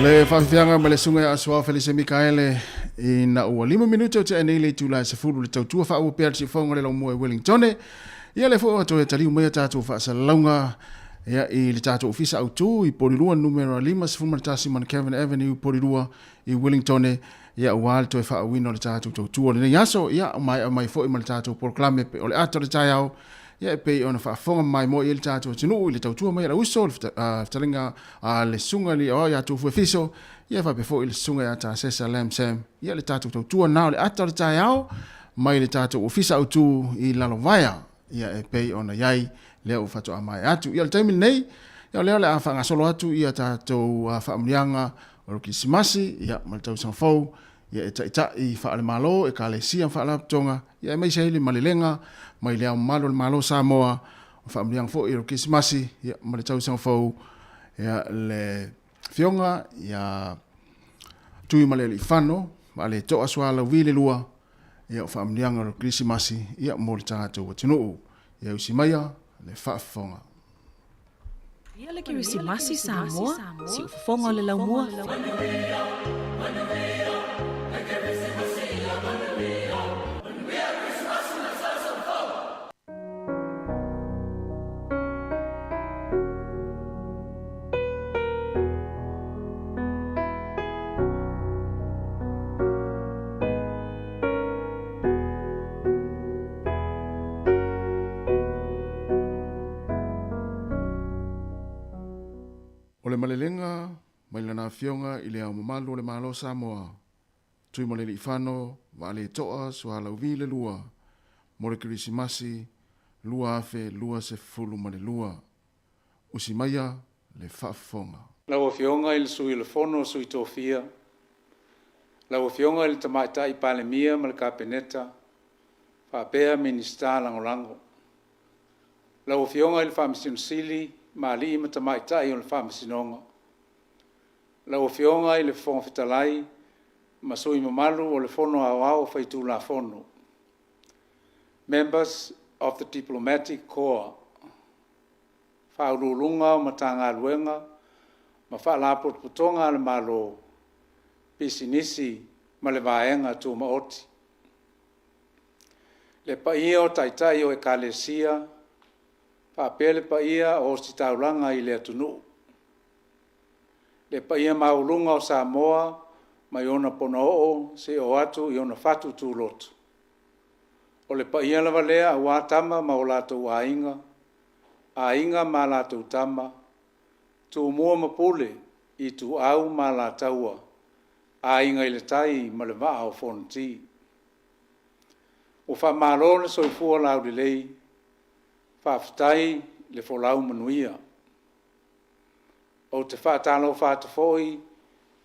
Le whawhianga ma le sunga ya asua Felice Mikaele I na ua 5 minuto te anei le tula se furu le tautua wha ua pēr si whaunga le lau mua Wellington. Ia le fo ato e taliu mea tātou wha sa launga ia I le tātou ofisa au tū I Porirua numero 5 se fuma le tāsi man Kevin Avenue Porirua I Wellington. Ia ua le toi wha awino le tātou tautua. Le yaso ia mai fo I ma le tātou proclame pe o le ato le tai au. Ia e pei ona whaafonga mai mo I le tātou tinu I le tautua mai la uso le talinga le sunga li o ia tū fuefiso. Ia whapefo I le sunga ia tā sesa lam sam. Ia le tātou tautua nao le ato le tai au. Mai le tātou ofisa au tū I lalovaya. Ia e pei ona iai leo whatoa mai atu. Ia le taimini nei. Ia leo le a whangasolo atu ia tātou whaamrianga o kisimasi. Ia ma le tau sangfou. Ia e tai whaale malo e ka le sia whaala tonga. Ia e meise hili malilenga. Mai lea malo le malo Samoa. O whaamrianga fo I o kisimasi. Ia ma le tau sangfou. Ia le fionga. Ia tui ma le li whano. Ma le toa swala wile lua. Ia o whaamrianga o kisimasi. Ia mo le tātou watinuu. Ia usimaya le whaafonga. Ia le kisimasi Samoa. Si ufonga le lau mua. O le malelenga, mai lana fionga I le au mamalu o le malo Samoa. Tui mo le li whano, wa le toa, sua lau vi le lua. Mo le kirisimasi, lua afe, lua se fulu ma le lua. Usi maia, le whaafonga. Lau fionga I le sui le fono sui tofia. Lau fionga I le tamaita I pale mia ma le kapeneta. Whapea minista langolango. Lau fionga I le whamisionsili, ma li ma tamaita I o le whamisinonga. Lau fionga I le fonga fitalai, ma sui mamalu o le fono au whaitu la fono. Members of the Diplomatic Corps. Whaurulunga o matanga luenga, ma whaalapot putonga le malo, pisinisi ma le vaenga tu maoti. Le paia o taitai o ekalesia, Whapele paia o si tauranga I le atunu. Le paia maulunga o Samoa, mai ona pona o se o atu I ona fatu tu lotu. O le paia lava lea a watama ma o lato ainga ma lato tama, tu mua mapule I tu au ma la taua, ainga I le tai ma le vaa o fonti. O wha malo le soifua lau di lei, whaafitai le folau manuia. O te whaatalo whaatafoi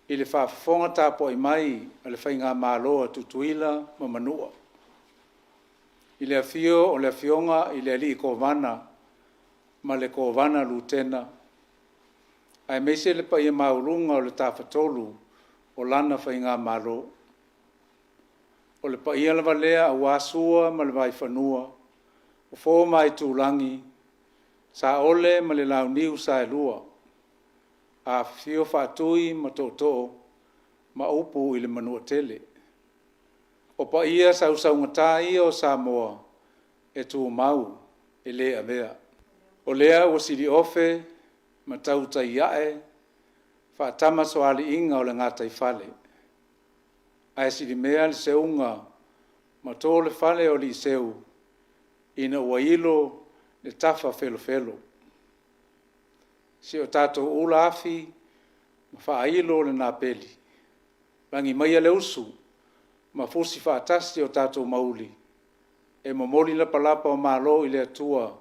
I le whaafonga tāpo I mai a le whainga māloa tutuila ma manua. I le afio o le afionga I le ali kovana ma le kovana lutena. Ai meise le paia maurunga o le tāwhatolu o lana whainga mālo. O le paia le valea a wasua ma le vai whanua. O fō mai tūlangi, sa ole ma le lau niu sa e lua, a fio whaatui ma tōtō, ma upu I le manua tele. O pa ia sa usaungatā ia o Samoa, e tū mau, e lea mea. O lea o siri ofe, ma tauta iae, whaatama soali inga o le ngātai whale. Ai siri mea le seunga, ma tō le whale o li seu, ina wailo le tafa felo. Si o tato ula afi, ma whailo le nāpeli. Langi maia le usu, ma fusi whaatasi o tato mauli. E mamoli la palapa o malo I le atua,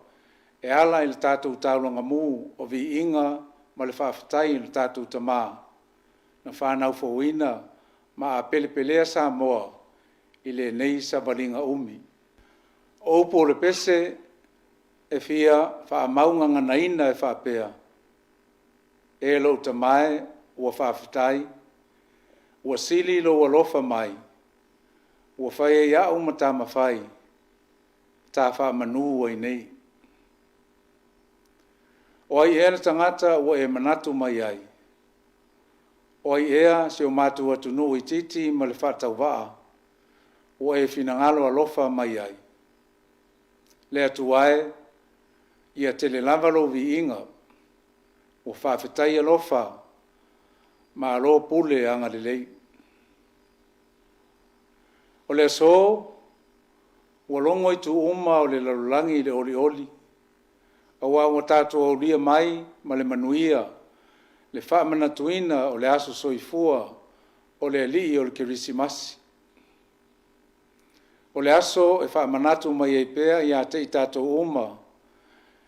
e ala I le tato taulanga mū o vi inga ma le whaafitai I le tato tamā. Na whanau fōina, ma a pelepelea Samoa, I le nei sa valinga umi. O po le pese e fia wha maunga nganaina e whapea. E lo tamae ua whawhitai, ua sili lo alofa mai, ua whaia iau matama whai, tā wha manu ai nei. O ai ena tangata ua e manatu mai ai. O ai ea se o mātua tunu i titi ma le whātau waa, o e finangalo alofa mai ai. Le atu ai, ia tele lavalo vi inga, o whawhetai alofa, ma alo pule anga lelei. O le so, ua longo i tu uma o le lalulangi le oli oli, a wa tātua o lia mai ma le manuia, le whaamana tuina o le aso soifua o le alii o le kirisimasi. O le aso e whaamanatu mai e pēa i a te i tātou uma,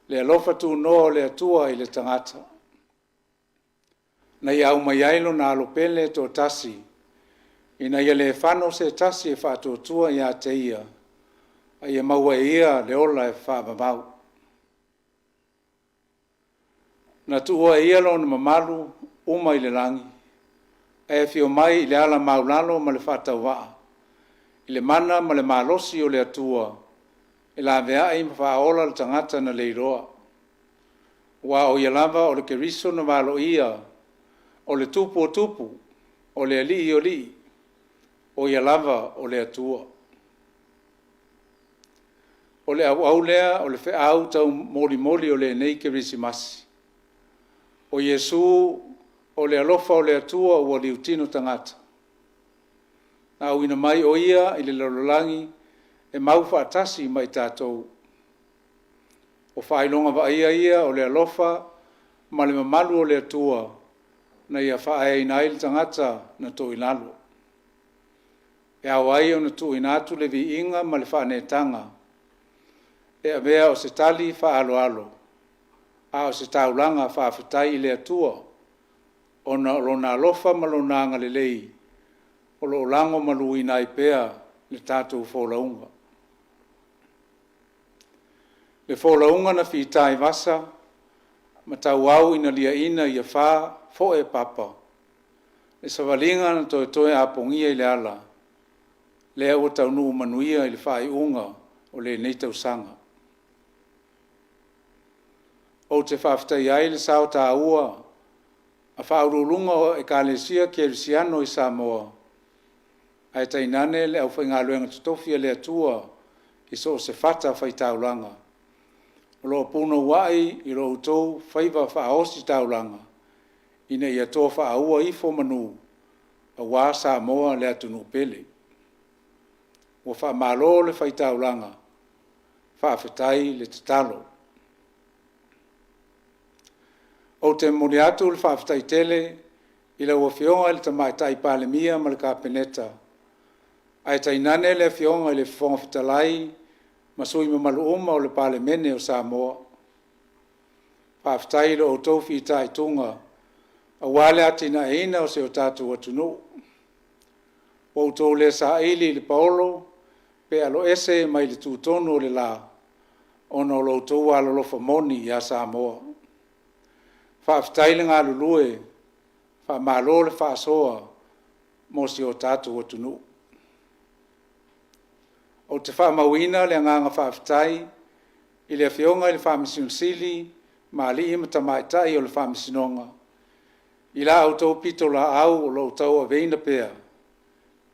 le alofa tu no le atua i le tangata. Na i au mai ailo na alopele to tasi, ina ia le whano se tasi e whaatotua i a te ia, a ia maua ia le ola e whaamamau. Na tuua ia lo na mamalu uma i le langi, e fio mai i le ala maulalo ma le whaatau waa, i le mana ma le malosi o le atua, i la vea i mawhaola le tangata na le iroa. Wa o ia lava o le keriso na malo ia, o le tupu o tupu, o le alii o lii, o ia lava o le atua. O le au lea o le whea au tau moli moli o le nei kerisimasi. O Yesu o le alofa o le atua o le utino tangata. Na au ina mai o ia i le lololangi e mau whaatasi mai tātou. O whailonga wa ia o le alofa ma le mamalu o le atua na ia whae ina ili tangata na to inalo. E awai o na tu inatu le vi inga ma le whaanetanga. E avea o se tali wha alo alo. A o se taulanga whaafitai i le atua, o na lona alofa ma lona anga le lei, o lo lango malu ina i pea le tātou wholaunga. Le wholaunga na whitai vasa, ma tau au ina lia ina i a wha fo e papa. Le savalinga na toe a pongia i le ala, le au tau nuu manuia i le whai unga o le neitau sanga. O te whawhitai ai le sao tā ua, a whaurulunga o e kālesia kerisiano i Samoa. Ai tainane le au whainga luenga tutofia le atua i so se whata whai taulanga. O lo puno wai i lo utou whaiva whaosi taulanga. Ina i atoa whaua i fo manu, a wā Samoa le atunu pele. O wha malo le whai taulanga, whawhitai le tatalo. O te mori atu le whawhitai tele, i la ua whionga i le tamaitai palemia ma le kāpeneta. Ai tainane le whionga i le whonga whitalai, ma sui ma malu uma o le palemene o Samoa. Whawhitai le o tauwhi i tai tunga, a wale atina eina o se o tātou atunu. O tau le sa eili le paolo, pe alo ese mai le tūtonu o le la, ono lo tau alo lofa moni i a Samoa. Whawhitai le ngā lulue, whamalo le whaasoa, mo si o tātou atunu. O te whamawina le nganga whawhitai, i le whionga i le whamisionsili, ma li ima tamaitai o le whamisinonga. I la au tau pito la au o lo tau a veina pea,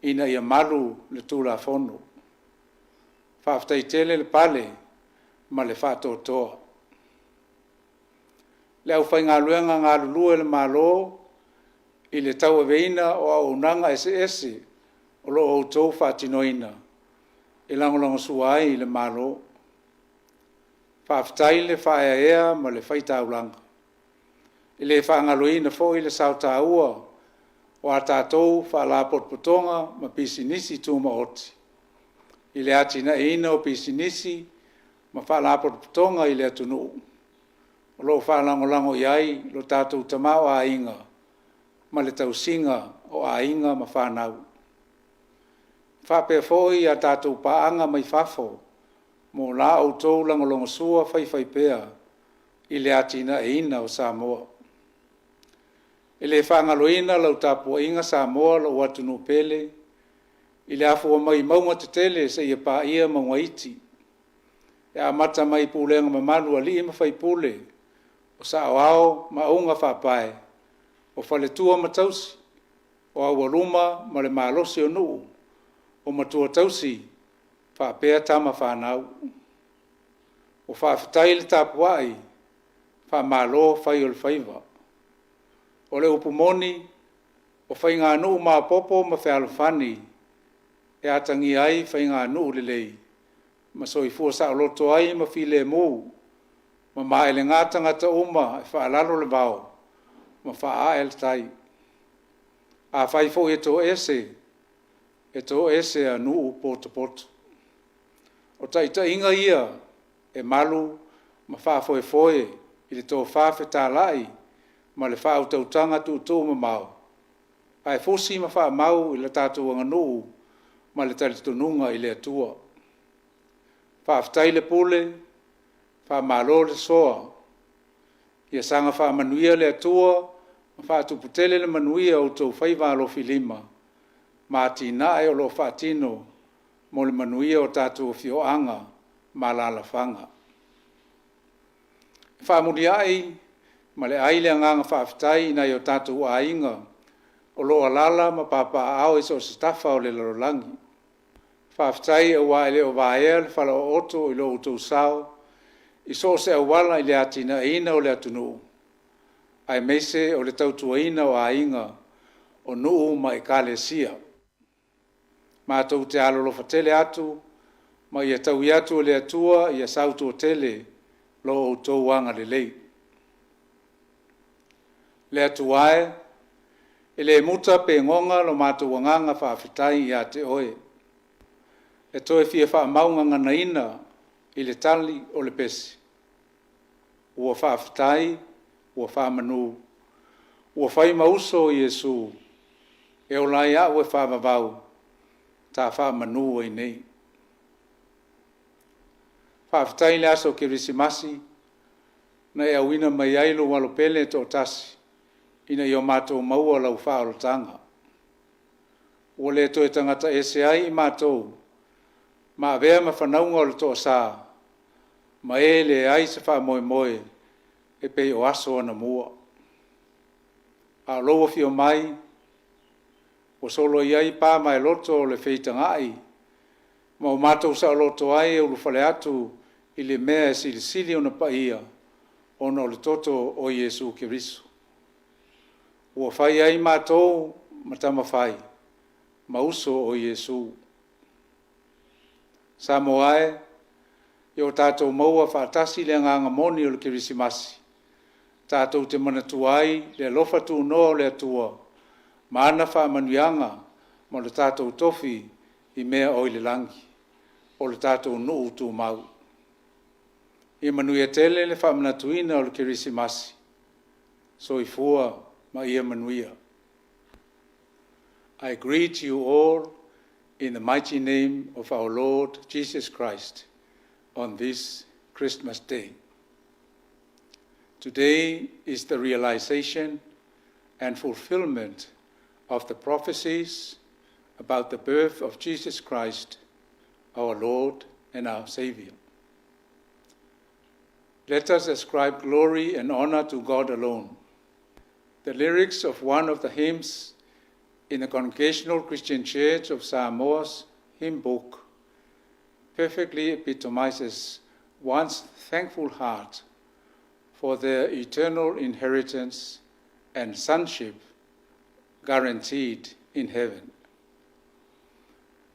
ina ia malu le tūla whono. Whawhitai tele le pale, ma le whātotoa. Le au whai ngā luenga ngā lulua le malo, i le tau aveina o au nanga ese, o lo au tau whātinoina, i langolanga suai le malo. Whawhitai le whaea ea ma le whai taulanga. I le whaangaloina fo i le sao tāua, o a tātou whaalapotpotonga ma pisinisi tūma oti. I le atina eina o pisinisi ma whaalapotpotonga i le atunu. O lo whaalangolango iai lo tātou tamau a inga, ma le tausinga o a inga ma whanau. Whapea foi a tātou paanga mai whafo, mo la au tau langolongo sua whai pea, i le atina eina o Samoa. I le whangaloina lau tāpua inga Samoa lau atunu pele, i le afua mai maunga te tele se ia pā ia maunga iti. E a mata mai pūlenga mamanu ali ima whai pūle, o sa ao ma unga whapae, o whale tua matausi o awaruma ma le malosi o nuu, o matua tausi, whaapea tama whanau. O whaafitai le tapuai, whaamalo whai o le whaiva. O le upumoni, o whai ngā nuu mā popo ma whealofani, e atangi ai whai ngā nuu le lei, ma soifua sa o loto ai ma while mū, ma maele ngā tangata uma e whaalalo le vau, ma whaael tai. A whai fo e tō ese a nuu poto poto. O taita inga ia e malu ma wha foe i le tō whawheta lai ma le wha utautanga tu tō ma mau. Ai fosi ma wha mau i le tātou anga nuu ma le talitonunga i le atua. Whawhetai le pule, wha malo le soa, ia sanga wha manuia le atua, ma wha tuputele le manuia o tō whaiva lo filima, ma tina e o lo wha tino, mo le manuia o tātou fioanga, ma la lafanga. Wha muri ai, ma le aile anganga whawhetai na i o tātou ainga, o lo alala ma papa au e so stafa o le larolangi. Whawhetai e waile o vaea le whala o oto i lo utou sao, i so se awala i le atina ina o le atunu. Ai meise o le tautuaina o ainga o nuu ma i kale sia. Ma tau te alolo fatele atu, ma ia tau i atu o le atua ia sautu o tele lo o tau wanga le lei. Le atuae, e le muta pe ngonga lo mātou wanganga whawhetai i a te oe. E toe fia wha maunga ngana ina i le tali o le pesi. Ua whawhetai, ua whamanu, ua whai mauso o Iesu, e o lai a ue whamavau, tā whamanu i nei. Whawhetai le aso kirisimasi, na e awina mai ailu walopele to tasi, ina i o mātou maua lau whaarotanga. Ua le toe tangata ese ai i mātou, ma avea ma whanaunga o le toa sā, ma e le ai se wha moe moe, e pei o aso ana mua. A loa fio mai, o solo i ai pā mai loto o le wheitangai, ma o mātou sa loto ai e ulufale atu i le mea sili o na paia, o na o le toto o Iesu Kirisu. Ua whai ai mātou matama whai, ma uso o Iesu. Samoa e o tātou maua whaatasi le nganga moni o le kirisimasi. Tātou te manatuai le lofa tu noa le atua, ma ana wha manuianga mo le tātou tofi i mea o le langi, o le tātou nuu tu mau. I manuia tele le wha manatuina o le kirisimasi, so i fua ma ia manuia. I greet you all in the mighty name of our Lord Jesus Christ on this Christmas Day. Today is the realization and fulfillment of the prophecies about the birth of Jesus Christ, our Lord and our Savior. Let us ascribe glory and honor to God alone. The lyrics of one of the hymns in the Congregational Christian Church of Samoa's hymn book perfectly epitomizes one's thankful heart for their eternal inheritance and sonship guaranteed in heaven.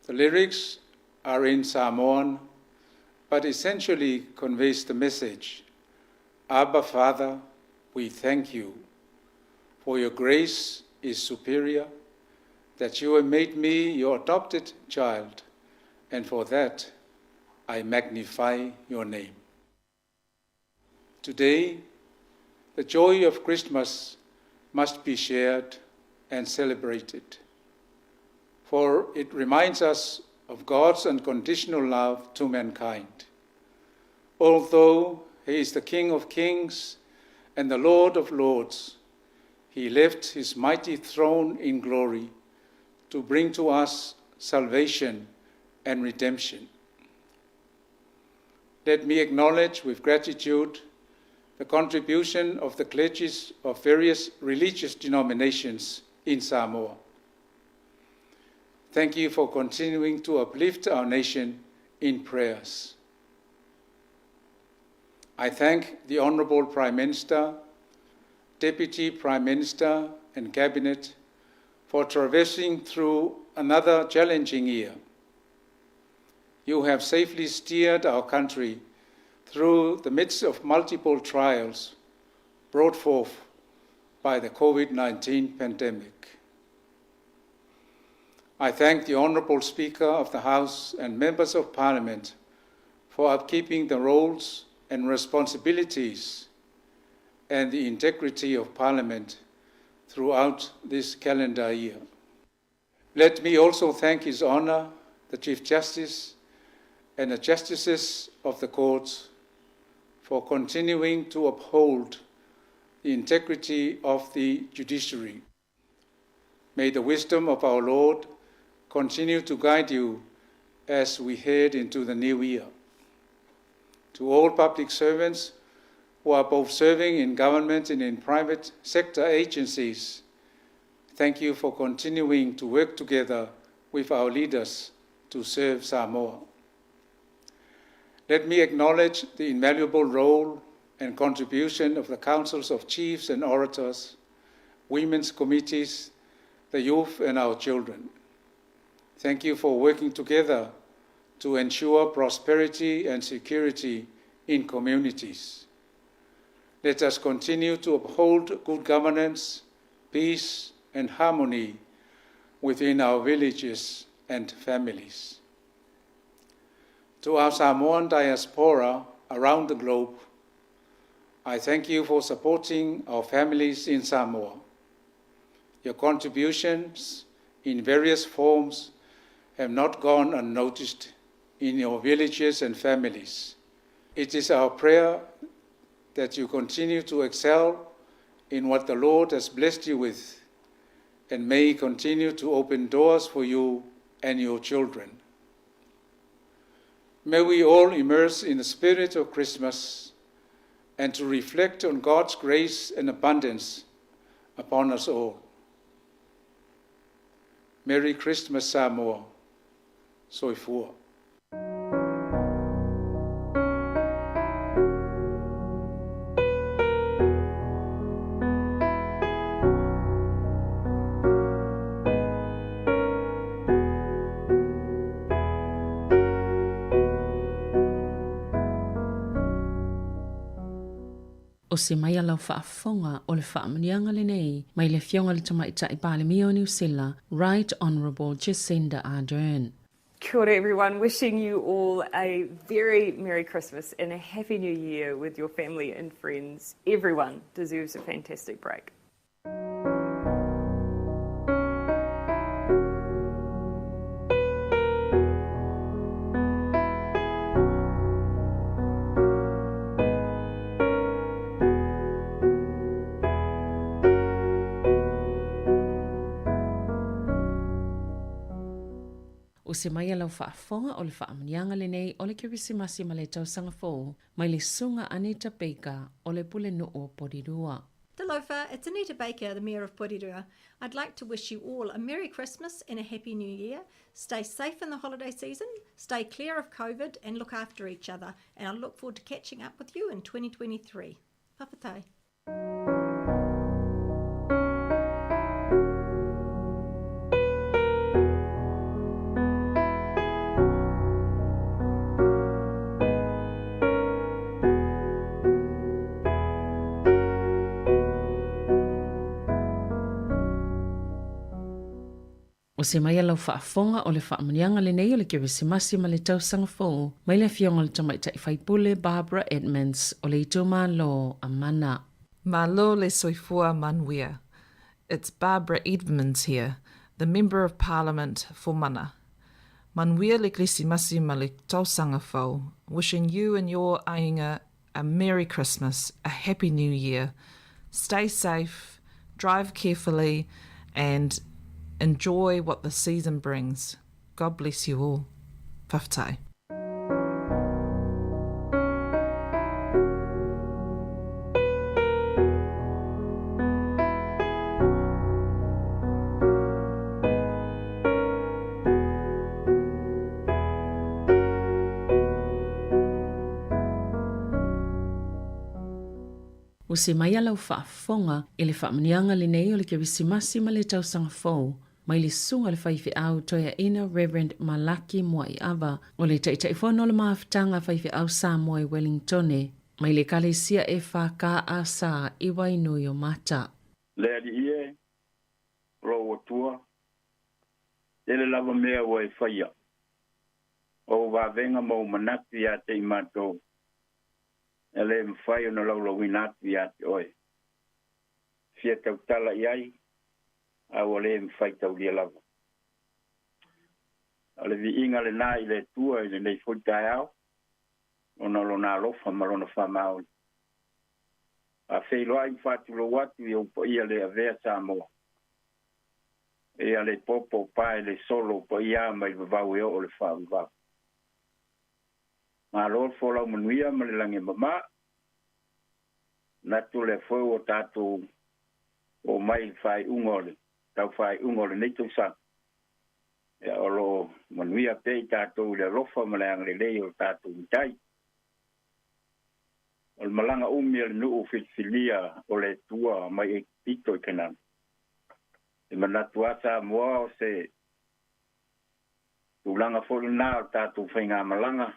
The lyrics are in Samoan, but essentially conveys the message, Abba, Father, we thank you, for your grace is superior, that you have made me your adopted child, and for that I magnify your name. Today, the joy of Christmas must be shared and celebrated, for it reminds us of God's unconditional love to mankind. Although he is the King of Kings and the Lord of Lords, he left his mighty throne in glory to bring to us salvation and redemption. Let me acknowledge with gratitude the contribution of the clergies of various religious denominations in Samoa. Thank you for continuing to uplift our nation in prayers. I thank the Honourable Prime Minister, Deputy Prime Minister and Cabinet for traversing through another challenging year. You have safely steered our country through the midst of multiple trials brought forth by the COVID-19 pandemic. I thank the Honourable Speaker of the House and Members of Parliament for upkeeping the roles and responsibilities and the integrity of Parliament throughout this calendar year. Let me also thank His Honour, the Chief Justice, and the Justices of the Courts for continuing to uphold the integrity of the judiciary. May the wisdom of our Lord continue to guide you as we head into the new year. To all public servants who are both serving in government and in private sector agencies, thank you for continuing to work together with our leaders to serve Samoa. Let me acknowledge the invaluable role and contribution of the councils of chiefs and orators, women's committees, the youth and our children. Thank you for working together to ensure prosperity and security in communities. Let us continue to uphold good governance, peace and harmony within our villages and families. To our Samoan diaspora around the globe, I thank you for supporting our families in Samoa. Your contributions in various forms have not gone unnoticed in your villages and families. It is our prayer that you continue to excel in what the Lord has blessed you with, and may He continue to open doors for you and your children. May we all immerse in the spirit of Christmas and to reflect on God's grace and abundance upon us all. Merry Christmas, Samoa. Soifua. O se mai alau whaafonga o le whaamanianga le nei, mai le fionga le tamaita i Palemio New Zealand, Right Honourable Jacinda Ardern. Kia ora everyone, wishing you all a very Merry Christmas and a Happy New Year with your family and friends. Everyone deserves a fantastic break. O se mai alau whaafonga o le whaamanianga le nei o le kirisimasi ma le tausanga fō, mai le sunga Anita Baker o le pule no o Porirua. Talofa, it's Anita Baker, the Mayor of Porirua. I'd like to wish you all a Merry Christmas and a Happy New Year. Stay safe in the holiday season, stay clear of COVID and look after each other. And I look forward to catching up with you in 2023. Papatai. O se mai alau whaafonga o le whaamanianga le nei o le kirisimasi ma le tausanga fō, mai le fionga le tamaita i whaipule Barbara Edmonds o le ito malo a mana. Malo le soifua manuia. It's Barbara Edmonds here, the Member of Parliament for Mana. Manuia le kirisimasi ma le tausanga fō, wishing you and your ainga a Merry Christmas, a Happy New Year. Stay safe, drive carefully, and enjoy what the season brings. God bless you all. Whaftai. o se mai alau whaafonga i le whaamanianga le nei o le kirisimasi ma le tausanga fou. Mai le sunga le whaiwhi au toia ina Reverend Malaki Mwai Ava o le taitaifono le maafutanga whaiwhi au Samoa i Wellingtone. Mai le kalesia e whaka a sa i wainui o mata. Le ali ie, ro tua, ele lava mea o e whaia. O wavenga mo manati a te imato. Ele mwhai ona lau winati a te oe. Fia tau tala iai, a wale mwhai tau lia lava. Ale vi inga le nā i le tua i le nei whoitai au, ona lona alofa marona whamau. A wheiloa i whātulo watu i upo ia le avea Samoa. E a le popo pae le solo po ia mai vavau e o le whaavavau. Ma lor wholau manuia ma le lange mama. Natu le whau o tātou o mai whai ungole. Tau whai ungole nei tau sang. E olo manuia pe tātou le lofa ma le anglelei o tātou mitai. O le malanga umi le nuu whitfilia o le tua mai e pito i kanan. E manatu asa moa o se ulanga folu nā o tātou whainga malanga.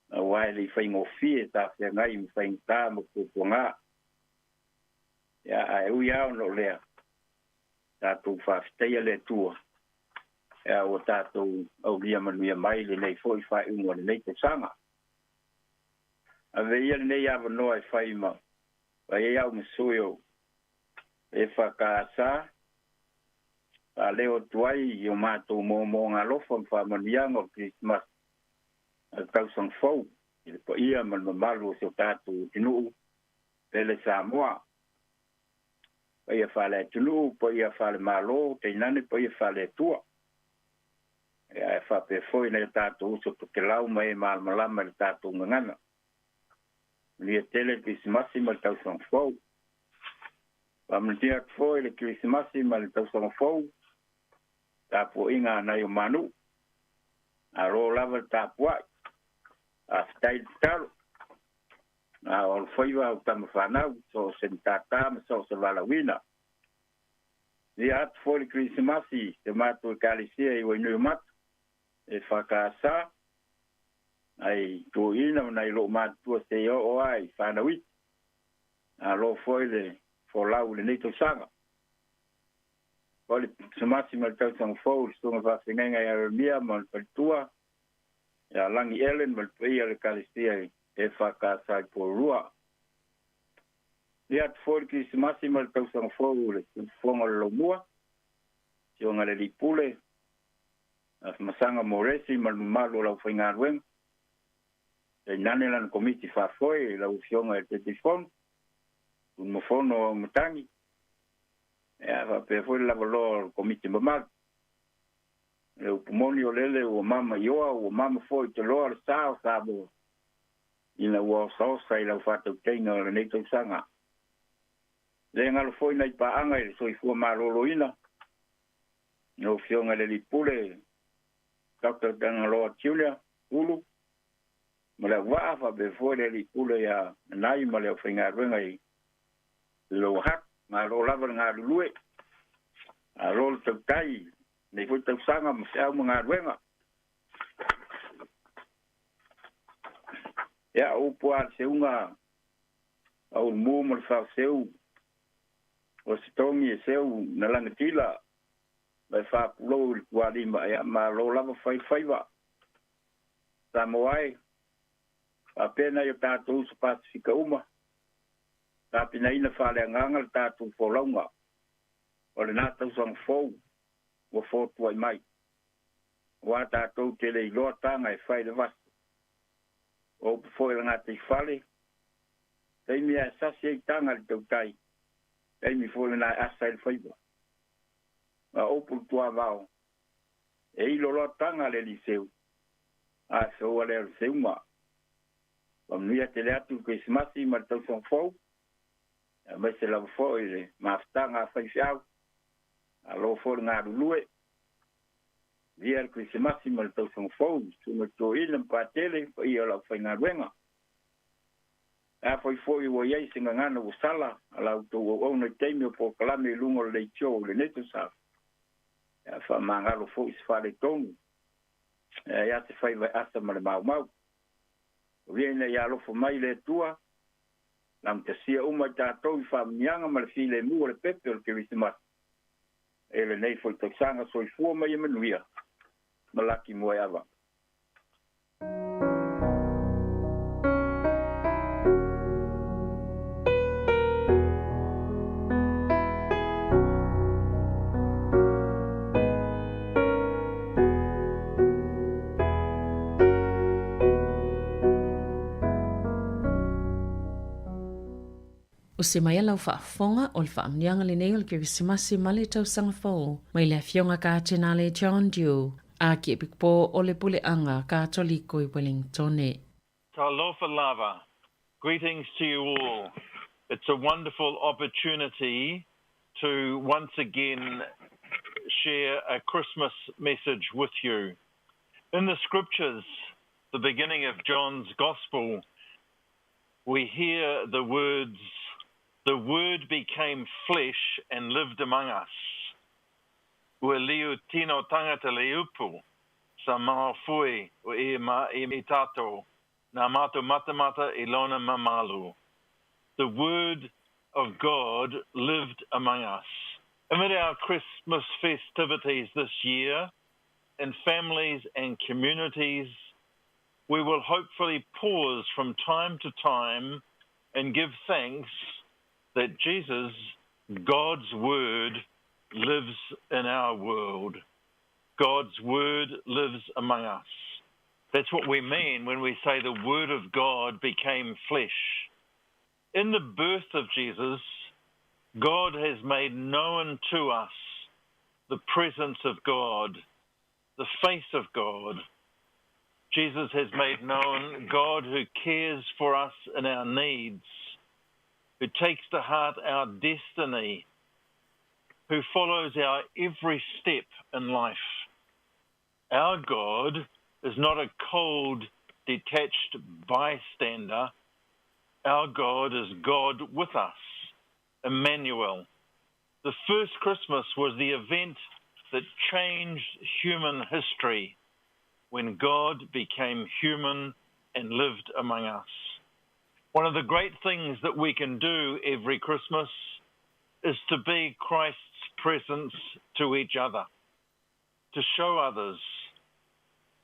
A wai li whaingo fie tā whea ngai mi whaing tā mo kūpua ngā. Ia a e ui au no lea. Tātou whawhiteia le tua. Ia o tātou au lia manuia mai le nei fōi whai ungo le nei te sanga. A veia nei awa noa e whai ma. Vai e au masuio. E whakaasa. A leo tuai i o mātou mō ngā lofa mwhamanianga o Christmas. A kausang fau. I le pa ia man mamalu o seo tātou tinuu. Pele Samoa. Pa ia whale tinuu, pa ia whale malo, te nane pa ia whale tua. Ia e whape foi nei tātou uso to ke lau mai malama le tātou ngangana. Lia tele Christmasi ma le kausang fau. Pa mnitia foi le Christmasi ma le kausang fau. Tāpo inga nai o manu. A ro lava tāpuai. A stai taro. A o whaiwa o tama whanau. So sen tātama so se walawina. Ia atu foi le Christmasi. Te mātou e kalisia i wainui matu. E whakaasa. Ai tō ina nai lo mātua se o ai whanawit. A lo foi le wholau le neito sanga. Ole samasi mal tau sang fou stunga va finenga ya mia mal pertua ya langi elen mal pia le kalistia e faka sai por rua ya for ki samasi mal tau sang fou le fonga lo mua sionga le lipule as masanga moresi mal malo la finga wen e nane lan komiti fa foi la sionga e telefon un mofono mutangi. Ja, va pe foi la valor komite mamal. Le upumoni o lele o mama yoa o mama foi te loa sa sabo. Ina o sa ila fatu tenga le neto sanga. Le ngalo foi nei pa anga i soi fu malolo ina. No fionga le lipule. Dr. Dangalo Julia ulu. Mala wa fa be foi le lipule ya nai mala finga renga i lo hat. Ma lo lava ngā lulue. A lo tau tai. Nei fui tau sanga ma se au mga ruenga. Ia upo a se unga. Au mu mal whao seu. O se tongi e seu na langa tila. Mai wha pulo i kua lima. Ia ma lo lava whaiwa. Samoa. A pena i o tātou sa Pasifika uma. Ta pina ina whale anganga le tātou wholaunga. O le nātau sang fōu. O fōtua i mai. Wa tātou te le iloa tanga e whai le vastu. O pufoi la ngātai whale. Teimi a sasi e tanga le tau tai. Teimi fōle nā asa e whaiwa. A opu tua vau. E ilo loa tanga le li seu. A seua le al seuma. Wamnuia te le atu Christmasi ma le tau sang fōu. Mai se la foi le maftanga fai fiau. A lo for ngā lulue. Via el Christmasi mal tau sang fou. Sunga tō ilam pa tele pa ia la fai ngā ruenga. A foi o iei singa ngana o sala, ala uto o na teimi o po kalame lungo le tio le neto sa. Ya fa mangalo foi se fale tonu. Ya te fai vai asa ma le mau. Viene ya lo fo mai le tua. Nam te sia uma tātou I whaamianga ma le file mua le pepe o le Kirisimas. E le nei foi taksanga soi fua mai e manuia. Malaki mua e awa. O se mai lau whaafonga o le whaamnianga le nei o le Kirisimasi ma le tausaga fou, mai le afionga ka tena le John Dew, a ki epikpo o le puleanga Katoliko I Wellingtone. Talofa lava. Greetings to you all. It's a wonderful opportunity to once again share a Christmas message with you. In the scriptures, the beginning of John's Gospel, we hear the words, "The Word became flesh and lived among us. Ua liu tino tangata le upu, sa maha fui o I tato, na mato matamata ilona mamalu." The Word of God lived among us. Amid our Christmas festivities this year, in families and communities, we will hopefully pause from time to time and give thanks that Jesus, God's Word, lives in our world. God's Word lives among us. That's what we mean when we say the Word of God became flesh. In the birth of Jesus, God has made known to us the presence of God, the face of God. Jesus has made known God who cares for us in our needs, who takes to heart our destiny, who follows our every step in life. Our God is not a cold, detached bystander. Our God is God with us, Emmanuel. The first Christmas was the event that changed human history when God became human and lived among us. One of the great things that we can do every Christmas is to be Christ's presence to each other, to show others,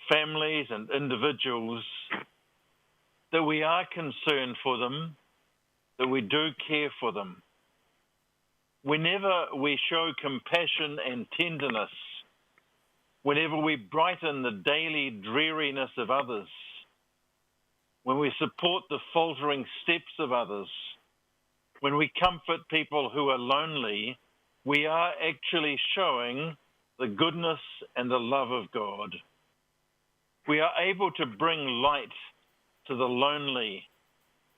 families and individuals, that we are concerned for them, that we do care for them. Whenever we show compassion and tenderness, whenever we brighten the daily dreariness of others, when we support the faltering steps of others, when we comfort people who are lonely, we are actually showing the goodness and the love of God. We are able to bring light to the lonely,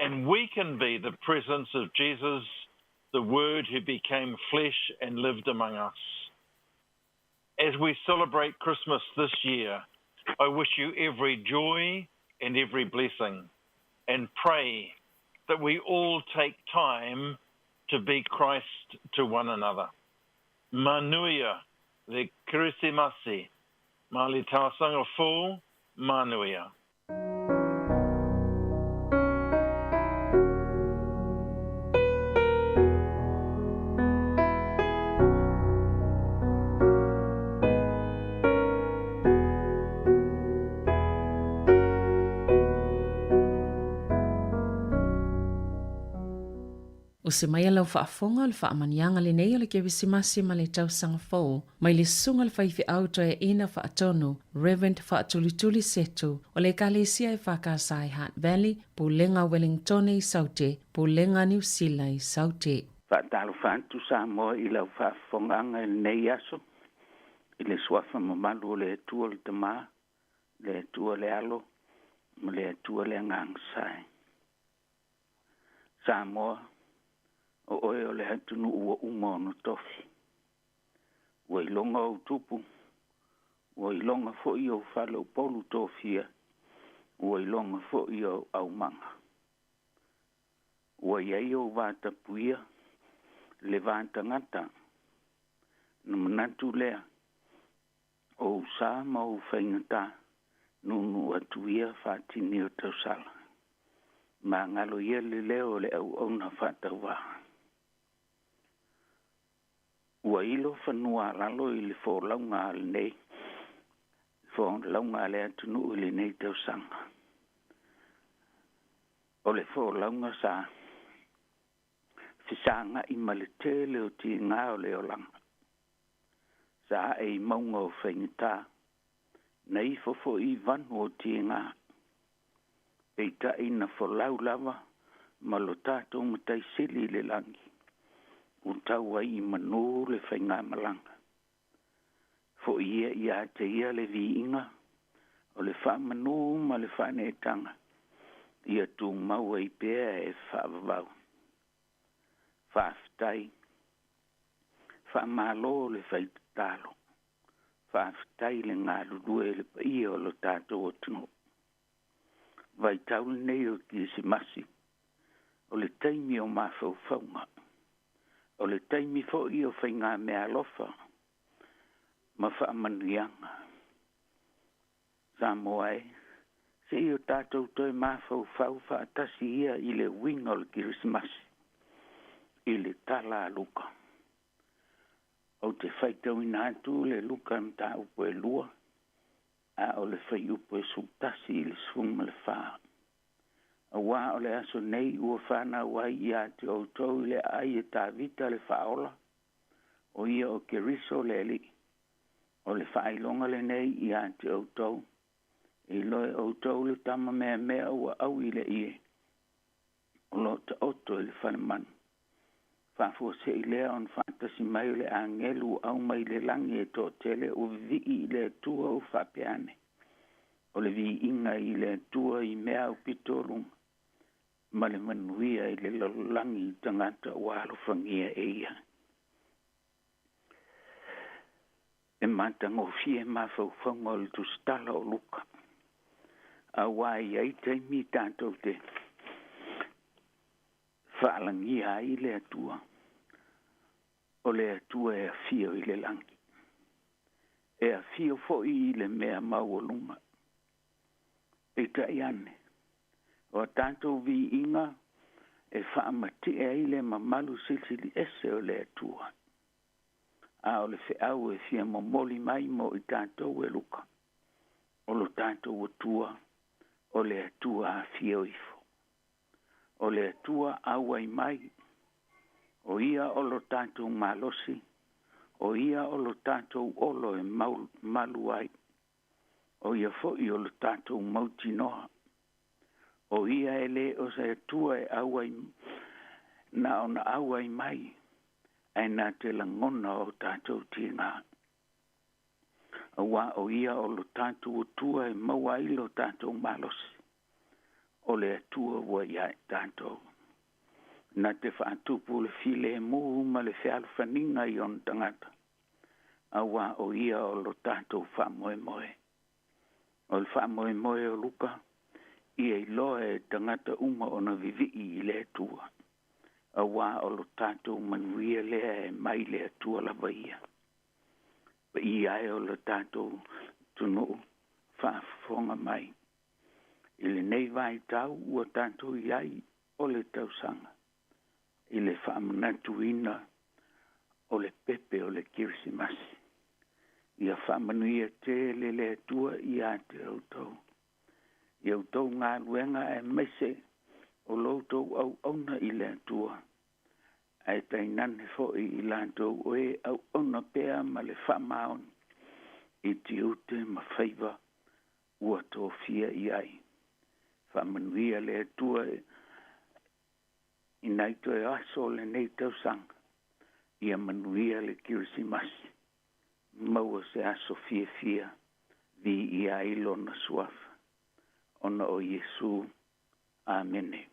and we can be the presence of Jesus, the Word who became flesh and lived among us. As we celebrate Christmas this year, I wish you every joy and every blessing, and pray that we all take time to be Christ to one another. Manuia, le Kirisimasi, ma le tausanga fō, manuia. O se mai lau whaafonga o le whaamanianga le nei o le Kirisimasi ma le tausaga fou, mai le sunga le whaifi auto e ina whaatonu, Reverend Whaatulituli Setu, o le kalesia e whakasai Heart Valley, Pulenga Wellington I Saute, Pulenga New Zealand I Saute. Whaatalo whantu Samoa I lau whaafonganga I nei aso, I le swafa mamalu o le tua le tama, le tua le alo, ma le tua le ngangsai. Samoa, o oe o le hatunu ua unga ono tofi. Ua ilonga o tupu. Ua ilonga fo I o whalo polu tofia. Ua ilonga fo I o au manga. Ua iai o vata puia le vata ngata. Na manatu lea o sa ma o whaingata nunu atuia whatini o tausala. Ma ngalo ia le leo le au ona whatawa. Ua ilo whanua lalo i le wholaunga ale nei. Wholaunga ale atunu i le nei tausanga. O le wholaunga sa fisanga i maletele o ti ngā o le olanga. Sa e maunga o whaingata na i fofo i vanu o ti ngā. E ta ina wholau lava ma lo tātou matai sili le langi. O tau ai i manu le whainga malanga. Fo ia i a te ia le vi inga o le wha manu ma le wha netanga. Ia tu mau ai pēa e wha vavau. Wha aftai. Wha malo le whai talo. Wha aftai le ngā lulue le pa ia o lo tātou o tino. Vai tau nei o ki si masi. O le taimi o mawhau whaunga. O le taimi fo i o whainga mea lofa. Ma wha manuianga. Samoa e. Se i o tātou toi mawhau whau wha atasi ia i le winga o le kirismasi. I le tala luka. O te whaitau ina atu le luka mta upo e lua. A o le whai upo e sultasi i le svunga le whaa. A wā o le aso nei ua whana wai i a te outou i le ai e tā vita le whaola. O ia o ke riso le li. O le whailonga le nei i a te outou. I loe outou le tama mea mea ua au i le ie. O lo ta oto i le whaneman. Whafua se i lea on whantasi mai le angelu au mai le langi e tō tele o vi i le tua o whapeane. O le vi inga i le tua i mea o pitolunga. Ma le manuia i le lolangi i tangata o alo whangia e ia. E mata ngofie mawhau whaunga o le tustala o luka. A wai ai teimi tātou te whaalangia i le atua. O le atua e a fio i le langi. E a fio fo i le mea mau o lunga. E ta iane. O tātou vi inga e whaamati e i le mamalu silsili ese o le atua. A o le whiau e fia momoli mai mo i tātou e luka. O lo tātou atua. O le atua a fio ifo. O le atua awai mai. O ia o lo tātou malosi. O ia o lo tātou olo e malu ai. O ia fo i o lo tātou mautinoa. O ia ele o se atua e awai. Na ona awai mai. Ai nā te langona o tātou tina. Awa o ia o lo tātou atua e maua i lo tātou malosi. O le atua wa ia tātou. Na te whaatupu le file e muhu ma le whialu whaninga i on tangata. Awa o ia o lo tātou whamoe moe. O le whamoe moe o luka. Ia i loa e tangata uma o na vivi i le atua. Awa o lo tātou manuia lea e mai le atua la vaia. Pa ia e o lo tātou tunu whaafonga mai. Ile nei vai tau ua tātou iai o le tausanga. Ile whaamanatu ina o le pepe o le kirisimasi. Ia whaamanuia te le atua i a te autou. I autou ngā luenga e mese o loutou au auna i le atua. Ai tainane fo i lantou oe au auna pea ma le whaamaon. I ti ute ma whaiva ua tō fia i ai. Whamanuia le atua i naito e aso le nei tausanga. Ia manuia le kirisimasi. Maua se aso fia fia vi i ailo na suafa. Ona o Yesu. Amene.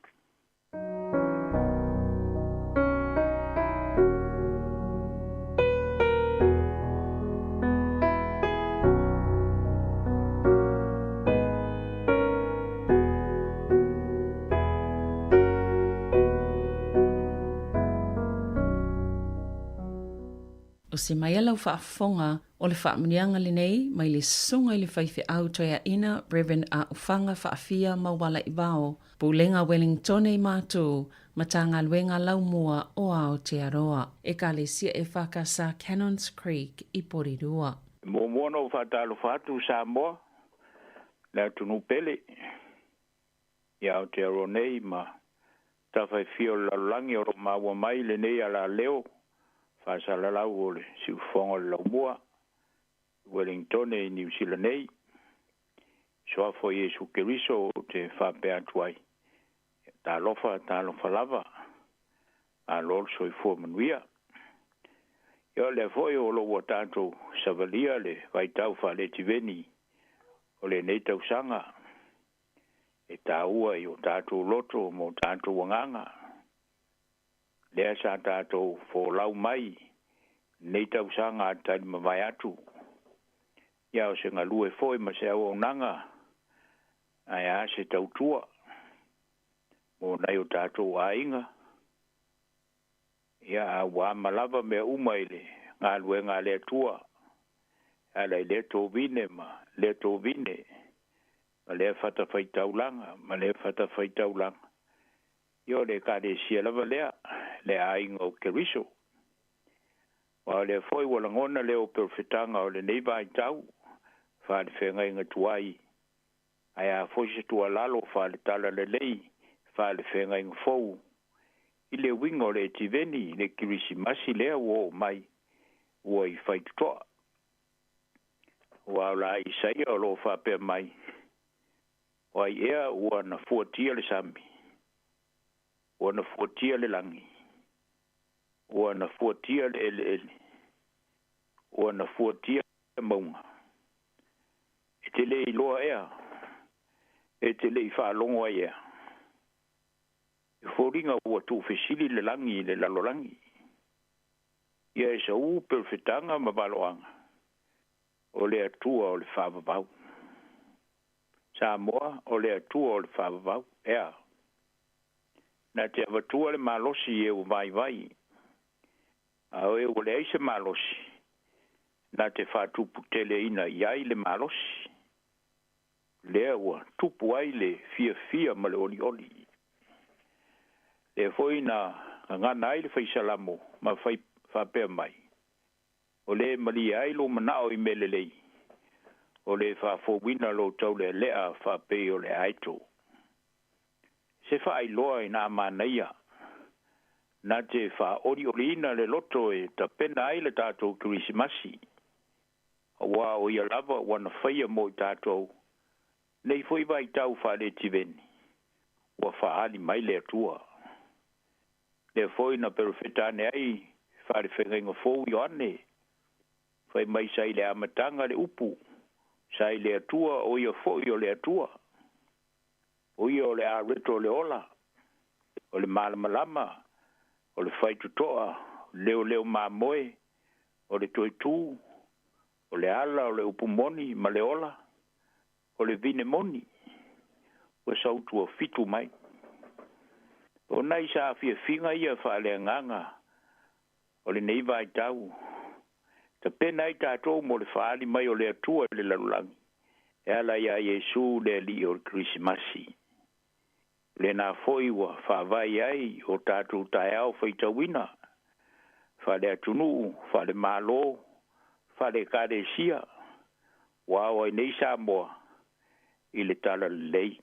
O se mai alau whaafonga o le whaamanianga le nei, mai le sunga i le whaiwhi au toia ina Reverend a ufanga whaafia mawala i wao, Pulenga Wellington i mātou, matanga luenga laumua o Aotearoa. E ka le sia e whakasa Cannons Creek i Porirua. Mo mono whatalo whatu Samoa, la tunu pele. Ia Aotearoa nei ma tawhai fio lalangi o maua mai le nei ala leo. Whasala lau o le siufonga le laumua, Wellington e New Zealand nei. Soafo Yesu Keriso o te whapea tuai. Tā lofa lava, a lor soifua manuia. Ia le foi o lo tātou savalia le vaitau whale tiveni o le nei tausanga. E tā ua i o tātou loto mo tātou wanganga. Lea sa tātou fōlau mai, nei tausanga tani mawai atu. Ia o se ngalue foi ma se au nanga, ai a se tautua. Mo nei o tātou ainga. Ia a wā malava me umaile, ngā luenga le tua. Ala i le tō vine ma, le tō vine. Ma le fata whaitaulanga, ma le fata whaitaulanga. Io le kare sia lava lea, le ainga o Keriso. Wa le foi wala ngona le o perfetanga o le neiva i tau, wha le whenga inga tuai. Ai a foi se tua lalo wha le tala le lei, wha le whenga inga fau. I le wingo le tiveni, le kirisi masi lea wo mai, wo i whaitutoa. Wa la i saia o lo wha pe mai. Wa i ea ua na fuatia le sami. Wana fuatia le langi. Wana fuatia le ele. Wana fuatia le maunga. E te le iloa ea. E te le i whaalongo ea. E fōringa ua tū whesili le langi le lalolangi. Ia e sa u perfetanga ma baloanga. O le atua o le whaavavau. Samoa o le atua o le whaavavau. Ea. Na te avatua le malosi e o vai vai. A o e o le eise malosi. Na te whatupu tele ina iai le malosi. Lea ua tupu ai le fia ma le oli oli. Le foi na ngana ai le whaisalamo ma whapea mai. O le mali ai lo manao i melelei. O le whafowina lo tau le lea whape o le aito. Se whaai loa i nā mānaia. Nā te wha ori orina le loto e ta pena ai le tātou kirisimasi. Wā o ia lava wana whaia mo i tātou. Nei fwoi vai tau wha le tiveni. Wa wha ali mai le atua. Le fwoi na perofetane ai wha le whengenga fōu i ane. Whai mai sai le amatanga le upu. Sai le atua o ia fwoi o le atua. O ia o le a reto le ola, o le malamalama, o le whaitutoa, leo mamoe, o le toitu, o le ala, o le upumoni, ma le ola, o le vine moni, o sautu o fitu mai. O nai sa fia finga ia wha le nganga, o le neiva i tau. Ta pena i tātou mo le whaali mai o le atua le lalulangi. E ala ia Yesu le li o Krismasi. Le nā foi wa whawai ai o tātou tai au whaitawina. Whale atunu, whale malo, whale kāresia. Wāwai nei Samoa i le tala lei.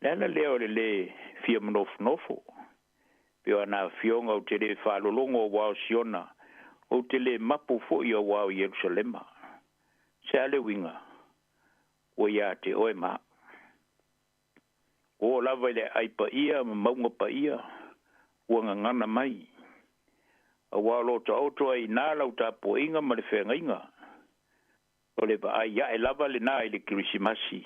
Nana leo le fia mnofnofo. Pio ana fionga o te le whalolongo o wao siona. O te le mapu fo i o wao Yerusalema. Se ale winga. O ia te oe maa. O lava le aipa ia, maunga pa ia, uanga ngana mai. A walo ta auto ai nā lau ta po inga ma le whenga inga. O le ba ai ia e lava le nā i le kirisimasi.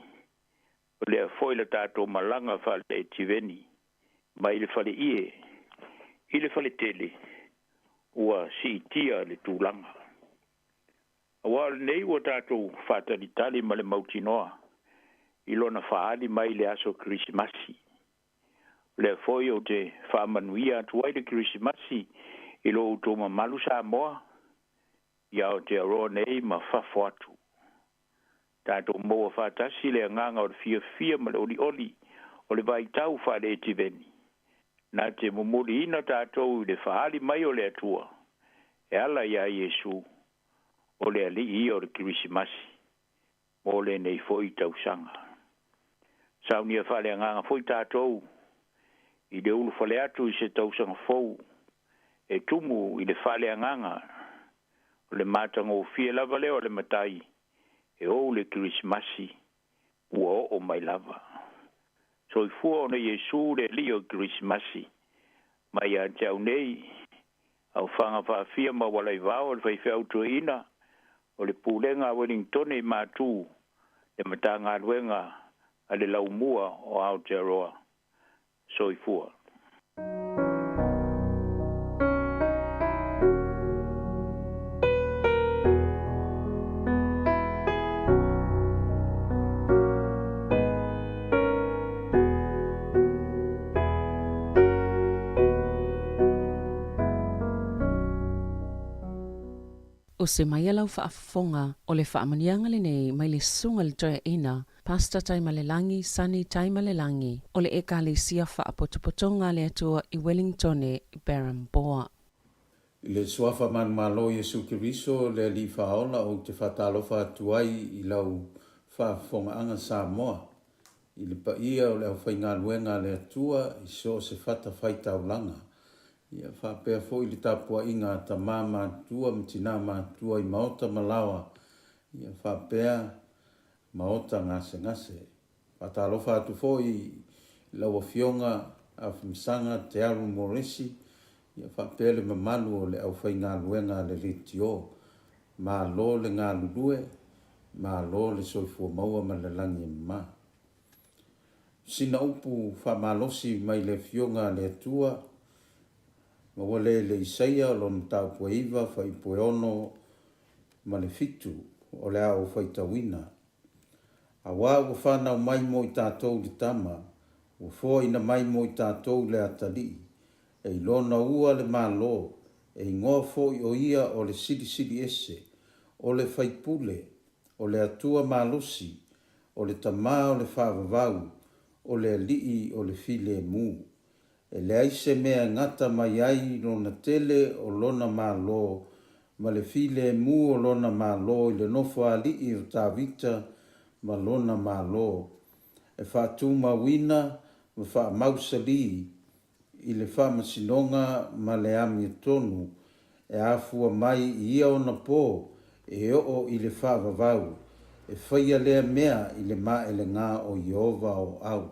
O le a foila tātou malanga wha le tiveni. Ma i le whale ie, i le whale tele, ua si tia le tūlanga. A walo nei ua tātou whatari tali ma le mautinoa. Ilona faali mai le aso Krismasi. Le foi o te whamanuia tuai le Krismasi I lo uto mamalu Samoa, ia o te aroa nei ma whawha atu. Tātou moa whātasi le nganga o le fia ma le oli o le vai tau whare e tiveni. Nā te mumuri ina tātou i le whahali mai o le atua. E ala ia Iesu o le ali i o le kirisimasi. Mo le nei foi tausanga. Saunia whale nganga foi tātou i le ulu whale atu i se tausanga fou. E tumu i le whale nganga o le matanga o fia lava leo le matai. E o le Krismasi ua o mai lava. So i fua o na Iesu le li o Krismasi. Mai a te au nei, au whanga whaafia ma walai vao le whai whiautua ina o le pūlenga Wellington i mātū le matanga aluenga a le laumua o Aotearoa. So i fua. O se mai alau whaafonga o le whaamanianga le nei mai le sunga le toia ina, pasta taima le langi, sani taima le langi, o le eka le sia whaapotopotonga le atua i Wellington e Baramboa. I le suafa man malo Jesu Kiriso le li whaola o te whatalofa atuai i lau whaafonga anga Samoa. I le paia o le au whainga luenga le atua i so se whata whaitau langa. Ia whapea fo i le tapua inga ta mama tua mtina tua i maota malawa. Ia whapea maota ngase. Patalofa atu fo i lawa fionga a whamsanga te aru moresi. Ia whapea le mamalu o le au whai ngā luenga le ritio. Ma lo le ngā lulue, ma lo le soifua maua ma le langi ma. Sina upu whamalosi mai le fionga le atua. Ma wale le isaia lo mtau pueiva fai pueono ma le fitu o le au fai tawina. A wā ua whanau mai mo i tātou le tama, ua fōa ina mai mo i tātou le atali, e ilona ua le malo, e ingoa fō i o ia o le sidi ese, o le fai pule, o le atua malosi, o le tama o le whaavavau, o le alii o le file mu. E le aise mea ngata mai ai lona tele o lona malo, ma le file mu o lona malo i le nofo alii o tāwita ma lona malo. E whātū mawina ma wha mausali i le wha masinonga ma le ami tonu, e afua mai i ia ona pō e o i le wha vavau, e whaia lea mea i le maa ele ngā o Iova o au.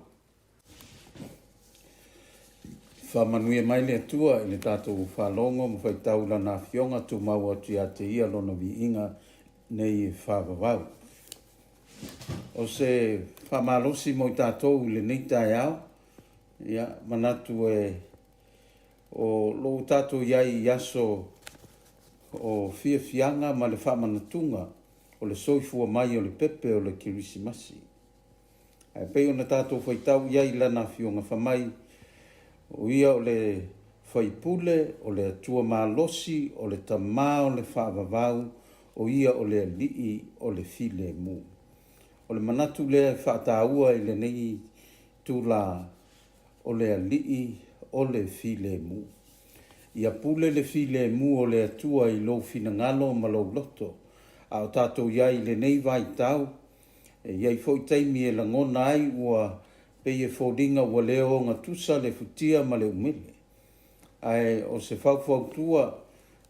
Whamanuia mai le atua i le tātou whalongo ma whai taula nā fionga tu mau atu ia te ia lona vi inga nei e whavavau. O se whamalosi mo i tātou le neita e au, ia manatu e o lo tātou iai iaso o fianga ma le whamanatunga o le soifua mai o le pepe o le kirisimasi. Ai pei o na tātou whai tau iai lana fionga whamai o ia o le whaipule, o le atua malosi, o le tamā o le whaavavau, o ia o le alii o le file mu. O le manatu le whaataua i le nei tūla o le alii o le file mu. Ia pule le file mu o le atua i lo finangalo ma lo loto, a o tātou iai le nei vai tau, e iai fo i taimi e langona ai ua pei e fōringa ua leo ngā tusa le futia ma le umele. Ai o se whautua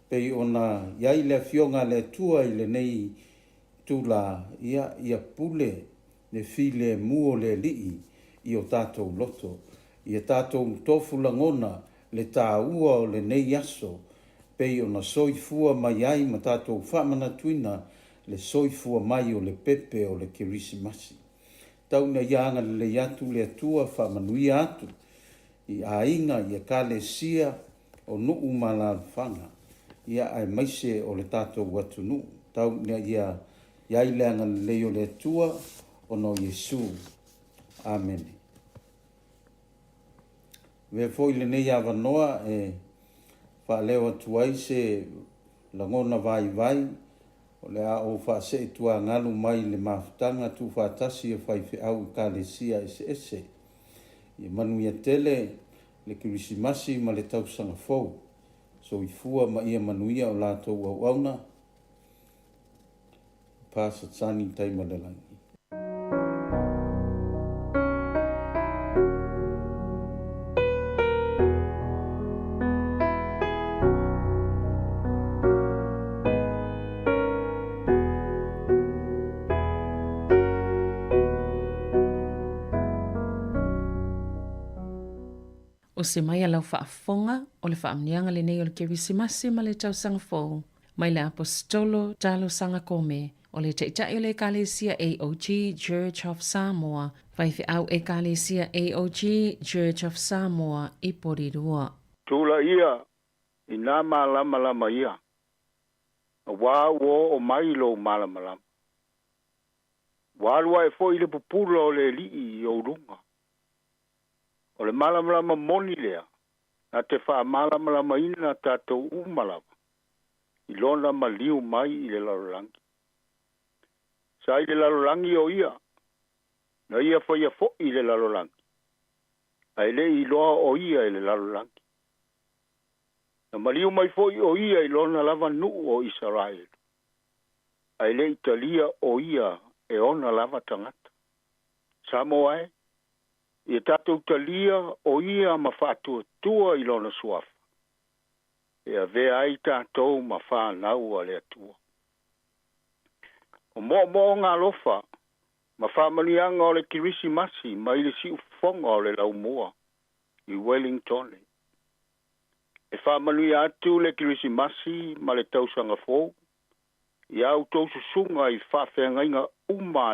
pei ona iai le fionga le tua i le nei tūla ia pule le file mu o le lii i o tātou loto. Ia tātou tofu langona le tāua o le nei aso pei ona soifua mai ai ma tātou whamana tuina le soifua mai o le pepe o le kirisimasi. Tauna ianga le atu le atua whamanuia atu i a inga i a kale sia o nuu malalwhanga. Ia ai maise o le tātou watu nuu. Tauna ia iaileanga le leo le atua o no Yesu. Amen. Ve foi le nei avanoa e whaaleo atu ai se langona vai, o le a o whaase tua ngalu mai le mafutanga tu whaatasi e whaife au ka le sia ese. I manuia tele le kirisimasi ma le tausanga fou. So i fua ma ia manuia o lātou au auna. Pasa tsani taima le langi. O se mai alau whaafonga o le whaamnianga le nei o le kirisimasi ma le tausanga fou. Mai le apostolo talo sanga kome o le teitai o le ekalesia AOG Church of Samoa. Whaifi au ekalesia AOG Church of Samoa i Porirua. Tula ia, i nā malama ia. Wā o mai lo malama. Wā e fo i le pupula o le li i o runga. O le malama moni lea, na te wha malama ina tātou umalama. I lona maliu mai i le larolangi. Sa i le larolangi o ia, na ia whaia fo i le larolangi. Ai le i loa o ia i le larolangi. Na maliu mai fo i o ia i lona lava nu o Israel. Ai le Italia o ia e ona lava tangata. Samoa e. I tātou talia o ia ma whātua tua i lona suafa. E a vea ai tātou ma whānau a lea tua. O mo ngā lofa, ma whāmanianga o le kirisimasi ma i le si ufonga o le laumua i Wellington. E whāmani atu le kirisimasi ma le tausanga fōu, i au tau susunga i whawhengainga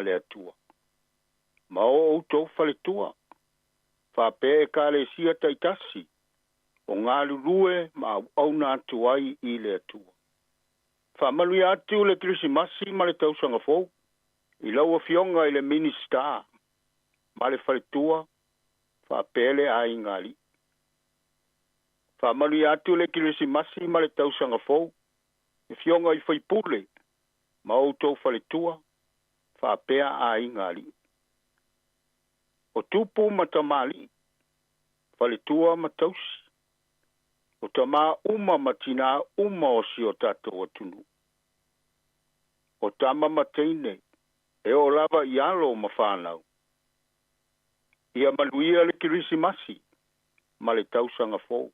lea tua. Ma o tau whale tua. Whape e ka le sia taitasi, o ngā lurue ma au nā tuai i le atua. Whamanui atu le kirisimasi ma le tausanga fōu, i laua fionga i le minister, ma le whaletua, whape le ai ngali. Whamanui atu le kirisimasi ma le tausanga fōu, i fionga i whaipule, ma au tau whaletua, whape ai ngali. O tupu matamali, whaletua matausi. O tama matina o si o tātou atunu. O tama mateine, e o lava i alo mawhanau. Ia maluia le kirisimasi, ma le tausanga fōu.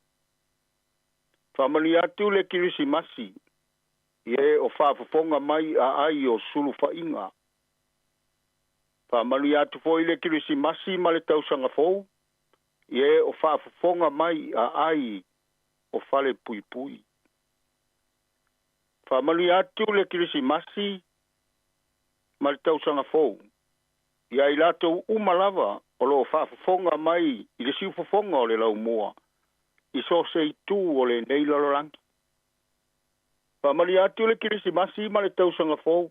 Whamani atu le kirisimasi, ie o whaafafonga mai a ai o sulu whainga. Whamani atu fo i le kirisimasi ma le tausanga fōu, ie o whaafafonga mai a ai o whale pui pui. Whamani atu le kirisimasi ma le tausanga fōu, ia i latou umalava o lo whaafafonga mai i le siufafonga o le laumua, i so se i tū o le nei lalorangi. Whamani atu le kirisimasi ma le tausanga fōu,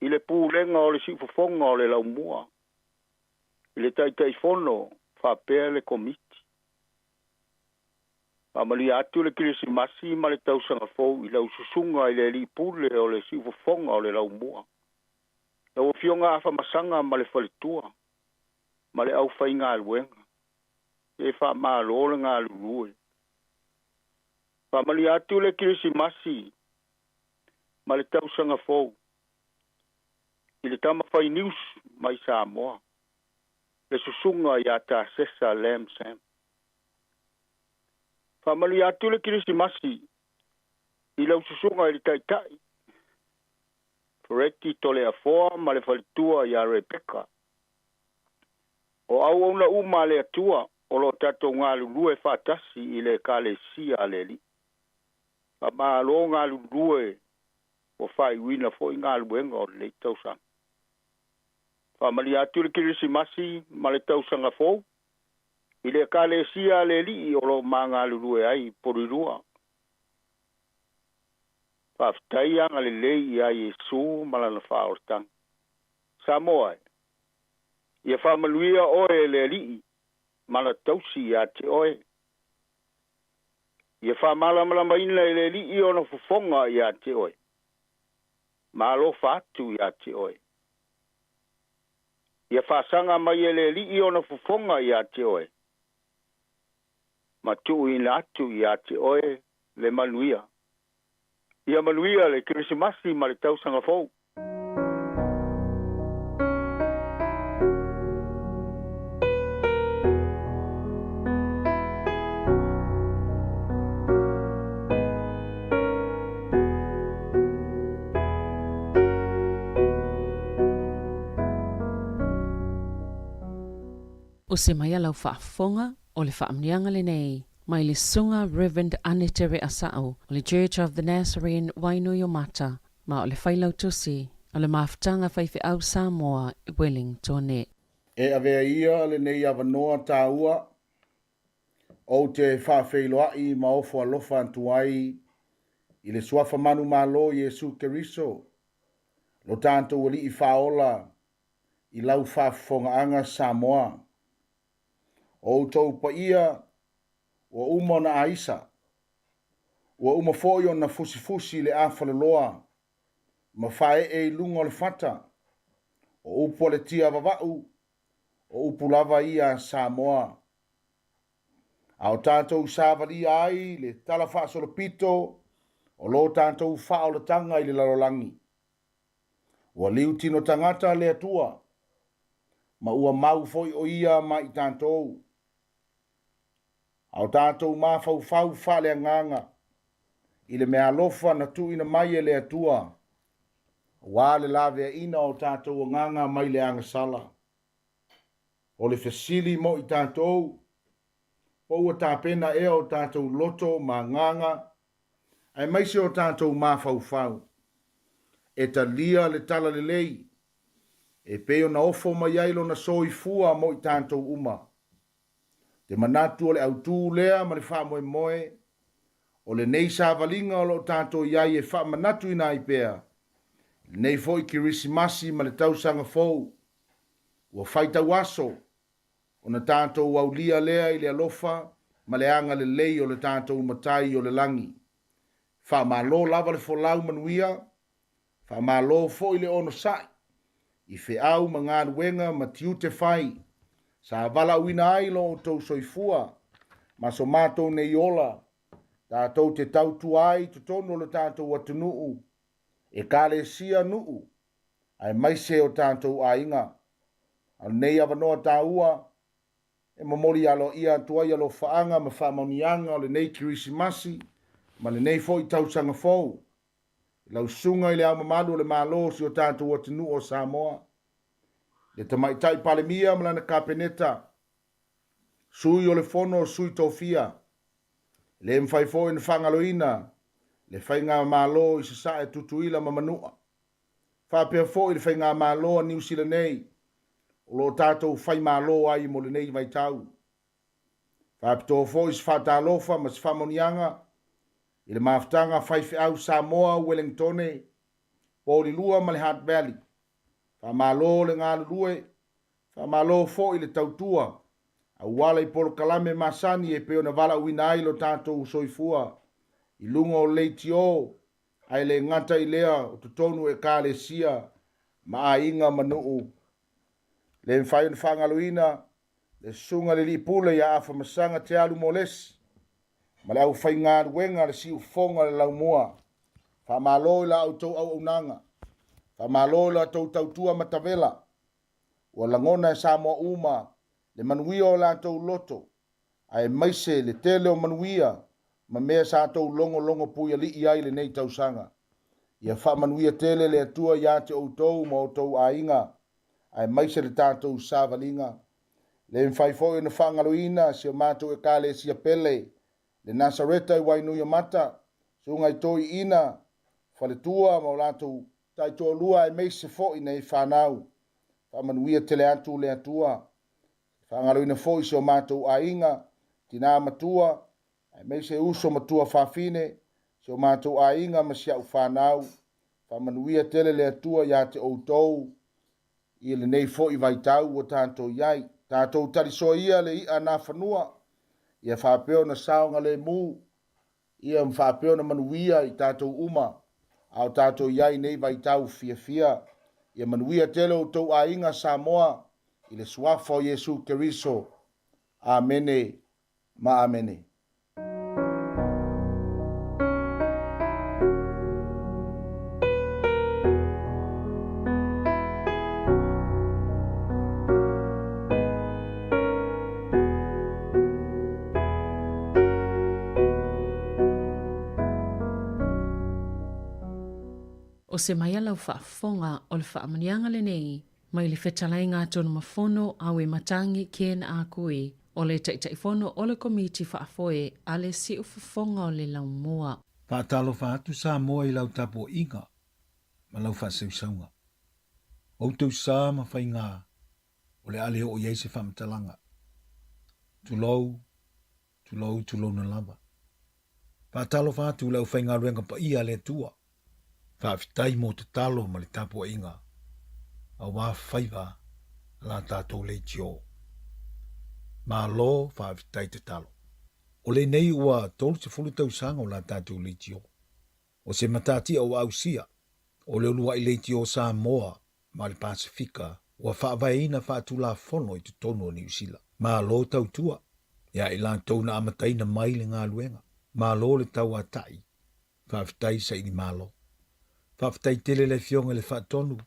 i le pūlenga o le siufafonga o le laumua, i le taitai fono whapea le komiti. Whamani atu le kirisimasi ma le tausanga fōu i lau susunga i le li pūle o le siufafonga o le laumua. Lau fionga awha masanga ma le whalitua, ma le au whai ngā luenga, e wha maa lore ngā lurue. Whamani atu le kirisimasi ma le tausanga fōu, i le tama whai news mai Samoa, le susunga i a tā sesa lam sam. Whamani atu le kirisimasi, i lau susunga i le taitai, Foreti tole a foa ma le whalitua i a Rebecca. O au ona uma le atua, o lo tato ngā lulue whātasi i le ka le sia le li. Pa maa lo ngā lulue o whai wina fo i ngā luenga o le tausanga. Whamani atu le kirisimasi ma le tausanga fōu, i le ka le sia le li o lo maa ngā lulue ai Porirua. Whaftai anga le lei a Yesu malana whaortang. Samoa, ia whamaluia oe le li, mana tausi a te oe. Ia whamalama ina le li I ona fufonga ia te oi. Malo fatu ia te oi. Ia whasanga mai le li I ona fufonga ia te oi. Ma tu ina atu ia te oi le manuia. Ia manuia le Krismasi ma le tausanga fou. O se mai alau whaafonga o le whaamnianga le nei, mai le sunga Reverend Anetere Asao o le Church of the Nazarene Wainui o Mata, ma o le whailau tusi o le maafutanga whaife au Samoa I Wellington. E avea ia le nei avanoa tā ua, o te whawheiloai ma ofo alofa antuai, I le suafa manu malo Yesu Keriso, lo tanto wali I whaola, I lau whafonga anga Samoa, o tau pa ia, wa uma na aisa, wa uma foio na fusi le awhalaloa, ma whae lunga o le fata, o upo le tia vavau, o upu lava ia Samoa. Ao tātou sāwari ai le tala whaasolopito, o lo tātou whaolatanga I le lalolangi. Wa liu tino tangata le atua, ma ua mau foi o ia ma I tātou. Ao tātou mawhau whale anganga, I le mea lofa na tu ina mai le atua, wa le lawe ina o tātou nganga mai le angasala. O le fesili mo I tātou, o ua tāpena o tātou loto ma nganga, ai maise o tātou mawhau. E ta lia le tala le lei, e peo na ofo mai ailo na soi fua mo I tātou uma. Te manatu o le autu lea ma le wha moe, o le nei sa valinga o lo tātou iai e wha manatu ina I pea. Nei foi Krismasi ma le tausanga fou, ua whaita waso, o na tātou au lia lea I le alofa, ma le anga le lei o le tātou matai o le langi. Wha malo lava le folau manuia, wha malo fo I le ono sai, I fe au ma ngā ruenga ma tiu te whai, sa vala uina ai lo o tau soifua, ma so mātou nei ola, tātou te tautu ai to tono le tātou atunuu, e kāle sia nuu, ai maise o tātou ainga, al nei avanoa tā ua, e mamori alo ia tuai alo whaanga ma whamonianga o le nei Krismasi, ma le nei fo I tausanga fou, lau sunga I le au mamalu le malo si o tātou atunuu o Samoa, le tamaitai palemia ma lana kapeneta, sui o le fono sui tofia, le mwhai fo I na whangaloina, le whainga malo I se sae tutuila ma manua. Whapea fo I le whainga malo a New Zealand nei, o lo tātou whai malo ai mo le nei mai tau. Whapetoa fo I se whatalofa ma se whamonianga, I le maftanga whaife au Samoa Wellington, Pōri Lua ma le Hutt Valley. Whamalo le ngā lue, whamalo fo I le tautua, a wala I polo kalame masani e peo na vala uina ai lo tātou soifua, I lunga o leiti o, ai le ngata I lea o tutonu e kāle sia, ma a inga manuu. Le mwhai na whangaluina, le sunga le li pule ya afa masanga te alu molesi, ma le au whai ngā ruenga le si ufonga le lau mua, whamalo I la au tau au unanga, whamalo I la tau tautua matavela, ua langona e Samoa uma, le manuia o la tau loto, ai maise le tele o manuia, ma mea sa tau longo puia li iai le nei tausanga. Ia wha manuia tele le atua ia te outou ma outou a inga, ai maise le tātou sāvalinga. Le mwhaifoi na whangaloina si o mātou e kāle si a pele, le Nasareta I Wainui o Mata, sunga I toi ina, whale tua ma o lātou tai toa lua e meise fo I nei whanau, wha manuia tele atu le atua, whangaloina foi si o mātou a inga, tina matua, ai meise uso matua whawhine, si o mātou a inga ma si au whanau, wha manuia tele le atua ia te outou, I le nei fo I vaitau o tātou iai, tātou tarisoa ia le I ana whanua, ia whapeo na saonga le mū, ia mwhapeo na manuia I tātou uma, au tātou iai nei vai tau fia, ia manuia tele o tau a inga Samoa, I le suafa o Yesu Keriso. Amene, ma amene. O se mai alau whaafonga o le whaamanianga le nei, mai le whetalai ngā tonu mafono au e matangi ken a koe, o le taitaifono o le komiti whaafoe a le si ufafonga o le lau moa. Whaatalo whaatu sa moa I lau tapo inga, ma lau whaaseusaunga. O tau sa ma whai ngā, o le ale o iei se whamatalanga. Tulou na lava. Whaatalo whaatu lau whai ngā ruenga pa ia le tua. Whaafitai mo te talo ma le tapo inga. A wā whaiva la tātou le tio. Ma lo whaafitai te talo. O le nei ua tolu se fulu tau sanga o la tātou le tio. O se matati au ausia. O le ulua I le tio Samoa ma le Pasifika. Ua whaavaina whaatula fono I te tono o New Zealand. Ma lo tau tua. Ia I la tau na amataina mai le ngā luenga. Ma lo le tau atai. Whaafitai sa ini ma lo. Whaafitai tele le fionga le whaatonu.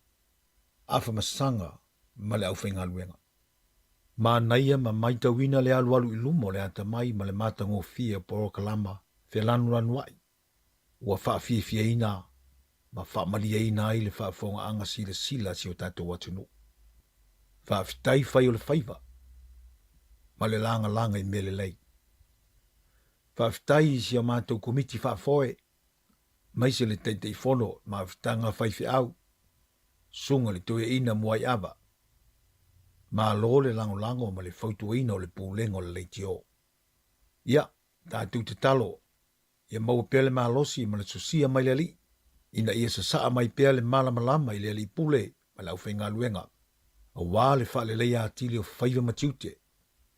Afa masanga ma le au whainga luenga. Ma naia ma maitawina le alualu I lumo le ata mai ma le matango fia poro kalama whelanu ranuai. Ua whaafia ina ma whaamalia ina ai le whaafonga anga sila si o tatou atunu. Whaafitai whai o le whaiva ma le langa I mele lei. Whaafitai si o mātou komiti whaafoe mai se le teitei fono ma whitanga whaifi au. Sunga le toe ina muai ava. Ma lo le lango ma le fautu ina o le pūlengo le leitio. Ia, tātou te talo. Ia mau pele ma losi ma le susia mai le li. Ina ia sa saa mai pele malama I le li pule ma le au whainga luenga. A wā le wha le leia atili o whaiva matiute.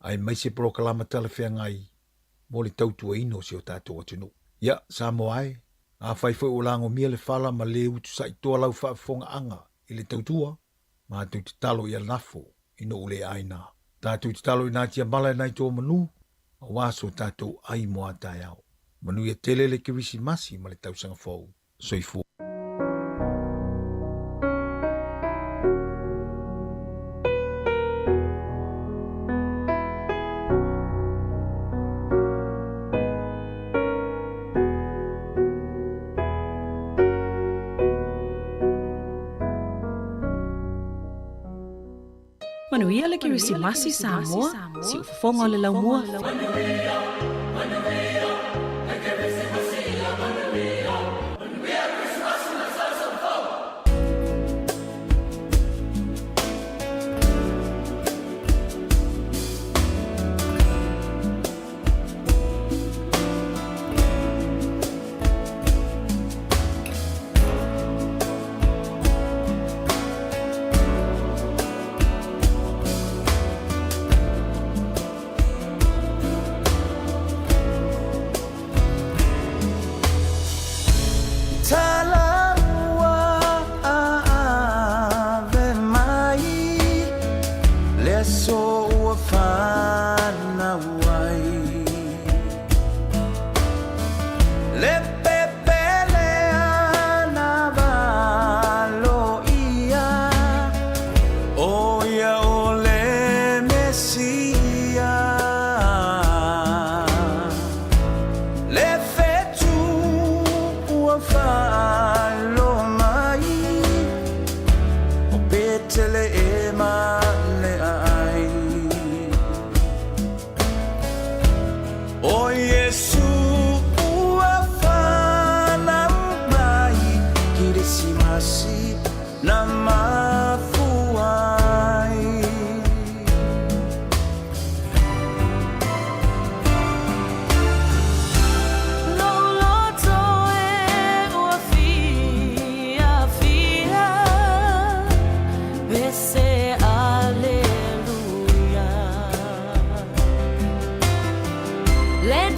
Ai mai se prokalama tala whea ngai. Mo le tautua ino si o tātou atunu. Ia, Samoa ai. A whaifo o lango mia le whala ma le utu sa I toa lau whaafonga anga I le tautua. Ma tu te talo I alafo ino ule aina. Tātou te talo I nātia mala nai tō manu. A wāso tātou ai moa tai au. Manu ia tele le kirisi masi ma le tausanga fau. Soifu. Manuia le kirisi masi Samoa, si ufafonga o le lau moa. Let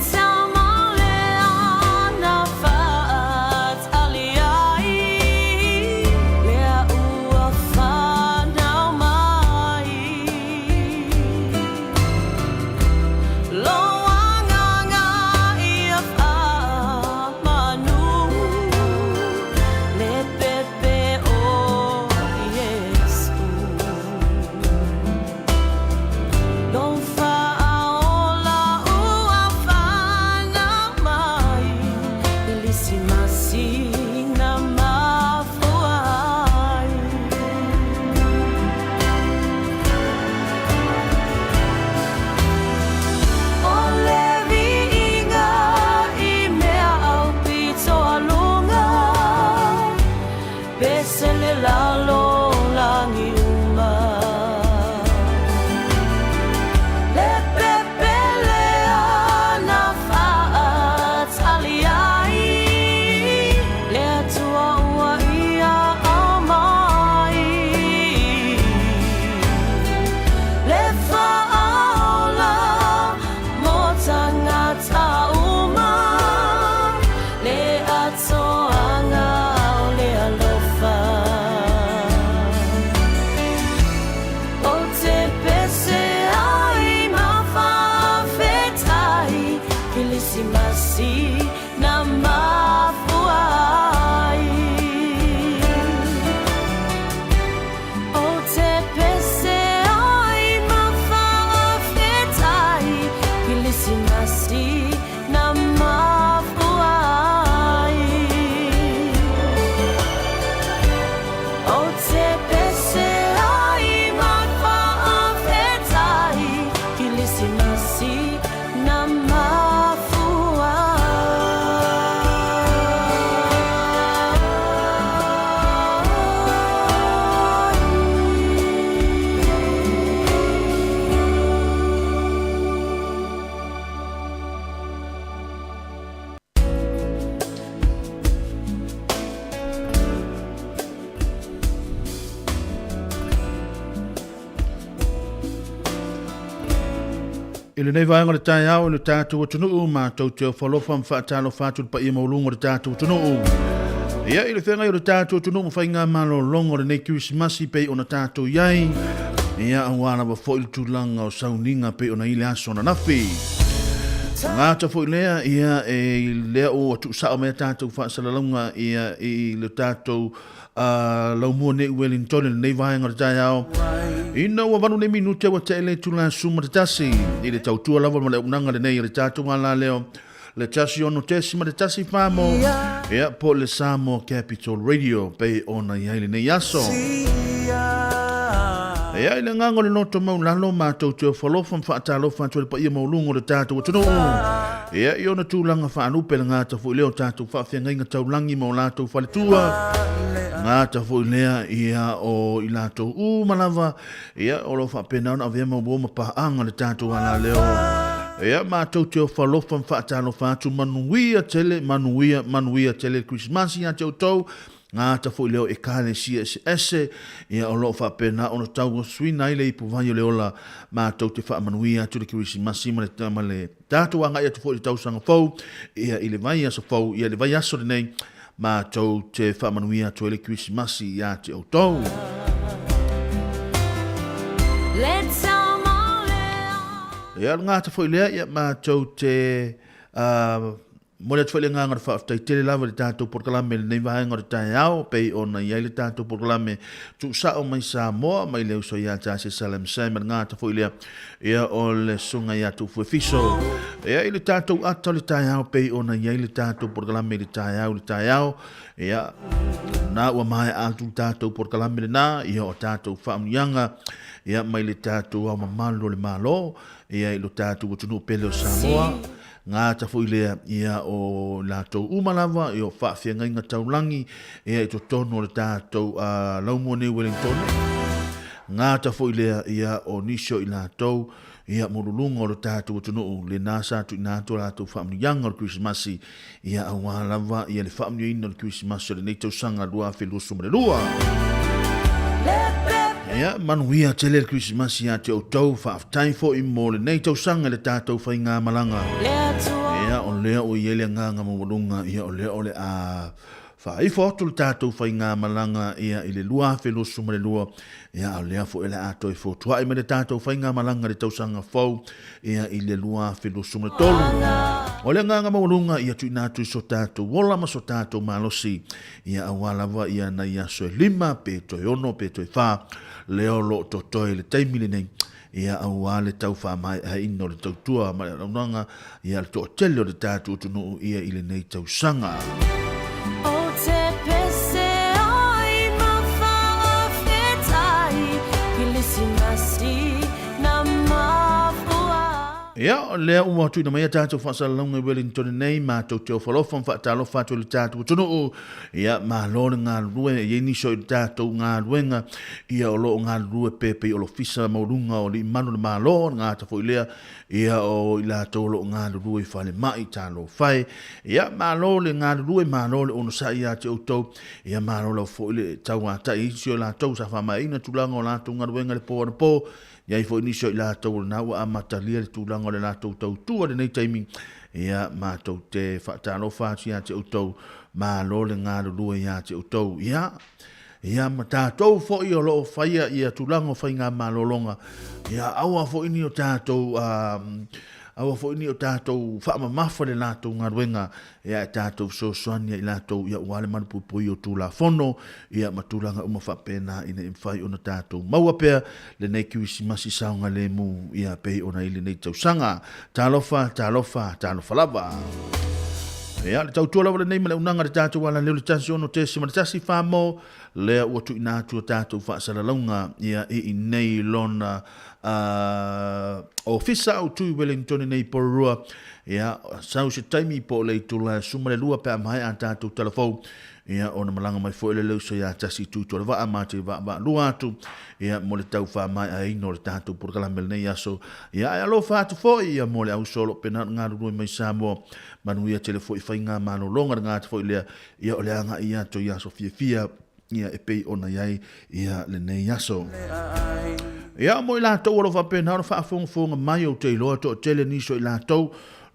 Ile nei vaenga le tai au le tātou atunuu mātou te whalofa mwhaatalo whātul pa ia maulungo le tātou atunuu. Ia ile whenga i le tātou atunuu mwhainga malo longo le nei Christmasi pei ona tātou iai. Ia awana wa foil tūlanga o sauninga pei ona ile aso na nafi. Ngāta fo lea ia e lea o atu sao mea tātou whaasalalunga ia i le tātou lau mua ne Wellington le nei vaenga le tai au. Ina ua vanu ne minute wa te ele tula suma te tasi i le tautua lava ma le unanga le nei le tātou ngala leo le tasi ono tesi ma le tasi whamo ia po le Samoa Capital Radio pei ona iai le nei aso. Ia i le ngango le noto mau lalo mātou te whalofa mwhaatalo whātua le pa ia maulungo le tātou atunu. Ia i ona tūlanga whaanupe le ngāta fu leo tātou whaafia inga taulangi mau lātou whaletua. Ngāta fu lea ia o i lātou malava. Ia o lo whaapena ona avea mau boma paanga le tātou ala leo. Ia mātou te whalofa mwhaatalo whātu manuia tele Christmasi a te utau. Ngāta fo leo e kāle sia se ese ia o loo whapena ona tau swina ile i puvanyo le ola mātou te whaamanuia tu le Christmasi ma le tātou anga ia tu fo i tau sanga fau ia i le vai aso fau ia le vai aso le nei mātou te whaamanuia tu le Christmasi ia te o tau. Ia ngāta fo lea ia mātou te Mole tfele nga ngara whaftai tele lava le tātou porkalame le nei vahenga le tai au, pei ona iai le tātou porkalame tu sao mai Samoa, mai leo so ia tāse Salem Simon ngā ta fo ilea ia o le sunga ia tu fue fiso. Ia i le tātou ato le tai au, pei ona iai le tātou porkalame le tai au, ia na ua mai atu tātou porkalame le na, ia o tātou whaamnianga, ia mai le tātou au mamalo le malo, ia i lo tātou watunu pele o Samoa, ngā ta fo ilea ia o lātou umalava i o whaafia inga taulangi ia i to tono le tātou laumua ne Wellington. Ngā ta fo ilea ia o nisio i lātou ia morulunga o le tātou atunu le nasa tu i nātou lātou whaamnianga o le Christmasi ia a wālava ia le whaamnianga o le Christmasi o le neitau sanga lua whelua sumare lua. Ia manuia tele le Christmasi ia te o tau whaaftai fo i mo le neitau sanga le tātou whainga malanga. Ia o lea o iele nganga mawalunga ia o lea o le a whaifo atu le tātou whainga malanga ia i le lua whelua sumare lua ia o lea fo ele ato i fo tuai me le tātou whainga malanga le tausanga fau ia i le lua whelua sumare tolu. O le nganga mawalunga ia tu inatu i so tātou wola ma so tātou malosi ia a walawa ia na ia so e lima pe toi ono pe toi wha leo lo to toi le taimile nei ia au ale tau wha mai a ino le tau tua mai raunanga ia le to tele o le tātou tunu ia i le nei tau sanga. O te pese ai mawhawhetai Kilisimasi na mawhua. Ia lea ua tu ina mai a tātou whaasalalunga i Wellington nei mātou te o whalofan whaatalo whātou le tātou tunu ia mā lore ngā rue e niso i tātou ngā ruenga ia o lo ngā rue pepe o lo fisa maurunga o li manu le mā lore ngā tafo i lea ia o i lātou lo ngā rue i whale mai tālo whai ia mā lore ngā rue mā lore ono sa ia te autou ia mā lore fo i le tau ngā tai isi o lātou sa whamai ina tulanga o lātou ngā ruenga le pō ana pō ia i fo inisio i lātou na ua amatalia le tūlanga o le lātou tautua le nei taimi ia mātou te whaatalo whāti ia te autou mā lole ngā rurua ia te autou ia ma tātou fo i o loo whaia ia tūlanga o whai ngā mā lolonga ia aua fo ini o tātou aua fo ini o tātou whaama mawha le lātou ngā ruenga ia tātou so soania i lātou ia uale manupupui o tūla whono ia matulanga uma whapena ina imwhai ona tātou maua pea le nei Christmasi saunga le mu ia pei ona ili nei tausanga tālofa lava. Ia le tautua lawa le nei ma le unanga le tātou wala leo le tasi ono tesi ma le tasi whamo lea ua tu inātua tātou whaasalalunga ia i nei lona o fisa au tui Wellington nei porua ia sau se taimi po le tula sumare lua pe amai a tātou telefou ia ona malanga mai fo ele leu so ia tasi tu to va amate va lua atu ia mo le tau fa mai ai no le tātou porkalame nei aso ia ai alo fa atu fo ia mo le au solo pena ngā rui mai Samoa manuia telefo i whainga mano longa ngā te fo ia o le anga ia to ia so fia ia e pei ona iai ia le nei aso. Ia mo i lātou alo whapena ora whaafonga mai o te iloa to tele niso i lātou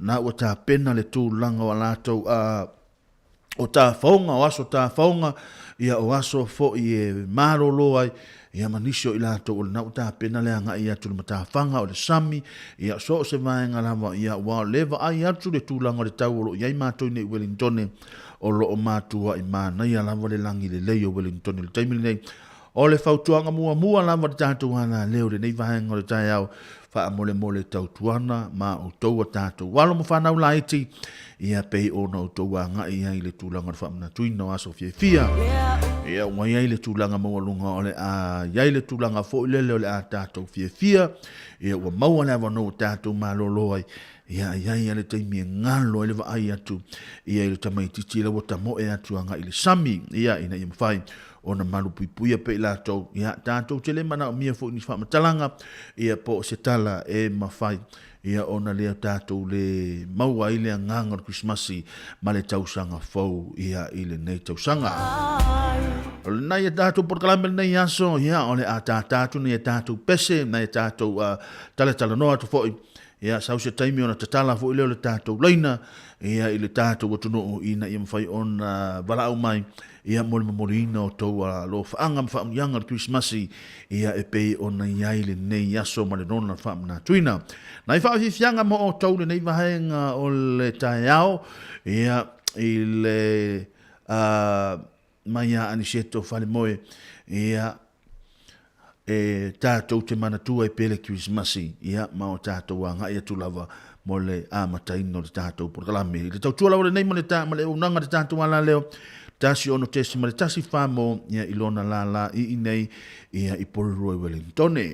na ua tā pena le tūlanga o lātou o tā whaunga, o aso tā whaunga, ia o aso fo i e marolo ai, ia manisio i lātou o le nau tā pena le anga ia tu le mata whanga o le sami, ia so o se vaenga lama ia wā leva ai atu le tūlanga le tau o lo iai mātou nei Wellingtone o lo o mātua i mana ia lama le langi le lei o Wellingtone le taimili nei. O le fautuanga mua lama le tātou ana leo le nei vaenga o le tai au wha mole tautuana ma o taua tātou. Walo mo whanau laiti ia pei o na o taua ngai ia i le tūlanga le whamana tuina o aso fia. Ia ua ia i le tūlanga mawalunga o le a ia i le tūlanga fo i lele o le a tātou fia. Ia ua maua le avano o tātou maloloai. Ia le taimi e ngalo e le wa ai atu. Ia i le tamaititi le wata mo e atu anga i le sami. Ia ina i mwhai. Ona malu puipuia pe lātou. Ia tātou te le mana o mia fo ni whamatalanga. Ia po se tala e mawhai. Ia ona lea tātou le maua i le anganga o Christmasi ma le tausanga fau ia i le nei tausanga. Nai e tātou porkalame nei aso. Ia ole a tātou nei tātou pese. Nai e tātou tala noa tu foi. Ia sau se taimi ona tatala fo i leo le tātou leina. Ia i le tātou o tono ina i mwhai ona walau mai. Ia mole mamorina o tau a lo whaanga mwhaamianga le Christmasi. Ia e pei o na iai le nei aso ma le nona whaamana tuina. Nai whaafianga mo o tau le nei wahenga o le tae au. Ia i le maia aniseto whale moe. Ia e tātou te manatua i pele Christmasi. Ia ma o tātou a ngai atu lava mo le amataino le tātou porkalame. Le tau tua lawa le nei mo le unanga le tātou ala leo. Tasi ono tesi ma le tasi whamo ia ilona la i nei ia i Polroi Wellingtone.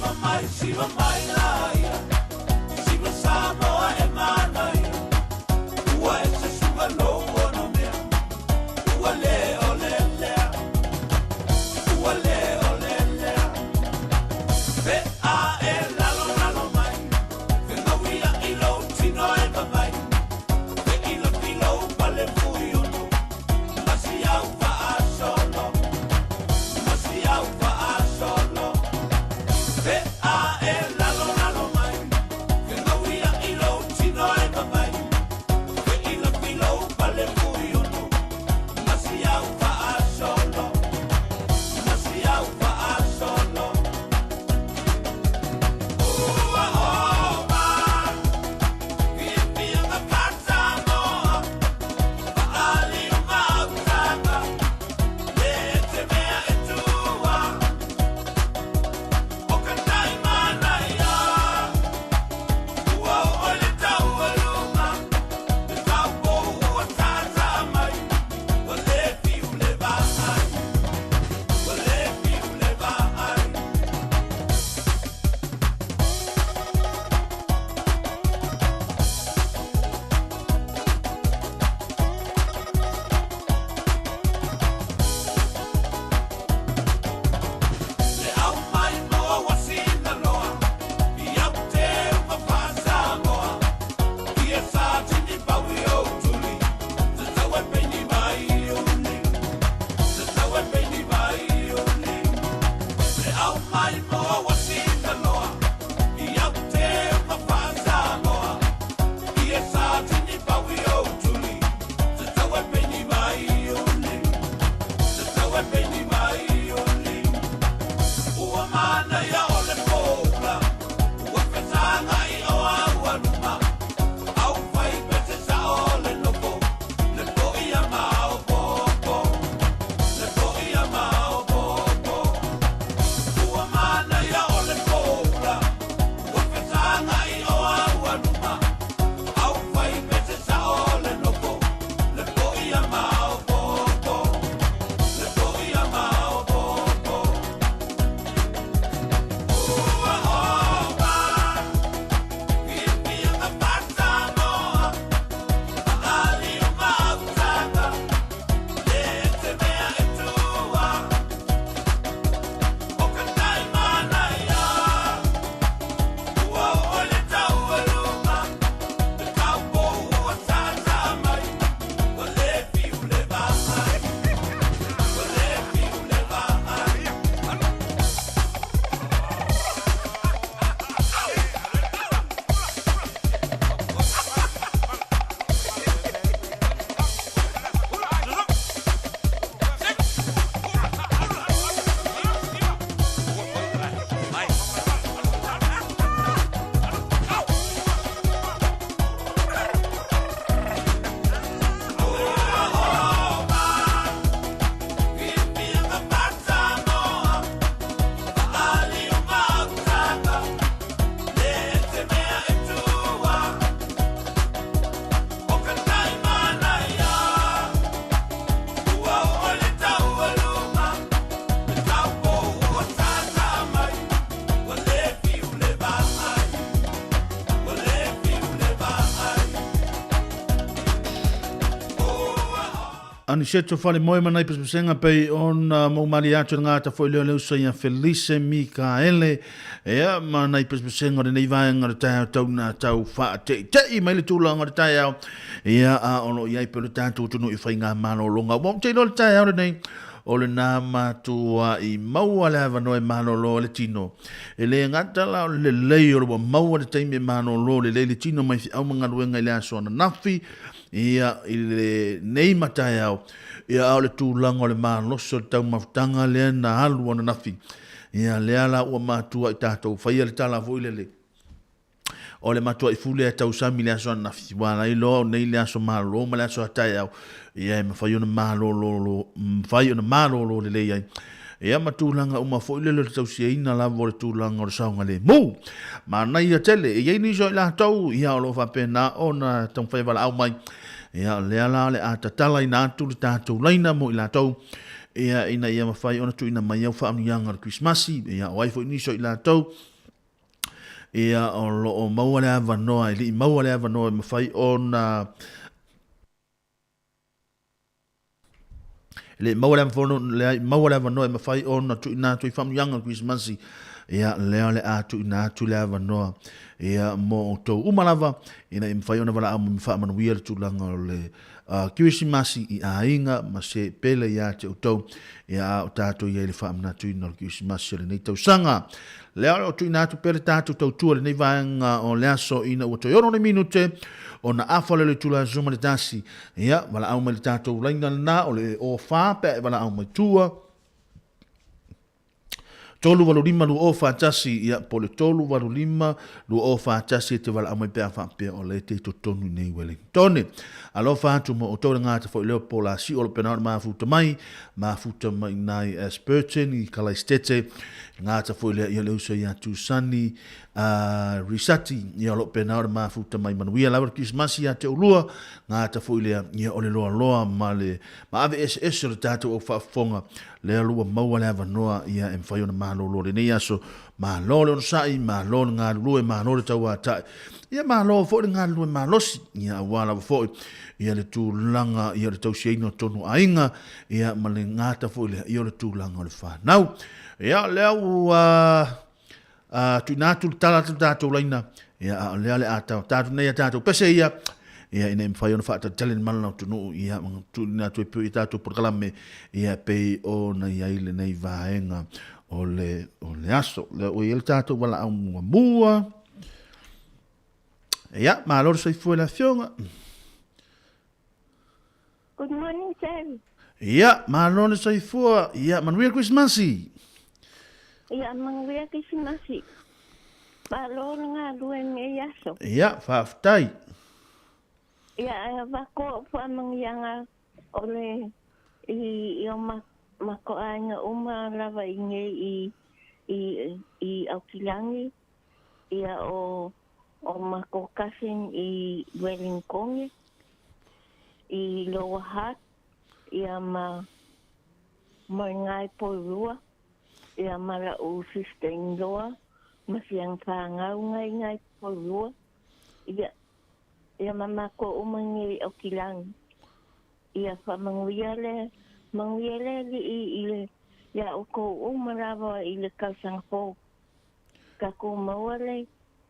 Siva mai laia, siva Samoa e manai, ua e se suga loa no mea, ua leo lelea, ua leo lelea, pe a e lalo mai, pe ngawia ilo tino e mamai, pe ilo pilo pale fui ono, masi au pa a solo, masi au pa a solo, pe a e lalo mai, pe ngawia ilo tino e mamai, pe ilo pilo pale fui ono, masi au pa a solo, masi au pa a solo. Ua oma, pia nga kata moa, pa ali uma utanga, le te mea e tua, o ka tai mana ia, ua o le tau aluma, le tau po ua tata mai, o le piu le vai, o le piu le vai. Le au mai moa wasina loa, i au te uma whaasa moa, i e sa tini paui o tuli, te tau e peini mai o ni, te tau e peini mai o ni. Le au mai moa wasina loa, i au te uma whaasa moa, i e sa tini paui o tuli, te tau e peini mai o ni, te tau e peini mai o ni. Ua mana ia o le poula, ua petanga i o au anuma, au whai pete sa o le nopo, le po ia mao popo, le po ia mao popo. Ua mana ia o le poula, ua petanga i o au anuma, au whai pete sa o le nopo, le po ia mao popo, le po ia mao popo. Ua oma, pia nga pata moa, pa ali uma utanga, le te mea e tua, o ka tai mana ia, ua o le tau aluma, le tau po ua tata mai, o le piu le vai, o le piu le vai. Pia nga pata moa, pa ali uma utanga, le te mea e tua, o ka tai mana ia, ua o le tau aluma, le tau po ua tata mai, o le piu le vai, o le piu le vai. Ani seto fale moe manai pesenga pe on mo mali atu ngā ta foi leo leo sa ia Felice Mikaele ea manai pesenga nei vai ngara tau tau na tau fa te i mai le tula ngara tau ea a ono iai pe le tatu tunu i whai ngā mano longa wong te no le tau nei o le nā matua i maua le hawa noe mano lo le tino e le ngata la o le lei o le maua le taimi mano lo le le tino mai fi au mga ruenga i le aso na nafi ia i le nei matai au ia au le tūlanga o le māloso le tau mafutanga lea na halu ana nafi ia le ala ua mātua i tātou whaia le tala vo i le o le matua i fule e tau sami le aso ana nafi wana i loa o nei le aso mālo ma le aso atai au ia e mawhai ona mālo le le iai ia matulanga uma fo ile le tau sia ina la vo le tūlanga o le saunga le mu ma nai a tele e iai ni so i la tau ia o lo fa pena ona tau whai wala au mai ia le ala le a tatala ina atu le tātou laina mo i la tau ia ina ia mawhai ona tu ina mai au wha anu yanga Christmasi ia o aifo ini so i la tau ia o lo o maua le avanoa, ili maua le avanoa mawhai o na le maua le avanoa mawhai o na tui nā tui whamuanga Christmasi ia leo le atu ina atu le avanoa ia mo o tau umalava ina i mwhai ona wala amu mi wha manuia le tūlanga o le Christmasi i ainga ma se pele ia te o tau ia o tātou ia le wha amanatu ina o Christmasi le nei tau sanga leo o tu ina atu pele tātou tau tua le nei vaenga o le aso ina o toi ono le minute o na awhale le tula zuma le tasi ia wala au mai le tātou laina na o le o wha pe wala au mai tua tolu walu lima lu o fatasi ia po le tolu walu lima lu o fatasi te wala amai pea whapea o le te tonu nei Wellington. Alo fatu mo o tau ngā te fo leo po la si o le pena mafuta mai nai Asperton i Kalaistete ngā te fo leo ia leo sa ia tūsani risati ia lo pena mafuta mai manuia lawa Christmasi ia te ulua ngā te fo leo ia o le loa ma ave SS o le tātou o whaafonga lea lua maua le avanoa ia e mwhaiona mahalo le nei aso mahalo le ono sai mahalo le ngā lue mahalo le tau atai ia mahalo fo le ngā lue mahalosi ia wala fo ia le tūlanga ia le tau seino tonu ainga ia ma le ngāta fo le ia le tūlanga o le whanau ia lea tu nātu le tala tātou laina ia lea le atau tātou nei a tātou pese ia ia ina mwhai ona whaata talen malana o tunu ia tu nā tue pui tātou porkalame ia pei o na ia ile nei vaenga o le aso o ile tātou wala au mua ia maaloro sai fue la fionga Good morning, Sam. ia maaloro sai fue ia manuia Christmasi Ia manuia Christmasi maaloro ngā lue ngai aso ia whaafutai Ia wako whamangianga o le i o mako ainga uma lava inge i Aukilangi ia o mako kasin i Wellington i Lower Hutt ia ma ngai poirua ia mara o sister-in-law masiang whangau ngai poirua ia mama ko umangi o kilang ia fa manguia le i le ia o ko umarawa i le kausang fo ka ko mawale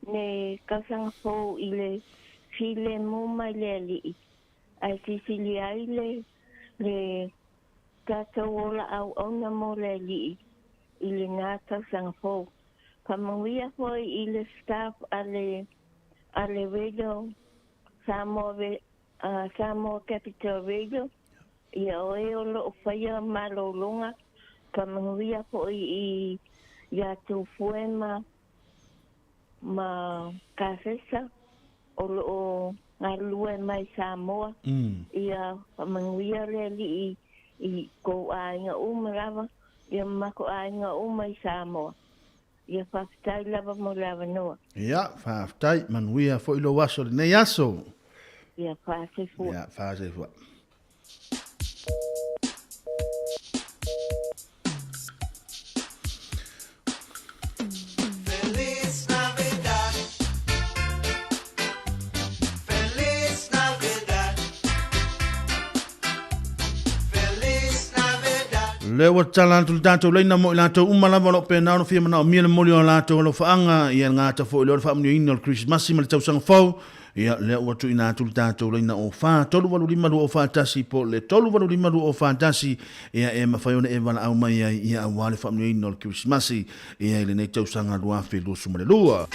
ne kausang fo i le file mo mai le li ai sisili ai le ka tawola au ona mo le li i le nga kausang fo fa manguia fo i le staff ale radio Samoa Capital Radio ia o e o lo whaia malolonga ka manguia po i ia tu fuema ma kasesa o lo ngā lue mai Samoa ia manguia le li i ko ainga umarawa ia mako ainga umai Samoa ia whaftai lava mo lava noa. Ia, whaftai, manuia fo ilo waso le nei aso. Ia, whaase fua. Ia, whaase fua. Feliz Navidad. Feliz Navidad. Feliz Navidad. Lewa talantu tātou leina mo i lātou umalawa lo pēnā no whia mana o mia le moli o lātou lo whaanga ia ngāta fo i leo wha amni ino o Christmasi ma le tausanga whau ia lea watu i nātou tātou leina o wha tolu walu limaru o whātasi po le tolu walu limaru o whātasi ia e mawhaione e wala au mai ia wale wha amni ino o Christmasi ia i le nei tausanga lua whi lo sumare lua.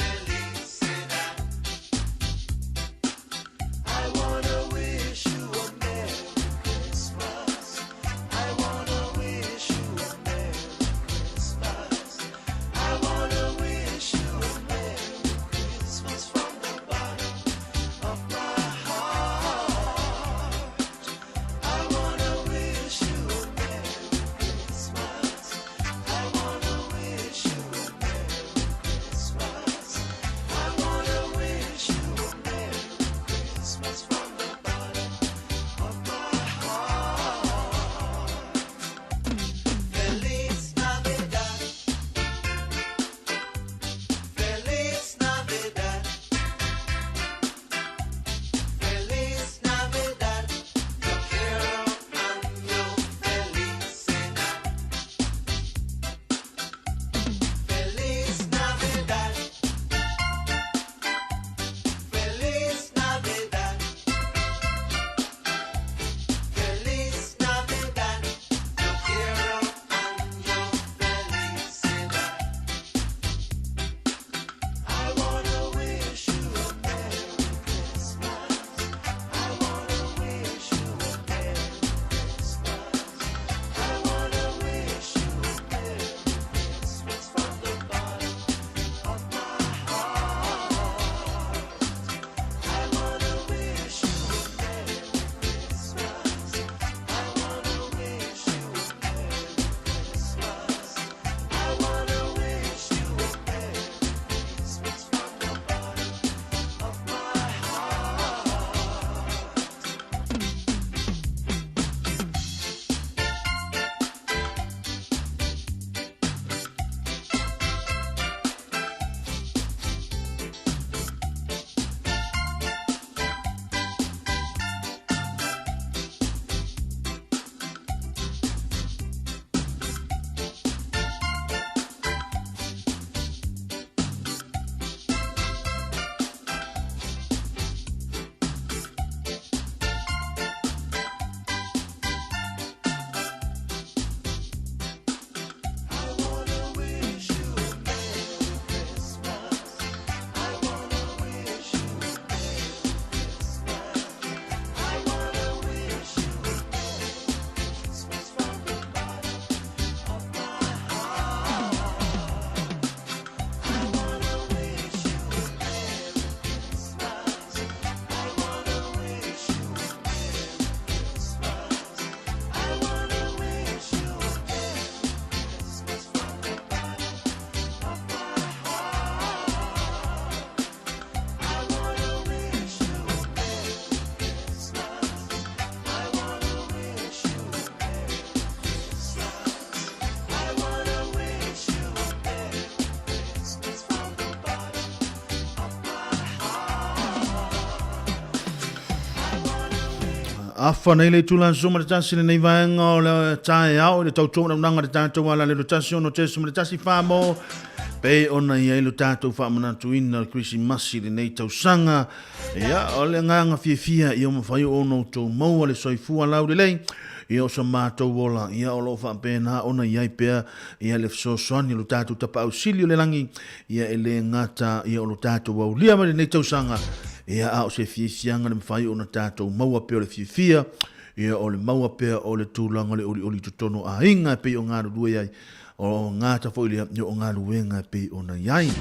afa nei le tula suma le tasi le nei vaenga o le tae au le tautou na unanga le tātou ala le tasi ono te suma le tasi whamo pe ona ia ilo tātou whamanatu ina le krisi masi le nei tausanga ia o le nganga fia i o mawhai ono tau maua le soifua lau le lei ia o sa mātou wola ia o loo whaapena ona iai pea ia le fsosoani lo tātou tapa au sili o le langi ia ele ngata ia o lo tātou au lia ma le nei tausanga ia a o se fianga le mwhai ona tātou maua pea o le fia ia o le maua pea o le tūlanga le oli tutono a inga pe o ngā rua iai o ngā tafoilia o ngā ruenga pe o na iai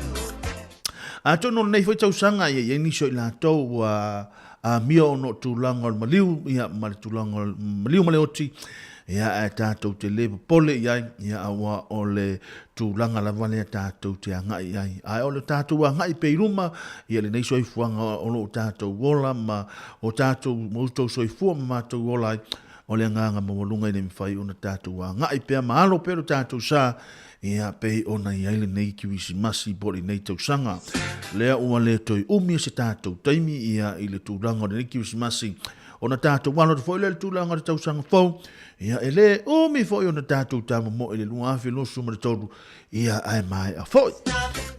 a tono nei foi tausanga ia niso i lātou a mia o no tūlanga o maliu ia ma le tūlanga o maliu ma le oti ia a tātou te lepo pole iai ia awa o le tūlanga la vale a tātou te angai iai a o le tātou angai pe iruma ia le nei soifuanga o lo tātou wola ma o tātou moutou soifua ma mātou wola o le nganga mawalunga i le mwhai o na tātou angai pea maalo pero tātou sa ia pe ona iai le nei kiwisi masi bori nei tausanga lea ua le toi umia se tātou taimi ia i le tūlanga o le nei kiwisi masi o na tātou wano te fo le tūlanga o le tausanga fau ia ele umi fo o na tātou tamo mo i le lunga afi lo suma le toru ia ai mai a fo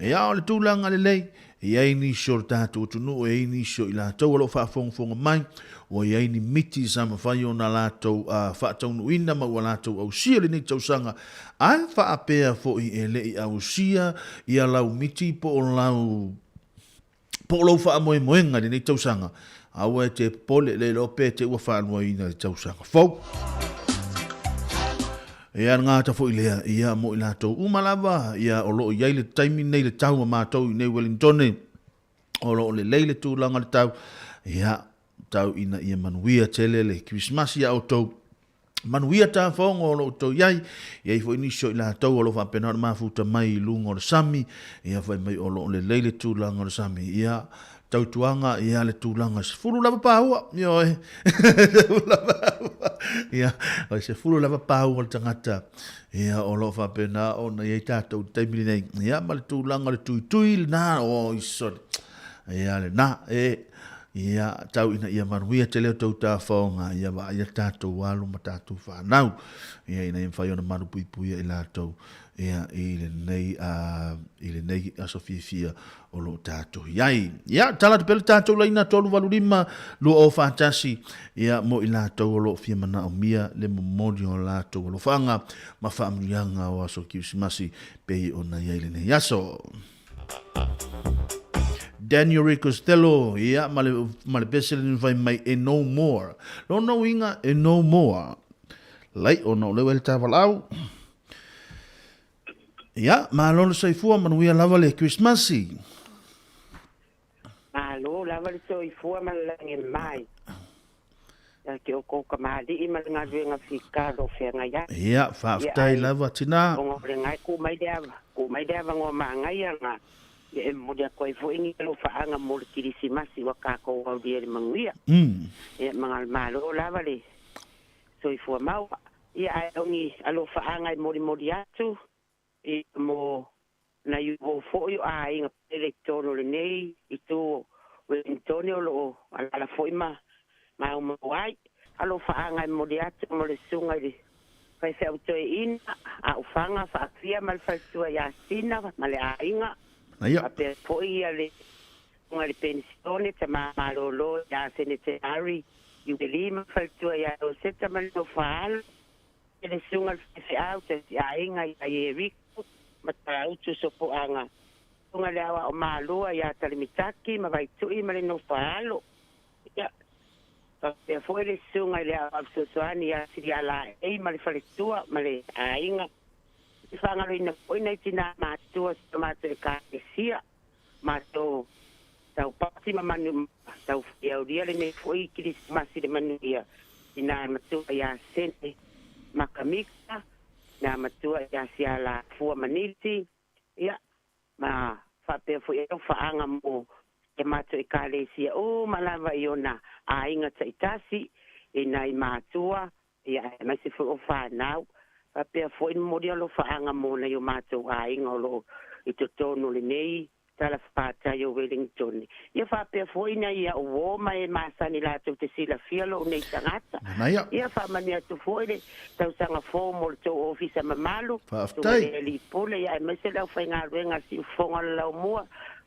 ia o le tūlanga le lei ia ini sio tātou tunu e ini sio i la tau alo whaafonga mai o ia ini miti sa mawhai o na lātou whaataunu ina ma ua lātou au sia le nei tausanga ai whaapea fo i e le i au sia i a lau miti po o lau wha moe moenga le nei tausanga au e te pole le lope te ua whaanua ina le tausanga fau ia ngā ta fo i lea ia mo i lātou umalava ia o lo iai le taimi nei le tau ma mātou i nei Wellington o lo le leile tūlanga le tau ia tau ina ia manuia tele le Christmas ia o tau manuia tā whaonga o lo tau iai iai fo inisio i lātou o lo whapena o mafuta mai i lunga o le sami ia fo mai o lo le leile tūlanga o le sami ia tau tuanga ia le tūlanga se fulu lava pāua ia oe ia o se fulu lava pāua le tangata ia o lo whapena o na iai tātou taimili nei ia ma le tūlanga le tui le nā o isore ia le nā ia tau ina ia manuia te leo tau tā whaonga ia wa ia tātou walu ma tātou whanau ia ina ia whai ona manu pui i lātou ia i le nei aso fia o lo tātou iai ia tala te pele tātou laina tolu walu lima lo o whātasi ia mo i lātou o lo fia mana o mia le momoni o lātou o lo whanga ma whaamrianga o aso kiusimasi pei o na iai le nei aso Daniel Costello, ia male pesele ni vai mai e no more. No inga e no more. Lai o no lewe le tavalau. Ia, malolo saifua manuia lava le Christmasi. Malo, lava le saifua malange mai. Ia ke o koka mahali i malanga ruenga fika ro whenga ia. Ia, whaftai lava tina. Ongo le ngai ku mai deava ngō maangai anga. E mo dia koe fo ingi lo faanga mo le kirisimasi wa kako wa dia le manguia e mangal malo lava le so i fo mau ia ai ongi alo faanga mo atu e mo na yu fo yu a inga electoral le nei i tu Wellington lo ala fo ima ma o mai alo faanga mo atu mo le sunga le kai se auto in a ufanga fa fia mal fa tua ya sina ma le ainga ape po ia le unga le pensione te malolo ya senetari i lima faltua ya o seta malo faal ele sunga se out ya inga ya rico mata utu sopo anga unga le awa o malua ya talimitaki ma vai tu i male no faalo ya ape fo ele sunga le awa sosoani ya siriala e male faltua male ainga Fangalo ina poina tina matua tomato kaisia mato tau pati manu tau ia dia le ne foi Christmas de manuia ina matua ya sente makamika na matua ya siala fua maniti ia ma fa pe foi o faanga mo e mato kaisia o malava iona a inga taitasi ina matua ia masi fo fa now Pea foi mo dia lo faanga mo na yo mato ai ngolo i te tonu le nei tala whātai o Wellington. Ia whapea fōina ia o wōma e māsani lātou te sila fialo nei tangata. Ia whamani atu fōine tausanga fō mo le tau ofisa mamalu. Whaftai. Tua li pole ia e mese lau whai ngā ruenga si ufonga lau mua.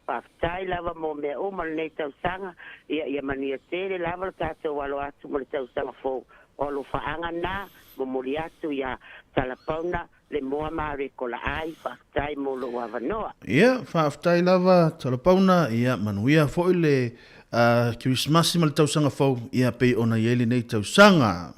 Whaftai lava mo mea o mal nei tausanga. Ia mania tere lava le tātou walo atu mo le tausanga fō. O lo whaanga nā mo mori atu ia talapauna le moa maare ko la ai whaftai mo lo wawanoa. Ia, whaftai lava, talapauna, ia manuia fo le Christmas ma le tausanga fau, ia pei ona ieli nei tausanga.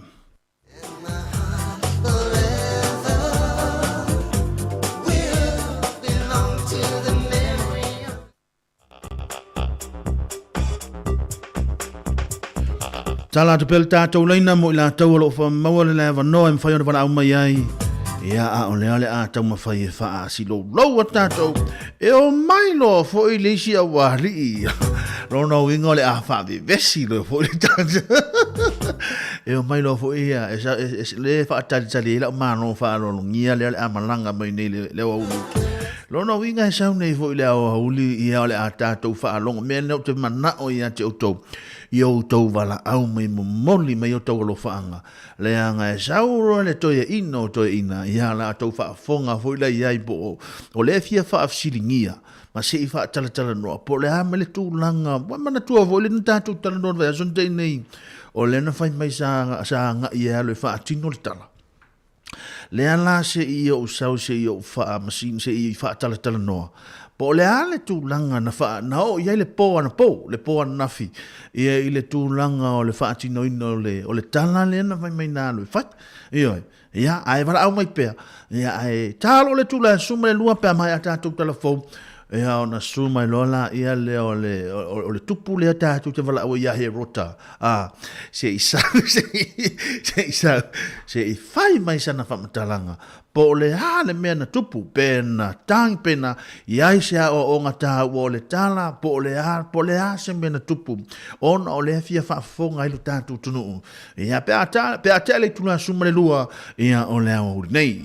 Tala te pel tātou leina mo i la tau alo wha maua le lewa noa e mwhai ona wana au mai ai. Ia a o lea le a tau mawhai e wha a si lo lau a tātou. E o mai lo fo i leisi a wari. Rono ingo le a wha vi vesi lo fo i tātou. E o mai lo fo i a le wha a tali e la o mano wha a rono ngia le a malanga mai nei le wa ulu. Rono inga e sau nei fo i le a o hauli i a le a tātou wha a longa. Mea neo te mana o i a te o tau. I o tau wala au mai mo moli mai o tau alo whaanga. Le anga e sauro le toia ino toia ina. Ia la tau wha fonga hoila iai po o le fia wha afsilingia. Ma se i wha talatala noa. Po le hama le tūlanga. Mana tua vo le ntātou tala noa vai ason tei nei. O le na whai mai sa nga i e alo e wha atino le tala. Le ala se i o sau se i o wha masin se i wha talatala noa. Po le ale tūlanga na wha, na o iai le po ana po, le po ana nafi. Ia i le tūlanga o le wha atino ino o le tala le ana vai mai nālu. What? Ia, ai wala au mai pēr. Ia, ai tālo le tūla, suma le lua pēr mai a tātou telefon. Ia, o na suma i lola, ia le o le tupu le a tātou te wala au ia he rota. Se i sau, se i whai mai sana whamatalanga. Po le hale mea na tupu, pena, tang pena, iai se a o ngata o le tala, po le ha se mea na tupu, ona o le fia whaafonga ilu tātou tunu. Ia pe a tele tuna suma le lua, ia o le au nei.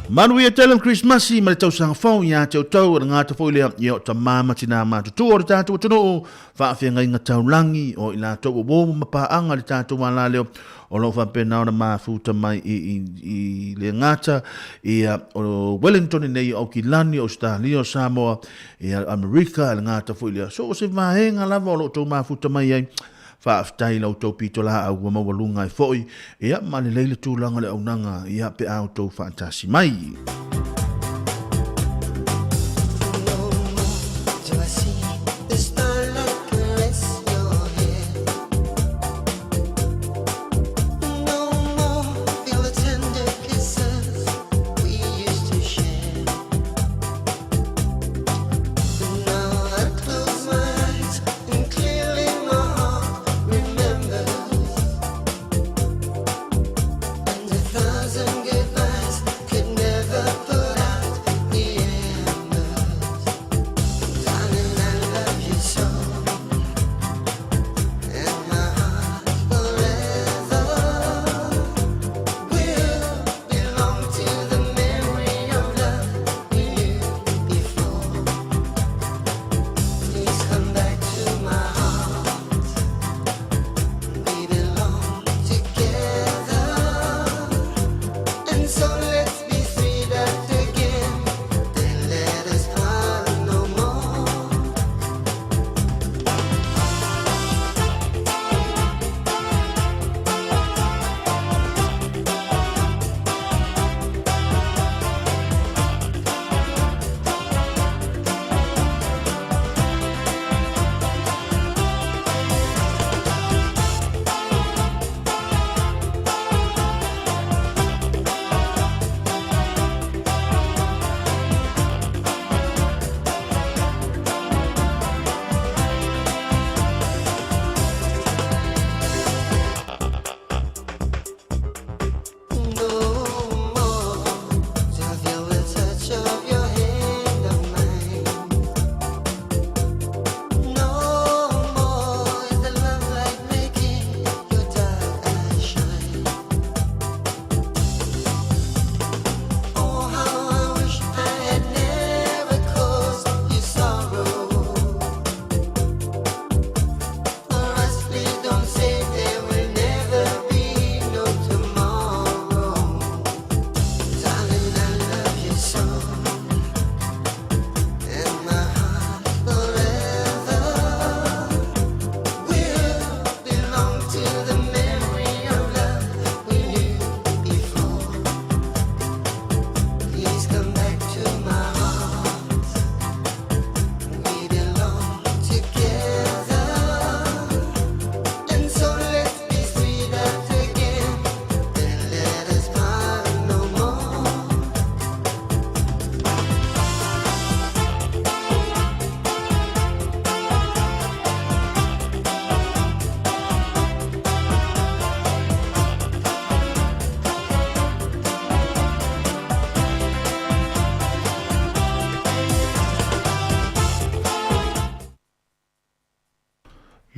Manu ia telem Christmasi ma le tausanga whau ia te o tau a ngāta whaulea i o ta māma tina mātu tū o le tātou o tunu o whaafia inga taulangi o i la tau o wōmu mapaanga le tātou wala leo o lo whapena o na māfuta mai i le ngāta i o Wellington nei o Kilani o Australia o Samoa i Amerika le ngāta whaulea so o se vahenga lava o lo tau māfuta mai ai whaaftai lau tau pito la au wa mawalunga e foi ia ma le leile tūlanga le aunanga ia pe au tau whaantasi mai. Could never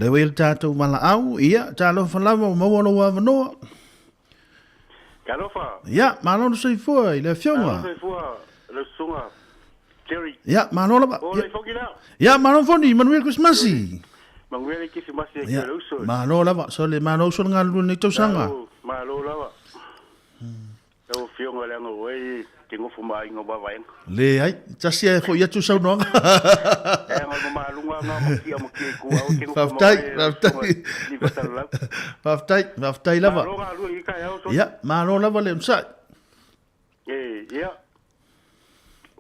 Le wei le tātou mala au, ia, tālo whalawa o mawalo wa wanoa. Kalofa. Ia, mālono sei fua i le fionga. Kalofa fua, le sunga. Terry. Ia, mālono ba. O le foki na. Ia, mālono foni, Manuel Christmasi. Manuel Christmasi e Ia, kero uso. mālono lava, so le mālono uso ngā lulu nei tausanga. Mālono lava. O fionga le anga wei, te ngofu mai ngā wawaeng. Le ai, tasi e fo iatu sau noanga. E ngā maalunga ngā maki e kua o te ngofu mai. Whaftai lava. Mālo ngā lua i kai au so. Ia, mālono lava le msai. Ia.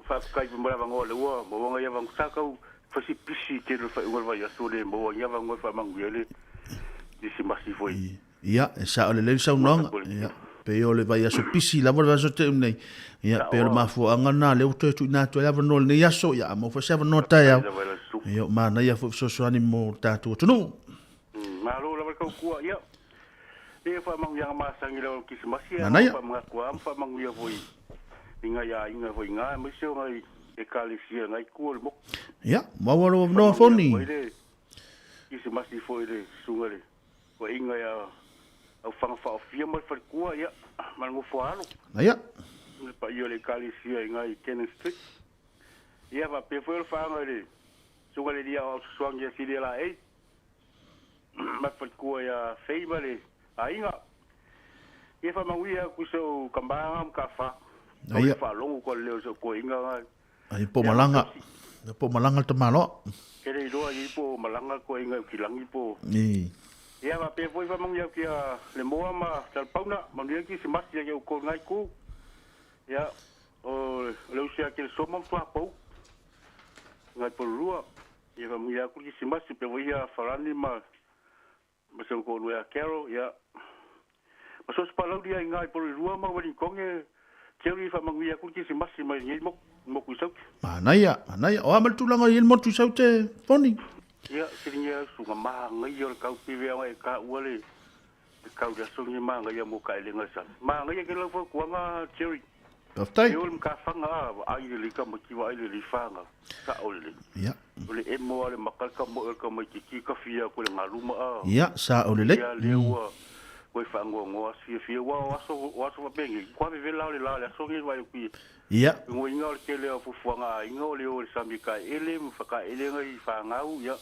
Whafkai pumara wangoa le ua, mawanga ia wangusakau, fasi pisi te rufa ungar vai aso le mawanga ia wangoa whamangu ele, disi masi foi. Ia, e sa o le sau noanga. Ia. Pe o le vai aso pisi lava le aso te unei. Ia, pe o le mafua angana le uto e tu ina tu e lava no le nei aso. Ia, mo fa seva no tai au. Ia, mana ia fu sosoani mo tātua tunu. Malo lava kau kua, ia. E whamangu ia masangi lau kisimasi. Mana ia. Whamangu kua, whamangu ia voi. Inga voi ngā, misio ngai e kalisia ngai kua le mok. Ia, mawalo no foni. Kisimasi foi le sungare. Ko inga ia au whangawha o fia mai wharikua, ia, mango whaalo. Ia. Pa ia le kalisia ngai Cannon Street. Ia, pa pewhoi le whaanga le sungare lia o suangi a siri la ei. Mai wharikua ia wheima le a inga. Ia whamangu ia kusau kambanga ka wha. Ia. Whalongo ko leo so ko inga ngai. Ai po malanga. Po malanga te malo. Kere iroa i po malanga ko inga kilangi po. Ni. Ia ma pe foi famang ia kia le moa ma talpauna ma ndia ki simasi ia ko ngai ku. Ia o le usia ke soma fa po. Ngai po rua. Ia ma ia ku ki simasi pe voi ia farani ma so ko ia kero ia. Ma so spala dia ngai po rua ma wani konge. Kero fa mang ia ku ki simasi ma ngai mo ku sok. Mana ia. O amal tulanga il mo tu sau te foni. Ia, kirinya sunga maha ngai o kau piwe e ka uale. Kau da sunga maha ngai mo ka elenga san. Maha ngai ke lau kuanga cherry. Taftai. Iol mka fanga ai le lika mo kiwa ai le fanga. Ka ole. Ia. Ole emo ale makalka mo ka mo ki ka fia ko le ngaluma a. Ia, sa ole le. Ia lewa. Ko fango ngo fia wa waso bengi. Kwa be la le so ngi vai ku. Ia. Ngo inga o ke le fu fuanga inga o le o samika ele mu faka ele ngai fanga u ia.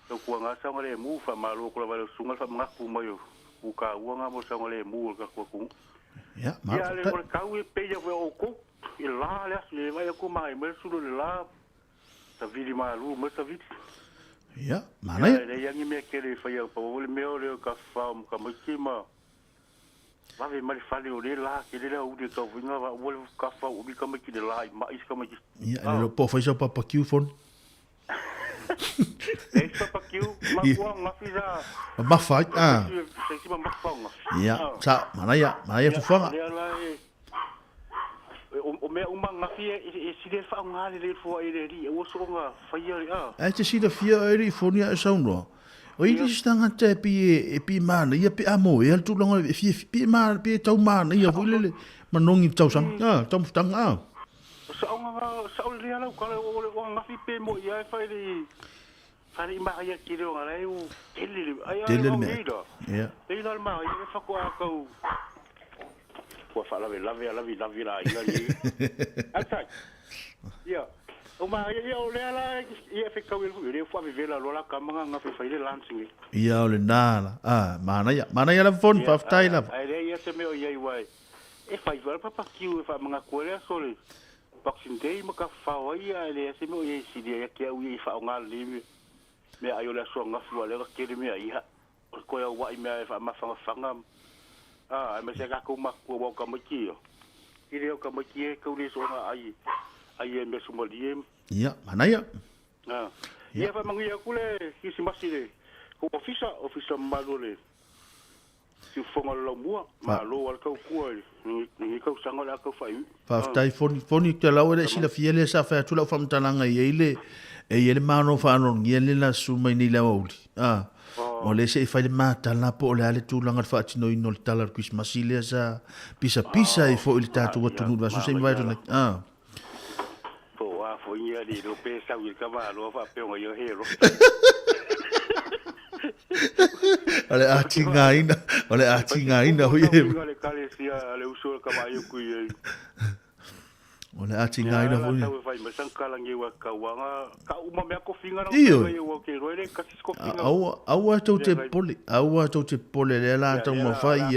So kuanga sa ngale mu fa malo ko la sunga fa ngaku mai u ka uanga mo sa ngale mu ka ku. Ia, ma. Ia le ko ka u pe ya o ko. Ila le vai ko mai me su le la. Sa vidi malu mo sa vidi. Ia, mana ia. Le yangi me ke le fa ya po le me o le ka fa ka mo kima. Va ve mal fa le o le la ke le la u de ka vinga va o ka fa u bi ka mo ki de la ma is ka mo ki. Ia, le po fa isa papa kiu fon. E papa kiu ma ko ma fiza. Ma fa ah. Se ma ma fa. Ia, sa mana ia fu fanga. O me uma ngafi e si de fa ngale le fo e ri o so nga fa ia a. Ai te si de fia eri fonia e sauno. O ili stanga te pi mana ia pi amo e tu longa pi mana pi tau mana ia fu le manongi tau sang. Ah, tau stanga. Sa o le ala ko o ngafi pe mo ia fa ri. Fa ri ma ia ki ro ngale o tele ai ai. Ia. Ei dal ma ia fa ko a ko. Ko fa la la ia ni. Atai. Ia. O ma ia o le ala ia fe ka le fo vi vela lo la kamanga nga fe fa ile lansing. Ia o le nala. Ah, mana ia la fon fa tai la. Ai le ia te me o ia wai. E fa i papa kiu fa manga ko le sole. Boxing Day mo ka fa ia le se me o ia si dia ke u ia fa ngal li. Me ai o le so nga fu le ke le me ia. Ko ia wai me fa ma fa nga. Ah, me se ka ko ma ko ka mo ki. Ile o ka mo ki ko le so nga ai. Ai me so mo li. Ia, mana ia. Ah. Ia fa mangu ia kule ki si masile. Ko ofisa malole. Si fonga lo mua, malo al kau kua. Ni kau sanga la kau fai. Fa tai foni te la ore sila fiele sa fa tu la fam talanga ile e ile mano fa no ngele la su mai ni la uli. Ah. O le se fai ma tala po le ale tu langa fa tino ino tala Christmas ile sa pisa e fo il tatu tu nu va su se vai to ah. Po wa fo ia di do pe sa wi ka va lo fa pe o yo hero. Ole ati ngaina, hui. Le kale sia le usul ka mai ku ye. Ole ati ngaina hui. Ya, la fai masang kalangi wa kawanga, ka uma me ko finga no Iyo. wa ke roile ka ko finga. Aua tau te pole le la tau mawhai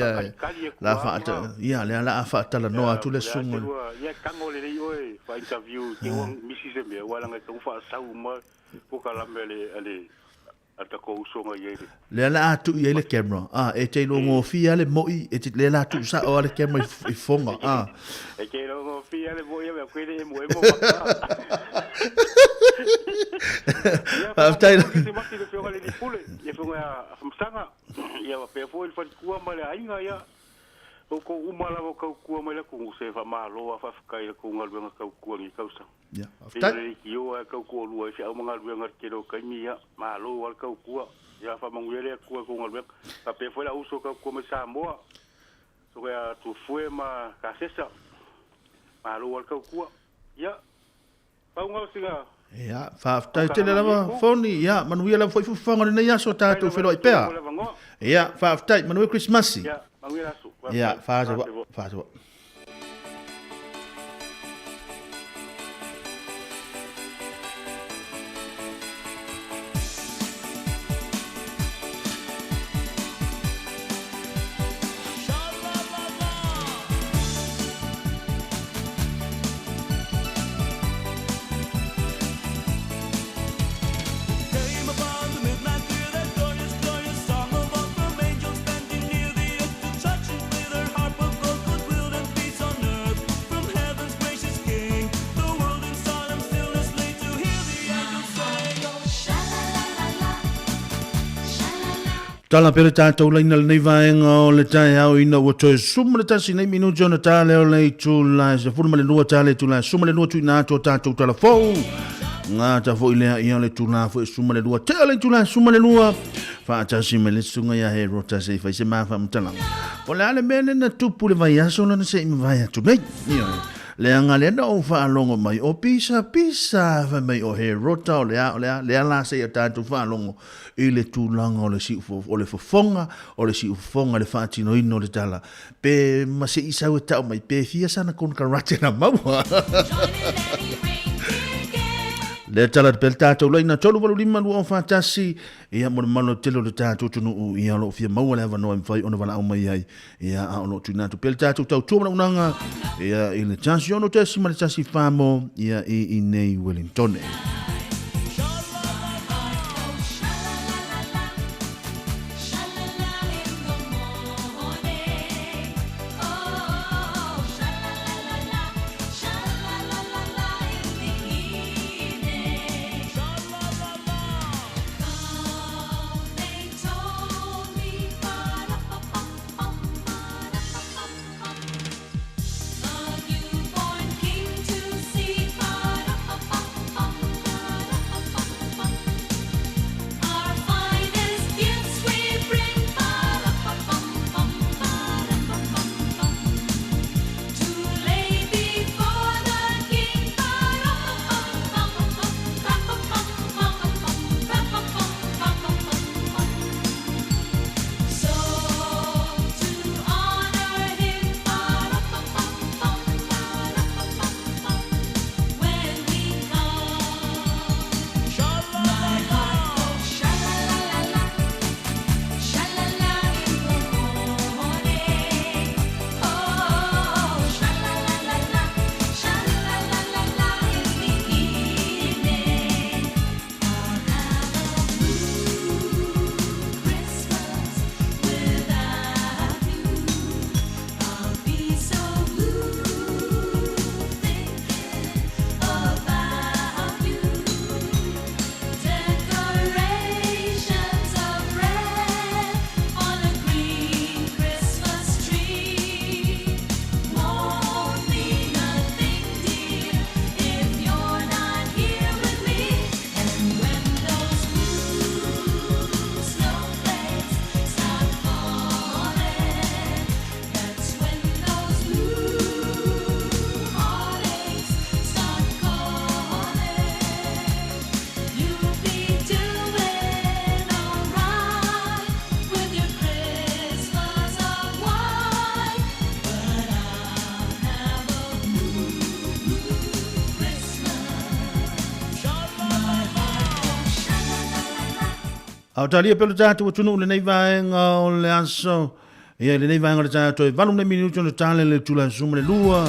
la whaata, ia le la whaata la noa tu le sunga. Ya kango le rei oe, fa interview, ke wang misi se mea, wala ngai tau wha sau ma, ko ka lambe ale ata ko usonga ye. Le la atu i le camera, e te lo ngō fia le moi, e te le la atu sa o le camera i fonga, E ke lo ngō fia le moi, me kwere e mo maka. Aftai. Se maki le fionga le di pule, ye fonga ya msanga, ya wa pe fo il fa kua ma le ainga ya. O ko umala o kau kua mai la ku se fa malo fa kai ku ngal wenga kau kua ni kausa. Ya. Aftai. Yo kau kua lu se au ngal wenga ke do kai mi ya malo wal kau kua. Ya fa mangwele ku ngal wenga. Pa pe fo la uso kau kua me Samoa. So ya tu fue ma kasesa. Malo wal kau kua. Ya. Pa ngal singa. Ya, whaaftai tele lava whoni, ia, manuia lava whai fuwhanga nei aso tātou whero i pēa. Ia, whaaftai, manuia Christmasi. Ia, manuia aso. Ia, whaatawa. Tala pere tātou laina le nei vaenga o le tae au ina ua toe suma le tasi nei minu jona tāle o le tūla se furuma le lua tāle tūla suma le lua tuina ato tātou tala fau ngā ta fo ilea ia le tūla fo e suma le lua te le tūla suma le lua whaatasi me le sunga ia he rota se fai se mafa mtalanga o le ale mele na tupu le vai aso lana se ima vai atu nei le anga le na o whaalongo mai o pisa fa mai o he rota o le ala se ia tātou whaalongo i le tūlanga o le fofonga o le fofonga le whaatino ino le tala pe ma se isau e tau mai pe fia sana kon ka rate na maua le tala pel tātou laina tolu walu lima lua o whaatasi ia mo malo telo le tātou tunu ia lo fia maua le avanoa mwhai ona wala au mai ai ia a ono tuinatu pel tātou tau tūmana unanga ia i le tasi ono tesi ma le tasi whamo ia i nei Wellington Au talia pelo tātou tunu le nei vaenga o le aso. Ia le nei vaenga le tātou e valu nei minuto na tale le tula suma le lua.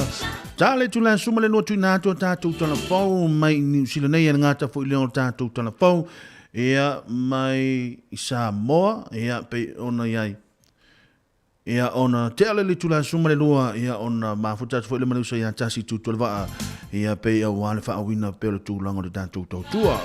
Tale tula suma le lua tui nātou tātou tala pau. Mai ni usila nei e ngata fo i leo tātou tala pau. Ia mai i Samoa. Ia pe ona iai. Ia ona te ale le tula suma le lua. Ia ona mafutatu fo i le manusa ia tasi tutula vaa. Ia pe au wale wha awina pelo tūlanga le tātou tautua.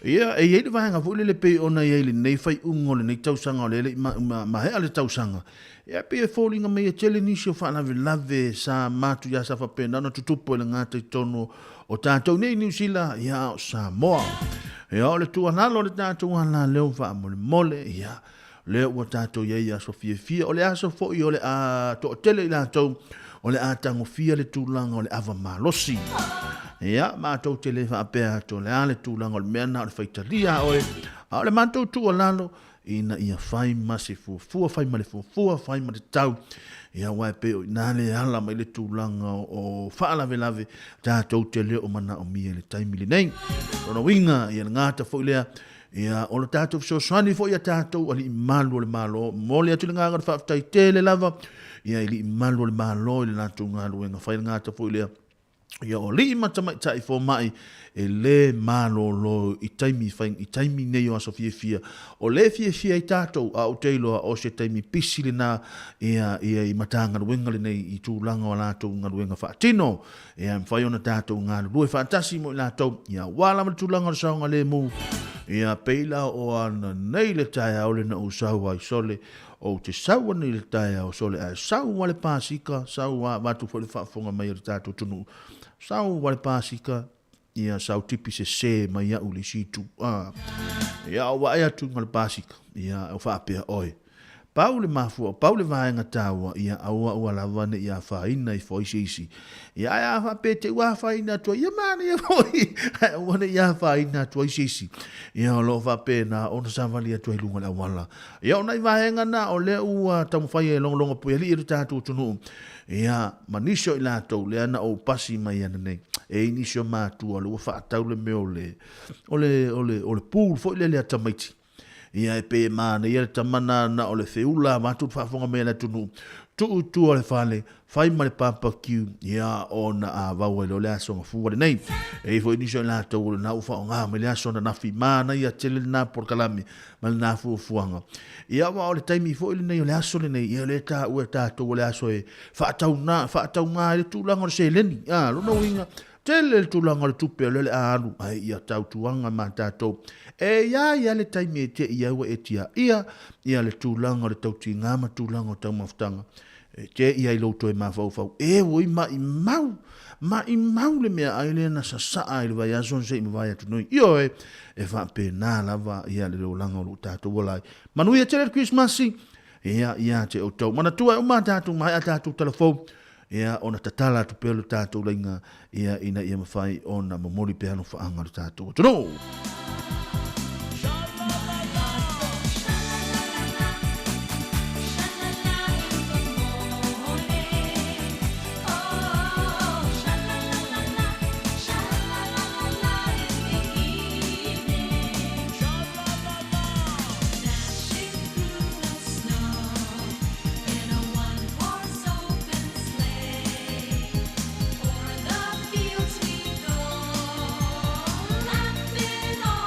Ia e iei le vahenga fo le pe ona iei le nei fai ungo le nei tausanga o le mahea le tausanga. Ia pe e fōlinga mei e tele nisi o whanave lave sa matu ia sa whapena na tutupo e le ngātai tono o tātou nei New Zealand ia o Samoa. Ia o le tuanalo le tātou ala leo wha mole mole ia leo ua tātou iei aso fia o le aso fo i o le a to tele i lātou o le atango fia le tūlanga o le ava malosi. Ia, mātou te le whaapea to le ale tūlanga o le meana o le whaitalia oe. A o le mātou tū o lalo, ina ia whai masi fuafua, whai ma le fuafua, whai ma le tau. Ia wai pe o nāle ala mai le tūlanga o whaalave tātou te leo o mana o mia le taimili nei. Rona winga, ia ngāta fo ilea, ia o le tātou fsosani fo ia tātou ali i malu o le malo, mole atu le ngāngar whaaftai te le lava, ia ili i malu o le malo i le nātou ngālu e ngā whai ngāta fo ilea. Ia o li matamai tai fo mai e le malo lo i taimi nei o aso fia o le fia i tātou a o teiloa o se taimi pisi le nā ia i matanga ruenga le nei i tūlanga o lātou ngā ruenga whaatino ia mwhai ona tātou ngā rue whaatasi mo i lātou ia wala ma tūlanga o saunga le mu ia peila o ana nei le tai au le na usaua i sole o te saua nei le tai au sole a saua le pāsika saua watu fo le whaafonga mai o tātou tunu sau wale pasika ia sau tipi se mai ia uli situ ia wa ia tu ngal pasika ia o fa pe oi Paule mafua Paule vaenga tawa ia aua lava ne ia faina i foi sisi ia fa pe te wa faina to ia mani ia foi ona ia faina to sisi ia lo fa pe na ona savali to ilunga la wala ia ona vaenga na o le ua tamu fai e longa pu ili tatu tunu ia manisho i latou le ana o pasi mai ana nei e inisio matua le fa tau le meole ole pool fo le tamaiti ia e pe mana ia tamana na ole feula ma tu fa fonga me la tunu tu ole fale fai male papa kiu ia ona a va o le aso fu nei e fo inisio la to na ufa nga me le aso na fi mana ia tele na por kalami mal na fuanga ia wa ole taimi fo ile nei le aso le nei ia le ta u ta to le aso e fa tau nga le tu langa se leni lo no winga tele tu langa le tupe le alu ai ia tau tuanga ma tato e ia le taimi te ia wa etia ia le tu langa le tau tinga ma tu langa tau maftanga te ia i loto e mafau e woi ma i mau le mea aile na sa ai le vai aso se i vai atu noi io e fa pe na lava ia le langa lo tato volai manu ia tele Christmasi ia te o tau mana tua o ma tato mai a tato telefon ia ona tatala tu pelo tato lainga ia ina ia mafai ona momori pe anu faanga le tato no Fields we go, laughing all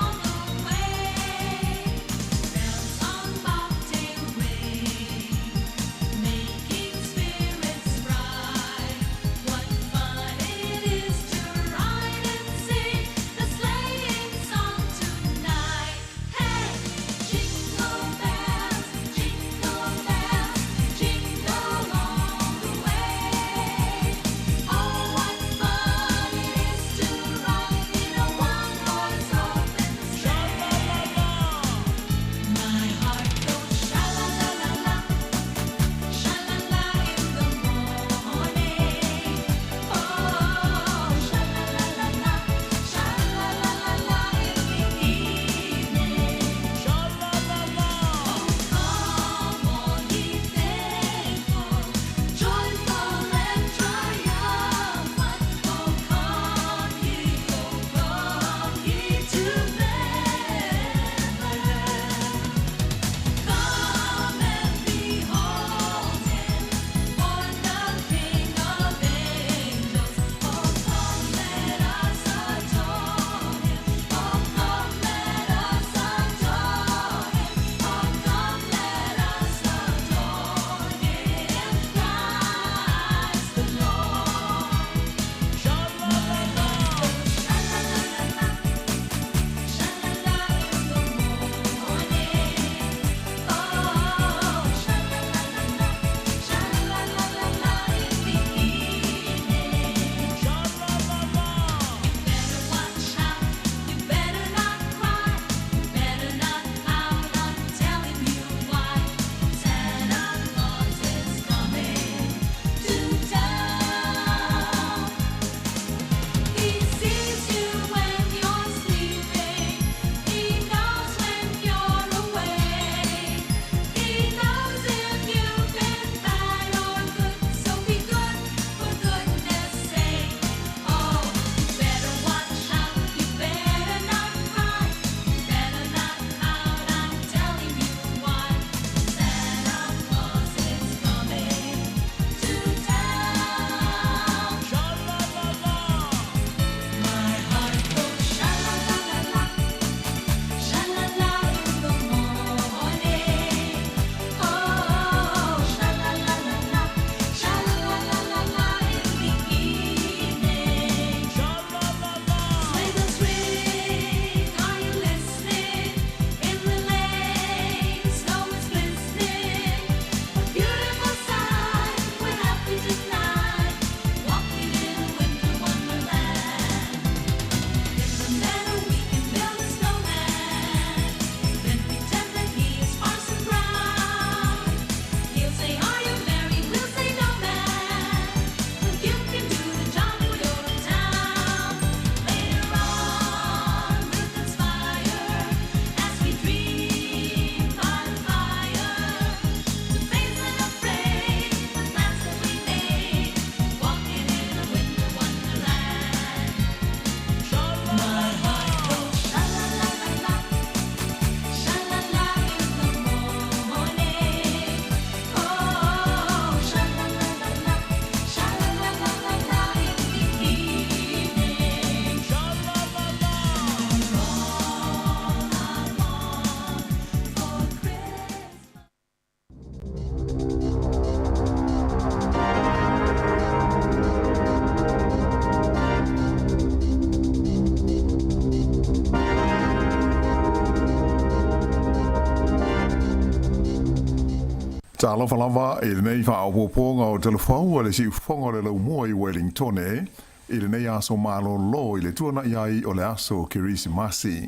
Talo falava e le nei fa o ponga o telefon o le si fonga le lo mo i Wellington e le nei aso malo lo i le tuana iai o le aso kirisi masi.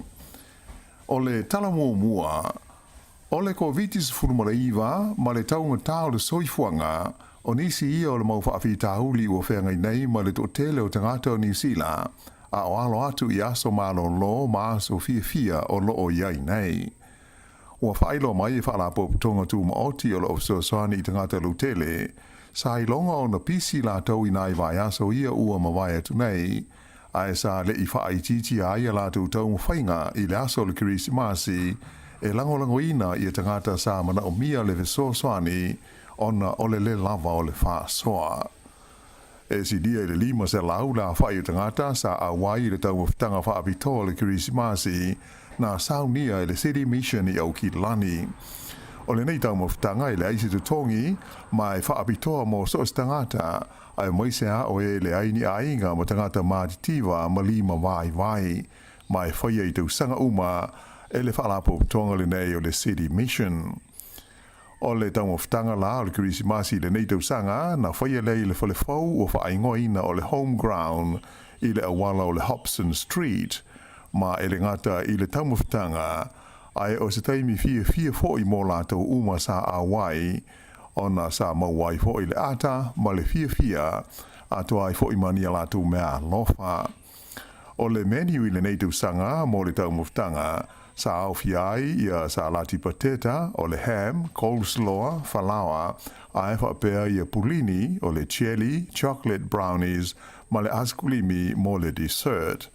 O le talamo mua o le covitis furmolaiva ma le taunga tau le soifuanga o nisi ia o le mau whaafitauli o whengai nei ma le totele o tangata o New Zealand a o alo atu i aso malo lo ma aso fia o lo o iai nei. Ua whailo mai e whaalapo tonga tu maoti o lo so soani i tangata lutele, sa i longa o na pisi la tau i nai vai aso ia ua mawai atu nei, a e sa le i whaai titi a ia la tau tau mwhainga i le aso le kirisi masi, e langolango ina i tangata sa mana o mia le so soani, ona o le lava o le wha soa. E si dia i le lima se lau la whai tangata sa a wai le tau mwhtanga wha apitoa le kirisi masi, na saunia i le City Mission i au ki lani. O le nei tau mawhtanga i le aisi tutongi, ma e whaapitoa mo so stangata, ai moisea o e le aini a inga mo tangata maatitiva ma lima vai, ma e whaia i tau sanga uma, e le whaalapo tonga le nei o le City Mission. O le tau mawhtanga la o le kirisi masi le nei tau sanga, na whaia lei le whalefau o whaingoina o le home ground i le awala o le Hobson Street, ma ele ngata i le taumawhitanga, ai o se taimi fia fo i mō lātou uma sa awai, ona sa mawai fo i le ata, ma le fia, ato ai fo i mania lātou mea lofa. O le menu i le neitu sanga, mō le taumawhitanga, sa au fiai ia sa lati pateta, o le ham, coleslaw, falawa, ai whapea ia pulini, o le jelly, chocolate brownies, ma le askulimi mō le dessert.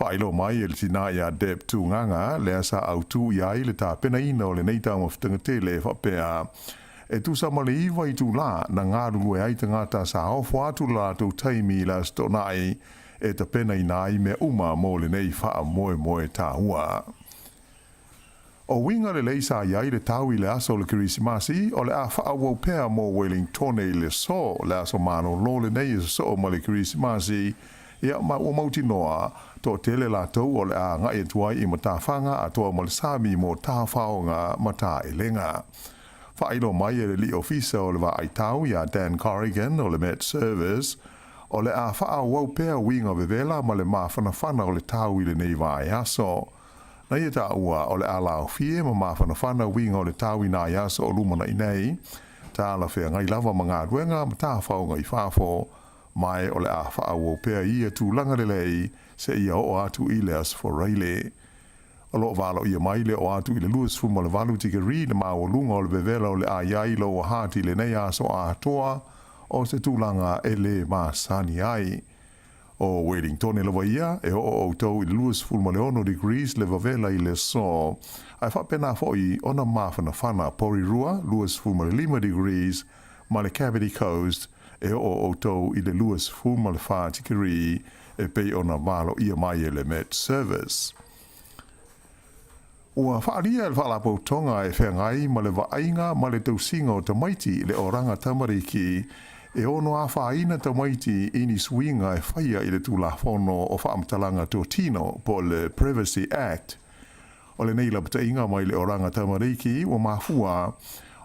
Whailo mai e le tina ia deb tu nganga, lea sa au tu iai le tā pena ina o le neita mawhitanga tele whapea. E tu sa male iwa i tu la na ngā rungu e aita ngata sa hawha atu la tau taimi la stonai e ta pena ina i me uma mo le nei wha moe tā hua. O winga le leisa iai le tau i le aso le kirisimasi o le a wha wau pea mo Wellington i le so le aso mano lo le nei so ma le kirisimasi ia ma o mauti noa to tele la tau o le a ngai tuai i matawhanga a toa mo le sami mo tāwhaonga mata e lenga. Whailo mai e le li ofisa o le wa aitau ia Dan Corrigan o le Met Service o le a wha wau pea winga vevela ma le mawhanawhana o le tau i le nei vai aso. Na ia ta ua o le ala o fie ma mawhanawhana winga o le tau i nā aso o lumana i nei, ta ala whea ngai lava mga ruenga ma tāwhaonga i whafo, mai o le a whaau pea ia tūlanga le lei se ia o atu i le as for reile. O lo walo ia mai le o atu i le luas fuma le walu tikeri le maa o lunga o le bevela o le a iai lo o hati le nei aso a atoa o se tūlanga e le maa sani ai. O Wellington e lawa ia e o tau i le luas fuma le ono degrees le vavela i le so. Ai whapena foi ona mawhana whana Porirua luas fuma le 5 degrees ma le Cavity Coast e o tau i le luas fuma le whātikiri e pei ona walo ia mai e le Met Service. Ua whaaria le whaalapo tonga e whengai ma le waainga ma le tausinga o tamaiti le oranga tamariki e ono a whaina tamaiti ini swinga e whaia i le tūla whono o whaamtalanga tō tino po le Privacy Act. O le neila pata inga mai le oranga tamariki o mafua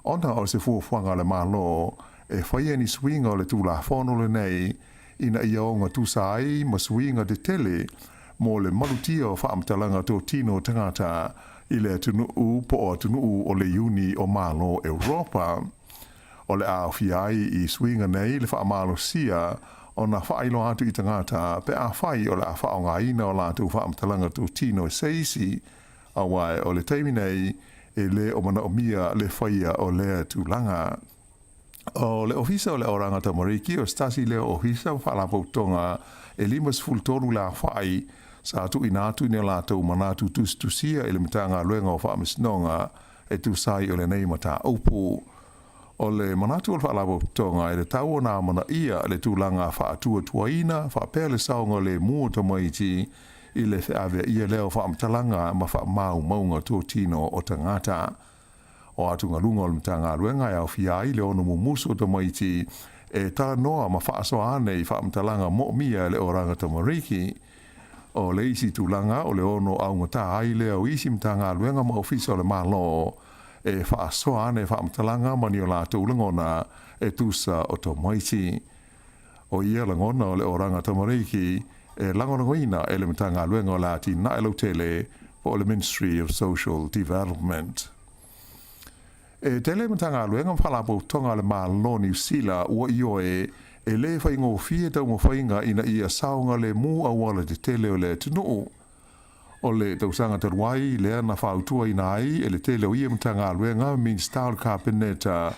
ona o se fuafuanga le malo e whaia ni swinga o le tūla whono le nei ina ia o ngā tūsai ma swinga de tele mo le malutia o whaamtalanga tō tino tangata i le atunuu po o atunuu o le uni o malo Europa. O le a whiai i swinga nei le whaamalo sia o na whailo atu i tangata pe a whai o le a whaonga ina o lātu whaamtalanga tō tino e seisi a wai o le teimi nei e le o mana o mia le whaia o le tūlanga. O le ofisa o le oranga tamariki o stasi le ofisa o whalapautonga e limas fultoru la whai sa atu inatu ni la tau manatu tusia e le mitanga luenga o whaamisnonga e tu sai o le nei mata upu. O le manatu o whalapautonga e le tau o nā mana ia le tūlanga whaatua tuaina whapea le saonga le mua tamaiti i le whiawea ia leo whaamtalanga ma whaamau maunga tō tino o tangata. O atu ngā lunga o le mitanga luenga e au fiai le ono mumuso tamaiti e tā noa ma whaasoa ane i whaamtalanga mo mia le oranga tamariki. O le isi tūlanga o le ono au ngata ai le au isi mitanga luenga ma ofisa o le malo e whaasoa ane whaamtalanga mani o lātou langona e tusa o tō maiti. O ia langona o le oranga tamariki e langoina e le matanga luenga o lāti na elo tele o le Ministry of Social Development. E tele matanga luenga whalapo tonga le malo New Zealand ua ioe e le whaingo fie tau mo whainga ina ia saunga le mu awala te tele o le tunuu. O le tausanga taruai lea na whautua ina ai e le tele o ia matanga luenga min style carpeneta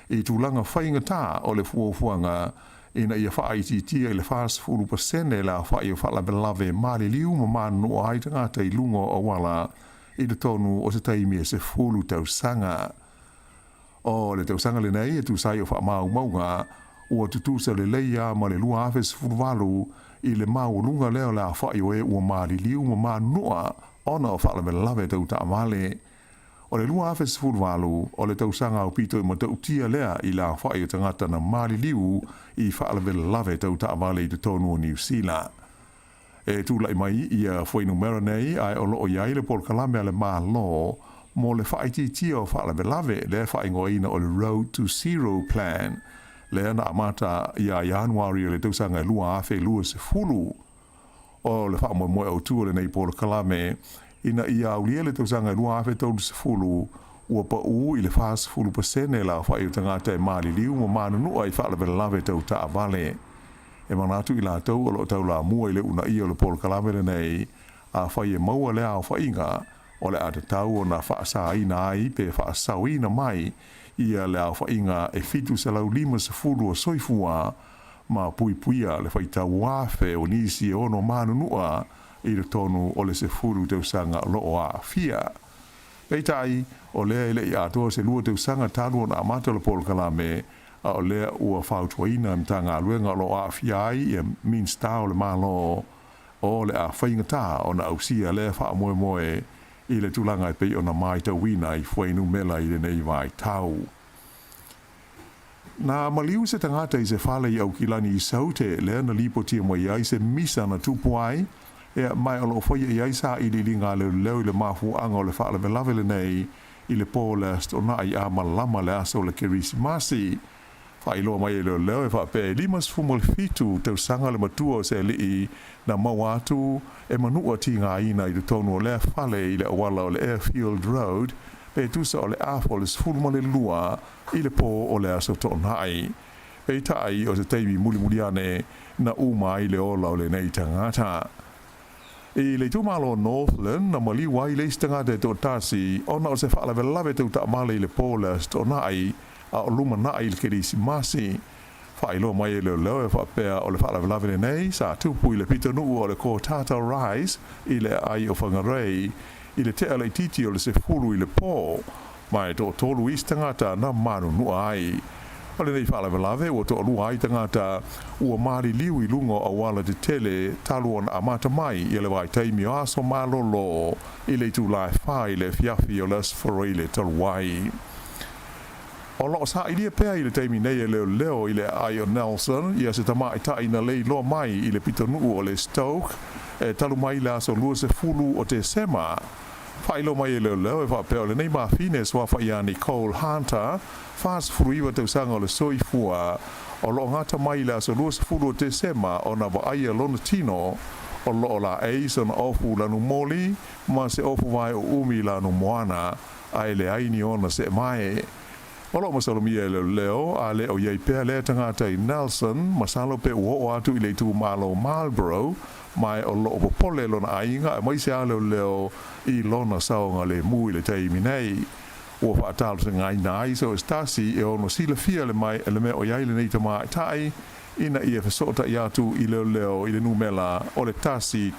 i tūlanga whainga tā o le fuafuanga ina ia whaititia i le fast fulu pasene la whai o whala belave maali liu ma manu o hai tangata i lungo o wala i le tonu o se taimi e se fulu tausanga. O le tausanga le nei e tu sai o wha mau maunga ua tutusa le leia ma le lua afe se fulu walu i le mau lunga leo la whai o e ua maali liu ma manua ona o whala belave tau ta amale. O le lua afe se fulu walu o le tausanga o pito i ma tau tia lea i la whai o tangata na maali liu i whala belave tau ta amale i te tonu o New Zealand. E tūlai mai ia whainu mera nei ai o loo iai le pol kalame ale maa lo mo le whaiti tia o whala belave le whai ngoina o le Road to Zero Plan le ana amata ia Januari o le tausanga lua afe lua se fulu o le wha moe o tua le nei pol kalame ina ia aulia le tausanga lua afe tonu se fulu ua pa u i le fast fulu pasene la whai o tangata e maali liu mo manunua i whala belave tau ta avale. E manatu i la tau o lo tau la mua i le una i o le pol kalame le nei a whai e maua le au whainga o le ata tau o na whaasa ina ai pe whaasau ina mai ia le au whainga e fitu se lau lima se fulu o soifua ma pui puia le whaitau wafe o nisi e ono manunua i le tonu o le se fulu tau sanga loo a fia. Peitai o lea ile i atoa se lua tau sanga tanu o na amata le pol kalame a o lea ua whautuaina mtanga luenga lo a fiai i min stau le malo o le a whainga tā o na ausia lea wha moe moe i le tulanga i pei o na mai tau wina i whainu mela i le nei vai tau. Na maliu se tangata i se whale i au kilani i saute lea na lipo tia mo i ai se misa na tupuai e mai o lo whaia i ai sa i li linga leo i le mafu anga o le whaale me lave le nei i le pōlest o na i a malama le aso le kerisimasi. Whailo mai e leo e whape limas fumal fitu tau sanga le matua o se li na mawatu e manua ti ngā ina i le tonu o le whale i le awala o le Airfield Road pe tusa o le afo le sfulma le lua i le pō o le aso tonai. Pe tai o se teimi muli muliane na uma i le ola o le nei tangata. I le tumalo Northland na mali wai le stangata e tō tasi ona o se whaalawe lawe tau ta male i le pōlest o nai a o luma na i le kerisimasi. Whailo mai e leo leo e whapea o le whaalawe lawe nei sa tupu i le pita nuu o le ko Tata Rise i le ai o whangarei i le te ale titi o le se fulu i le pō mai tō tolu i stangata na manu nua ai. Pale nei whaalawe lawe o tō alua ai tangata ua maari liu i lungo a wala te tele talu on amata mai i le wai taimi o aso malolo i le tu lai whai le fiafi o les foroi le taluai. O loo sa i lia pēa i le taimi nei e leo i le ai o Nelson i a se tama i ta ina lei loa mai i le pitanuu o le Stoke e talu mai la so lua se fulu o te sema. Whailo mai e leo e whapea o le nei mawhine swa whaia Nicole Hunter fast fruiwa tau sanga o le soifua o loo ngata mai la so lua se fulu o te sema o na wa aia lona tino o loo la eis o na ofu lanu moli ma se ofu vai o umi lanu moana ai le aini ona se mai. O loo masalomia e leo a le o iei pēa lea tangata i Nelson masalo pe ua o atu i le tu malo Marlborough mai o loo popole lona ainga e mai se a leo i lona saonga le mui le teimi nei. Ua whaatalo se ngai nai so estasi e ono sila fia le mai e le mea o iei le nei tama tai ina i e whasota i atu i leo i le numela o le tasi.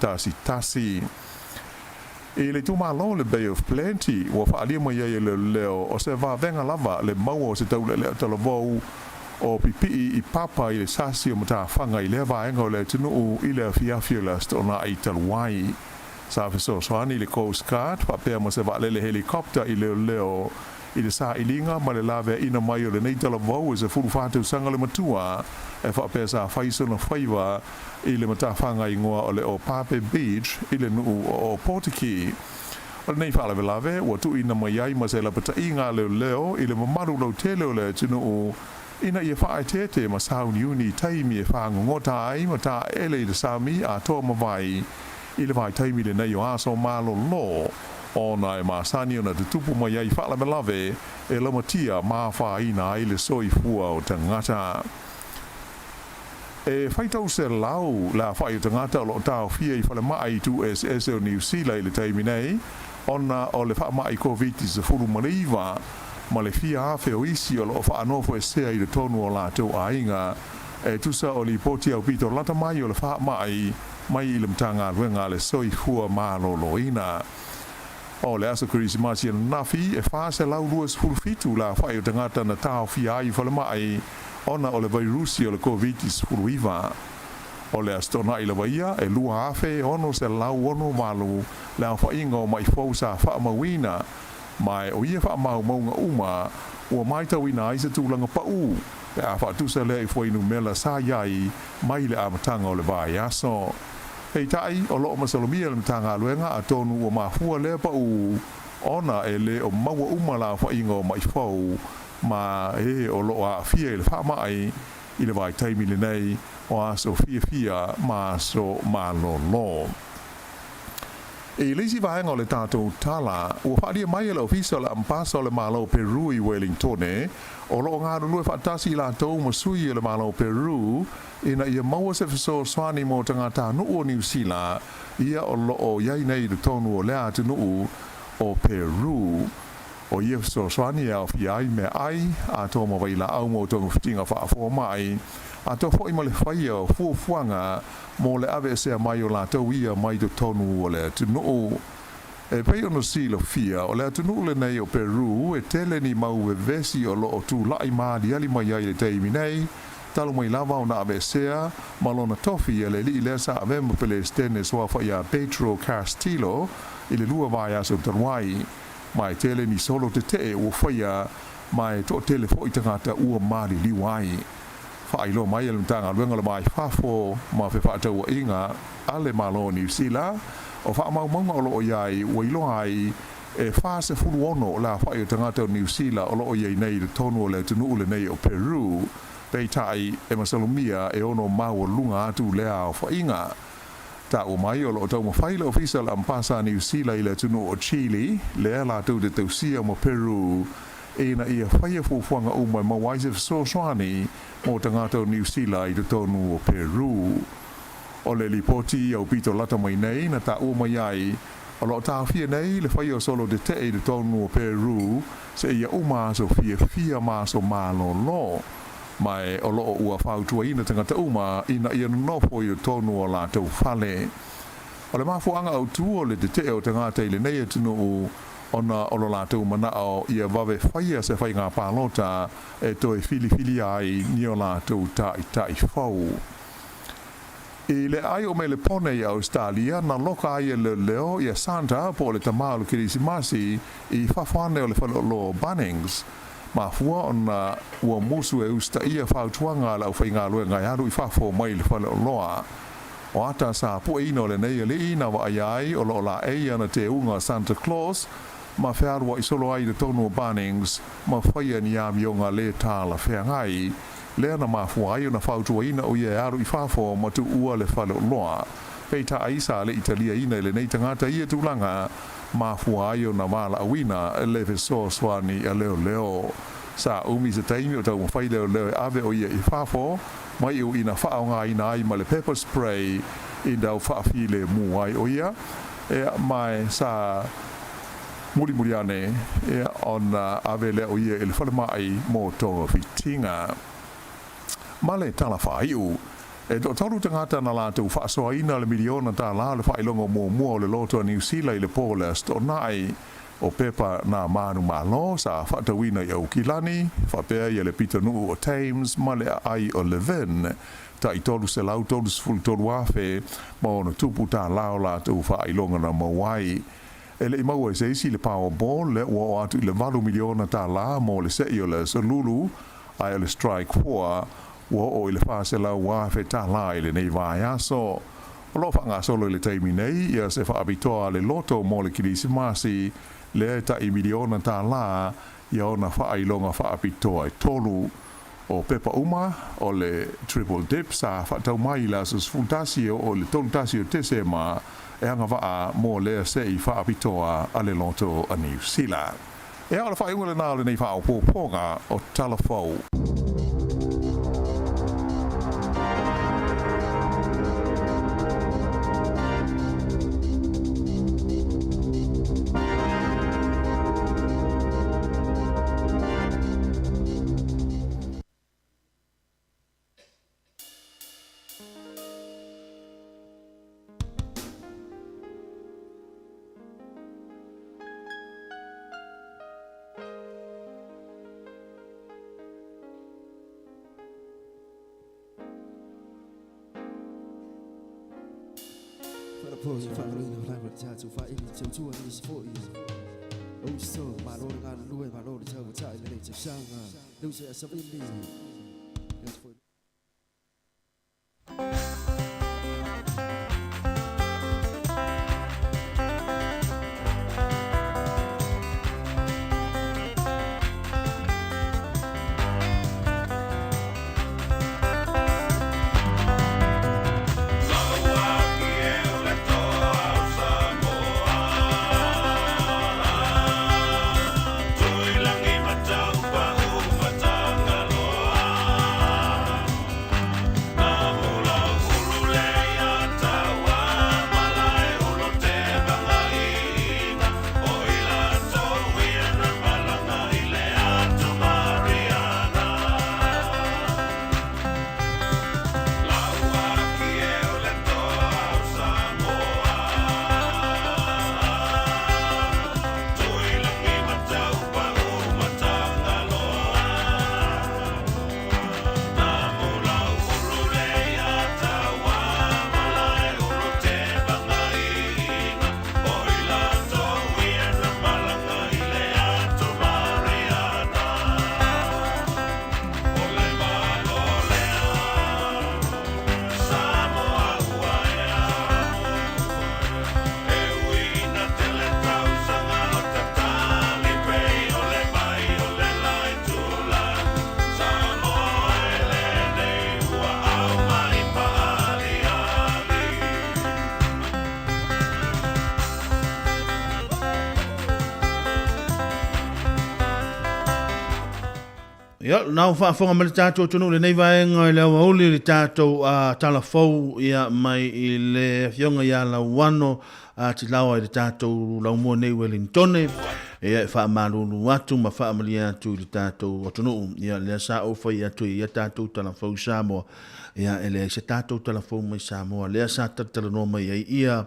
E le tumalo le Bay of Plenty ua whaalia mai iei e leo o se venga lava le maua o se taule le talavou o pipi i papa i le sasi o mata whanga i le vaenga o le tunuu i le fiafiolast o na i taluai. Sa fesosoani le Coast Guard whapea ma se waalele helikopter i leo i le sa ilinga ma le lawe ina mai o le nei talavou e se fulu whātau sanga le matua e whapea sa whaisona whaiwa i le mata whanga i ngoa o le o Pape Beach i le nuu o Portiki. o nei fa la ve o tu ina mai ai ma se la pata inga leo i le mamaru lo te leo le tino o ina ia fa te ma sau ni uni taimi e fa ngota ai ma ta ele le sami a to ma vai i le vai taimi le nei o aso malo lo o nai ma sani ona te tupu mai ai fa la lave e la matia ma fa ina ai le soi fua o tangata e faitau se lau la fai o tangata lo tau fia i fale mai tu SS o New Zealand le taimi nei ona o le fa mai COVID se furu mariva ma le fia hafe o isi o lo fa anofo e sea i le tonu o la tau ainga e tusa o li poti au pito lata mai o le fa mai i le mtanga ruenga le soi fua malo loina o le aso Christmas i nafi e fa se lau luas fulfitu la fai o tangata na tau fia i fale mai ona o le virusi o le COVID furuiva o le astona i le vaia e lua afe ono se lau ono malu le a whainga o mai fausa wha mawina mai o ia wha mau maunga uma ua mai tau ina aise tūlanga pau e a whaatusa le i whainu mela sa iai mai le amatanga o le vai aso hei tai o loo masalomia le matanga luenga a tonu o mafua le pau ona e le o maua uma la whainga o mai fau ma e o lo a fia le fa mai i le vai taimi le nei o aso fia ma so malolo e le si vai ngole tato tala o faria mai le official ampasa le malo Peru i Wellington o lo nga lu fa tasi la to mo sui le malo Peru ina ia mau se so swani mo tangata no o New Zealand ia o lo o yai nei de tonu o le atu no o Peru o ia so swani au fiai me ai a to mo vai la au mo to fitinga fa fo mai a to fo i mo le faia o fu fuanga mo le ave se mai o la to ia mai do tonu o le tu no e pei ono si lo fia o le tu no le nei o Peru e tele ni mau e vesi o lo tu lai ma di ali mai ai le teimi nei talo mai lava ona ave se malona tofi le li le sa ave mo pele stene so fa ia Petro Castillo ile lua vai aso tanwai mai tele ni solo te o faia mai to tele fo i tangata ua mari liwai fa ilo mai le tanga luenga le mai fafo ma fe fa tau inga ale malo New Zealand o fa mau monga o lo iai o ilo ai e fa se fulu ono la fa i tangata New Zealand o lo iai nei le tonu le tunu le nei o Peru pe tai e masalomia e ono mau lunga atu le au fa inga ta o mai o lo tau mo faila official ampasa New Zealand ile tunu o Chile le la tu de tausia mo Peru e na ia faia fuanga o mai mawaise so swani mo tangata New Zealand i tonu o Peru o le lipoti au pito lata mai nei na ta o mai ai o lo ta fia nei le faia solo de te i tonu o Peru se ia uma so fia ma so malo lo mai o lo ua fautua ina tangata uma ina ia nofo i tonu o la tau fale o le mafuanga au tuo le te o tangata ile nei tunu ona o lo la tau mana o ia vave faia se fai ngā pālota e toi fili ai ni o la tau tai fau i le ai o me le pone i Australia na loka ai le leo ia Santa po le tamalu kirisimasi i fafane o le lo Bunnings ma fua ona ua musu e usta ia fautuanga la ufai ngā lue ngai haru i fafo mai le fale o loa o ata sa pu ino le nei le ina wa ai o lo la e ana te unga Santa Claus ma whaarua i solo ai le tonu o Bunnings ma whaia ni a mionga le tāla whea ngai le ana ma fua ai ona fautua ina o ia haru i fafo ma tu ua le fale o loa peita aisa le Italia ina le nei tangata ia tūlanga ma fua ai ona mala awina le so swani a leo sa umi se taimi o tau mawhai leo ave o ia i fafo mai u ina whaonga ina ai ma le pepper spray i dau whaafi le mu ai o ia e mai sa muri ane e ona ave leo ia i le whale mai mo tonga fitinga ma le tala whaiu e do taru tangata na la tu whaasoa ina le miliona ta la le whailongo mua le loto New Zealand i le poles to nai o pepa na manu malo sa whatawina i au kilani whapea i le pita nuu o Thames ma le ai o Leven ta i tolu se lau tolu se fulu tolu afe ma ono tupu ta lao la tu whailonga na mawai e le imaua e seisi le Powerball le ua o atu i le valu miliona ta la mo le sei o le Salulu ai o le Strike 4 ua o i le whaase lau wafe ta la i le nei vai aso O lo whanga solo le taimi nei, ia se whaapitoa le loto mo le kirisimasi, le ta I miliona tā la, ia ona whailonga whaapitoa e tolu o pepa uma, o le triple dip, sa whaatau mai la sus funtasio o le tolu tasio tese ma, e anga waa mo lea se I whaapitoa a le loto a New Zealand. E ala whaiunga le nā le nei whaopoponga o talafou. Ia, nau whaafonga ma le tātou tunu le nei vaenga I le awauli le tātou a talafou ia mai I le fionga ia la wano a ti lawa I le tātou lau mua nei Wellingtone ia wha amalulu atu ma wha amali atu le tātou o tunu ia le sa ofa ia tu ia tātou talafou Samoa ia ele se tātou talafou mai Samoa le sa tatala no mai ia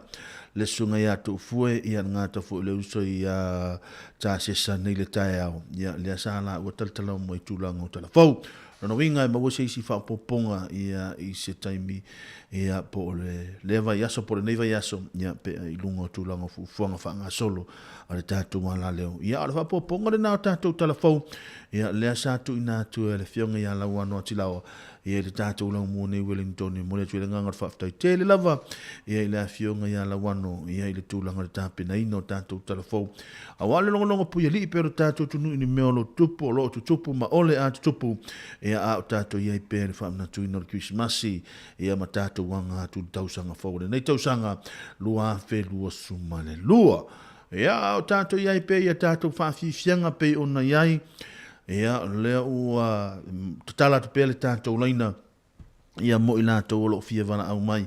le sunga ia tu fue ia ngata fu le uso ia ta sesa nei le tai au ia le sala o taltala mo tulang o telefon no winga ma wo se si fa poponga ia I se taimi ia po le leva ia so po le neva ia so ia pe I lungo tulang o fu fonga fa nga solo ale tatu mala leo ia ale fa poponga le na tatu telefon ia le sa tu ina tu le fionga ia la wano tilawa ia le tātou lau mua nei Wellington mo le tuele nganga whaftai tele lava ia I le afionga ia la wano ia I le tūlanga le tāpena ino tātou telefon a wale longa puia li pero tātou tunu ini meo lo tupu o lo tupu ma ole a tupu ia a o tātou ia I pere whamna tuina o Christmasi ia ma tātou wanga tu tausanga fawale nei tausanga lua fe lua sumale lua ia o tātou ia I pere ia tātou whawhifianga pe ona iai ia lea ua tatala te pele tātou laina ia mo I lātou o lo fia wana au mai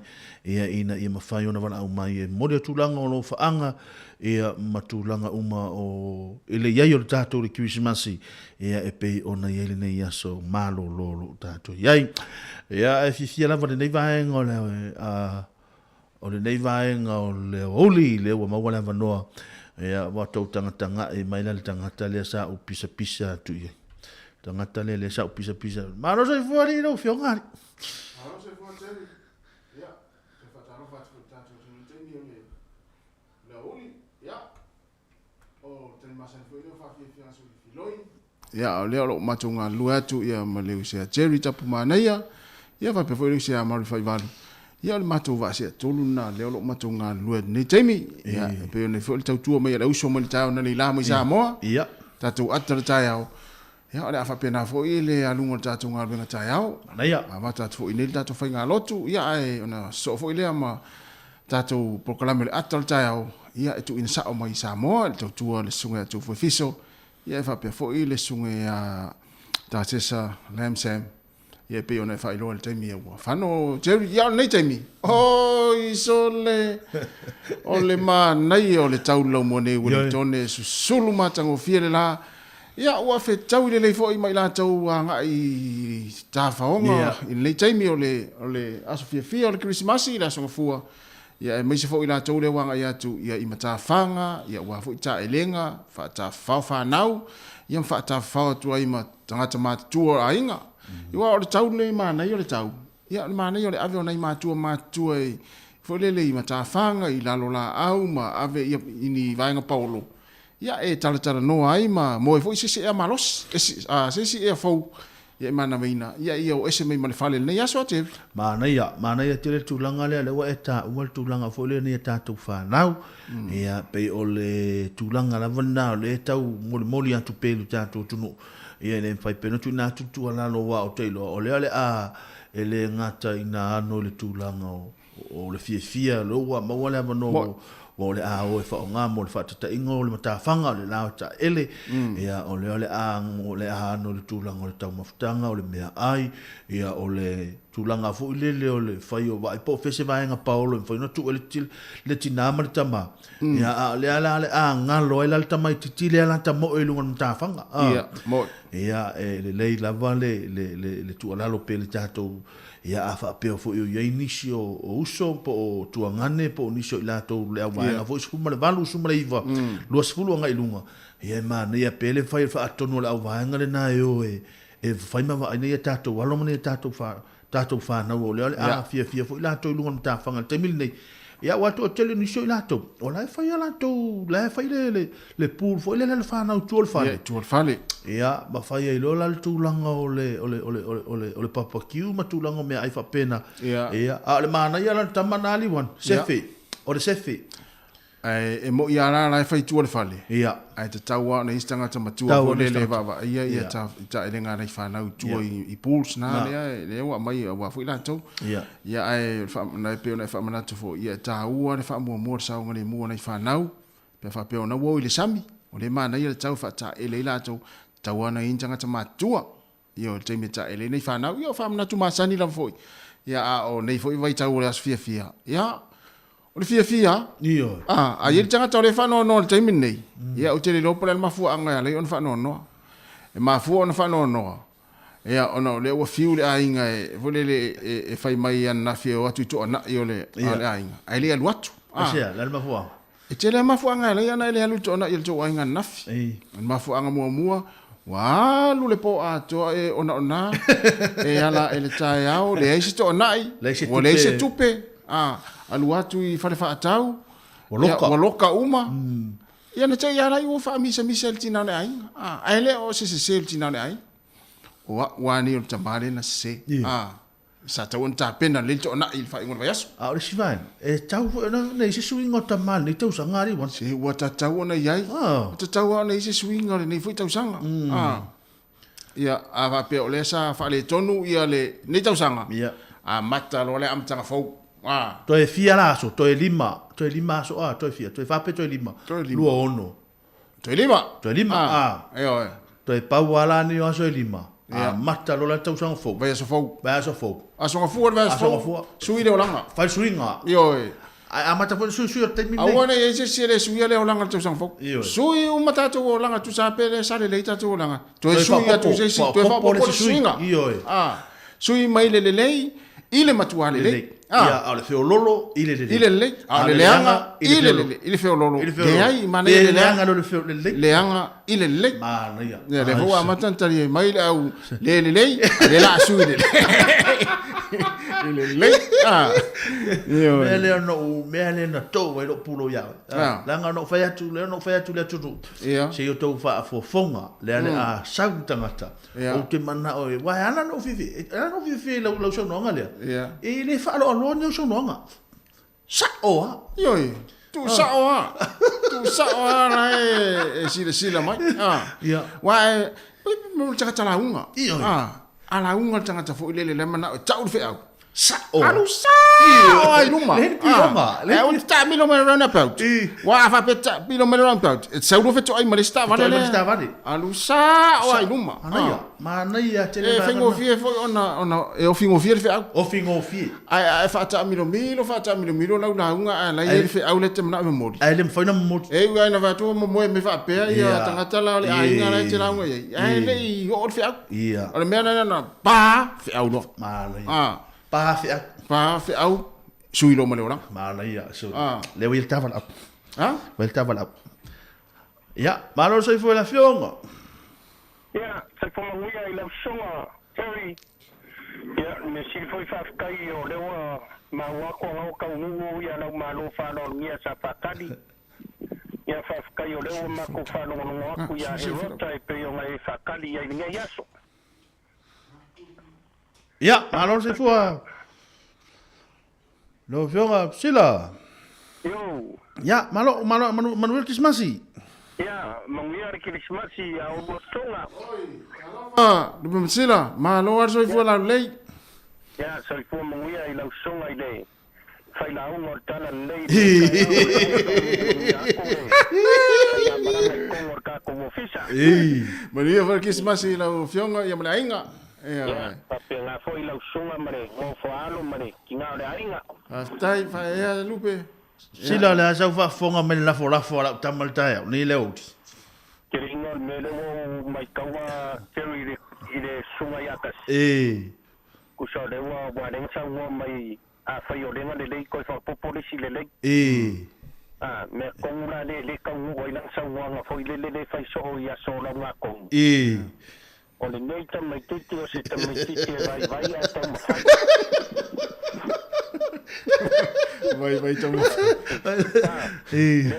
ia ina ia mawhai ona wana au mai e mori tūlanga o lo whaanga ia matūlanga uma o ele iai o le tātou le Christmasi ia e pei ona iai le nei aso malo lolo tātou iai ia e fifia lava le nei vaenga o le nei vaenga o le oli le ua maua lava noa ia watou tanga e mai le tangata le sa o pisa tu ia tangata le sa o pisa ma no sei fuori no fiongari Alo se fuori ia se fatalo fatto tanto tu le oli ia o te masa foi le fa fia su filoi ia o le lo matunga luatu ia ma le se Jerry tapu mana ia va pe foi se ma fai valu ia le matou va se tolu na le lo matou nga lua nei taimi ia pe ne fo le tautua mai le uso mo le tau na le la mo Samoa ia tatou ata le taiao ia le afa pena fo ile alunga tatou nga venga taiao na ia ma tatou fo ile tatou fai nga lotu ia ai ona so fo ile ma tatou proklame le ata le taiao ia e tu ina sao mai Samoa le tautua le sunga tu fo fiso ia fa pe fo ile sunga ta tesa lamsam ia pe ona fa ilo le taimi wa fano Jerry ia nei taimi isole ole ma nei ole taulo mo nei wole tone sulu matango fiele la ia ua fe tau le fo i mai la tau anga i tafaonga i nei taimi ole asofia fia ole Christmas i la songa fua ia mai se fo i la tau le wanga ia tu ia i matafanga ia ua fo i ta elenga fa ta fa nau ia fa ta fa tu ai ma tangata ma tu ainga ia o le tau le mana ia le tau ia le mana ia le ave ona i matua e fo le i matafanga i lalo la au ma ave ia ini vainga paulo ia e tala no ai ma mo fo se e malos se e fo ia mana veina ia o ese mai male fale nei aso te mana ia te le tulanga le wa eta ua tulanga fo le ni ta tu fa nau ia pe o le tulanga la vana le tau moli atu pe lu ta tu tunu ia le fai pe no tu na tu ala lo wa o te lo o le a ele ngata ina no le tulanga o le fia lo wa ma wala no o le a o fa nga mo le fa ta ingo le mata fanga le la ta ele ia o le a no le tulanga le tau mafutanga o le mea ai ia o le tulanga fo ile o le fai o vai po fese vai nga paulo fo no tu le tinama le tama ia le a nga lo ile le tama titile ala tamo e lunga mata fanga ia le le la vale le tu ala lo pe le tato ia afa pe fo ia inisio o uso po tuangane po inisio la to le wa fo su ma le valu su ma le iva lo sfulu nga ilunga ia ma ne ia pele fai fa atonu la wa nga le na yo e fai ma va ia tato walo ma tato fa na o le a fia fo la to ilunga ta fanga te mil nei ia wato tele ni so la to o la fai la to la fai le pool fo le fa na tu al fale ia ma fai ilo la tu langa o le papa kiu ma tu langa me ai fa pena ia a le mana ia la tamana li wan sefe o le sefe e mo ia la fai tu al fale ia ai te taua na istanga ta matua fo le va ia ta elenga na fa na tu i pools na le wa mai wa fo la to ia ai fa na pe na fa mana to fo ia ta ua le fa mo sa ngani mo na fa na pe fa pe na wo ile sami o le mana ia tau fa ta ele la to taua na injanga ta matua ia te me ta ele nei fa na ia fa mana tu masani la fo ia o nei fo i vai tau le asfia ia o le fia io a ia tanga tau le fa no le taimi nei ia o te le lopo le mafu anga le on fa no e mafu on fa no ia ona le o fiu le ainga e vole le fai mai ana fio atu to na io le ainga ai le alu atu sia le mafu e te le mafu anga le ana le alu to na il to ainga nafi e mafu anga mua wa lu le po a to e ona e ala ele tai au le isi to nai o le isi tupe alu atu i fale fa atau waloka uma ia na tai ala i o fa misa el tina ne ai ai le o se el tina ne ai wa ni o tamale na se sa ta un ta pena le to na il fa ingon vayaso o si van e tau na nei se swingo tamale ni tau sangari wan se wa ta tau na yai ta tau na se swingo nei foi tau sanga ia ava pe o le sa fa le tonu ia le nei tau sanga a mata lo le am tanga fo to e fia la so to e lima so to e fia to e fa pe to e lima lu ono to e lima eo to e pa wala ni o so e lima mata lo la tau sang fo vai so fo a so fo vai so fo sui le olanga fa suinga io a mata fo sui te mi a wona e se le sui le olanga tau sang fo sui o mata to olanga tu sa pe le sa le leita to olanga to e sui a tu se si to e fa po suinga sui mai le ile matuale le ia ale feo lolo ile le ale leanga ile feo lolo le ai mana le leanga lo feo le leanga ile le mana ia le ho amatantari mai au le la su le Ile Mele na to e lo pulo ya. La nga no fai atu le tutu. Se yo to fa fo fonga le a sau tangata. O te mana o wa ana no fifi. Ana no fifi lo so no nga le. E le fa lo no so no nga. Sa o. Yoi. Tu sa o. Tu sa o na e sila mai. Wa mo tala unga. Ala unga tanga fo ile le mana o tau fe au. Sa o. Alu sa. Ai luma. Le pilonga. Le o ta milo me run about. Wa fa peta milo me run about. Et sa do fe to ai malista vale le. Alu sa o ai luma. Mana ia tele. E fingo fie fo ona e o fingo fie fe au. O fingo fie. Ai fa ta milo la unga la ia fe au le te mana me modi. Ai le foi na modi. E wa na va to mo me fa pe ia tanga tala le ai nga la te la unga ia. Ai le o fe au. Ia. Ole me na pa fe au no. Mana. Pa fe au suilo male ora. Mana ia so. Le wil tavan up. Wil tavan up. Ja, maar dan zei voor la fionga. Ja, se foi mo ia ila songa. Terry. Ja, me si foi fa kai o le wa ma wa ko no ka ngu ya na ma lo fa no ngia sa fa kali. Ya fa kai o le wa ma ko fa no no ku ya e rota e pe o ngai fa kali ya ngia yaso. Ja, maar dan zei voor lo fionga sila. Yo. Ja, maar wil Christmasi. Ja, mangia Christmasi a o songa. Du be sila, ma lo ar soi la lei. Ja, soi fu mangia I la songa ile. Fai la un tala lei. Ja, ma ka como fisa. Maria for Christmasi la fionga ia mala inga. Ja, papi nga foi la songa mare, mo fo alo mare, kinga le ainga. Astai fa ia lupe. Sila le sa fa fonga me la fora tamal tai ni le out. Keringa me le mai kawa Terry ile sunga yakas. Ku so le wa le sa wo mai a fa yo le le ko fa polisi le le. Me konga le ka wo ila sa wo nga foi le fa so ya so la nga ko. O le nei ta mai tutu o se ta mai titi vai a ta mai. Vai tomo.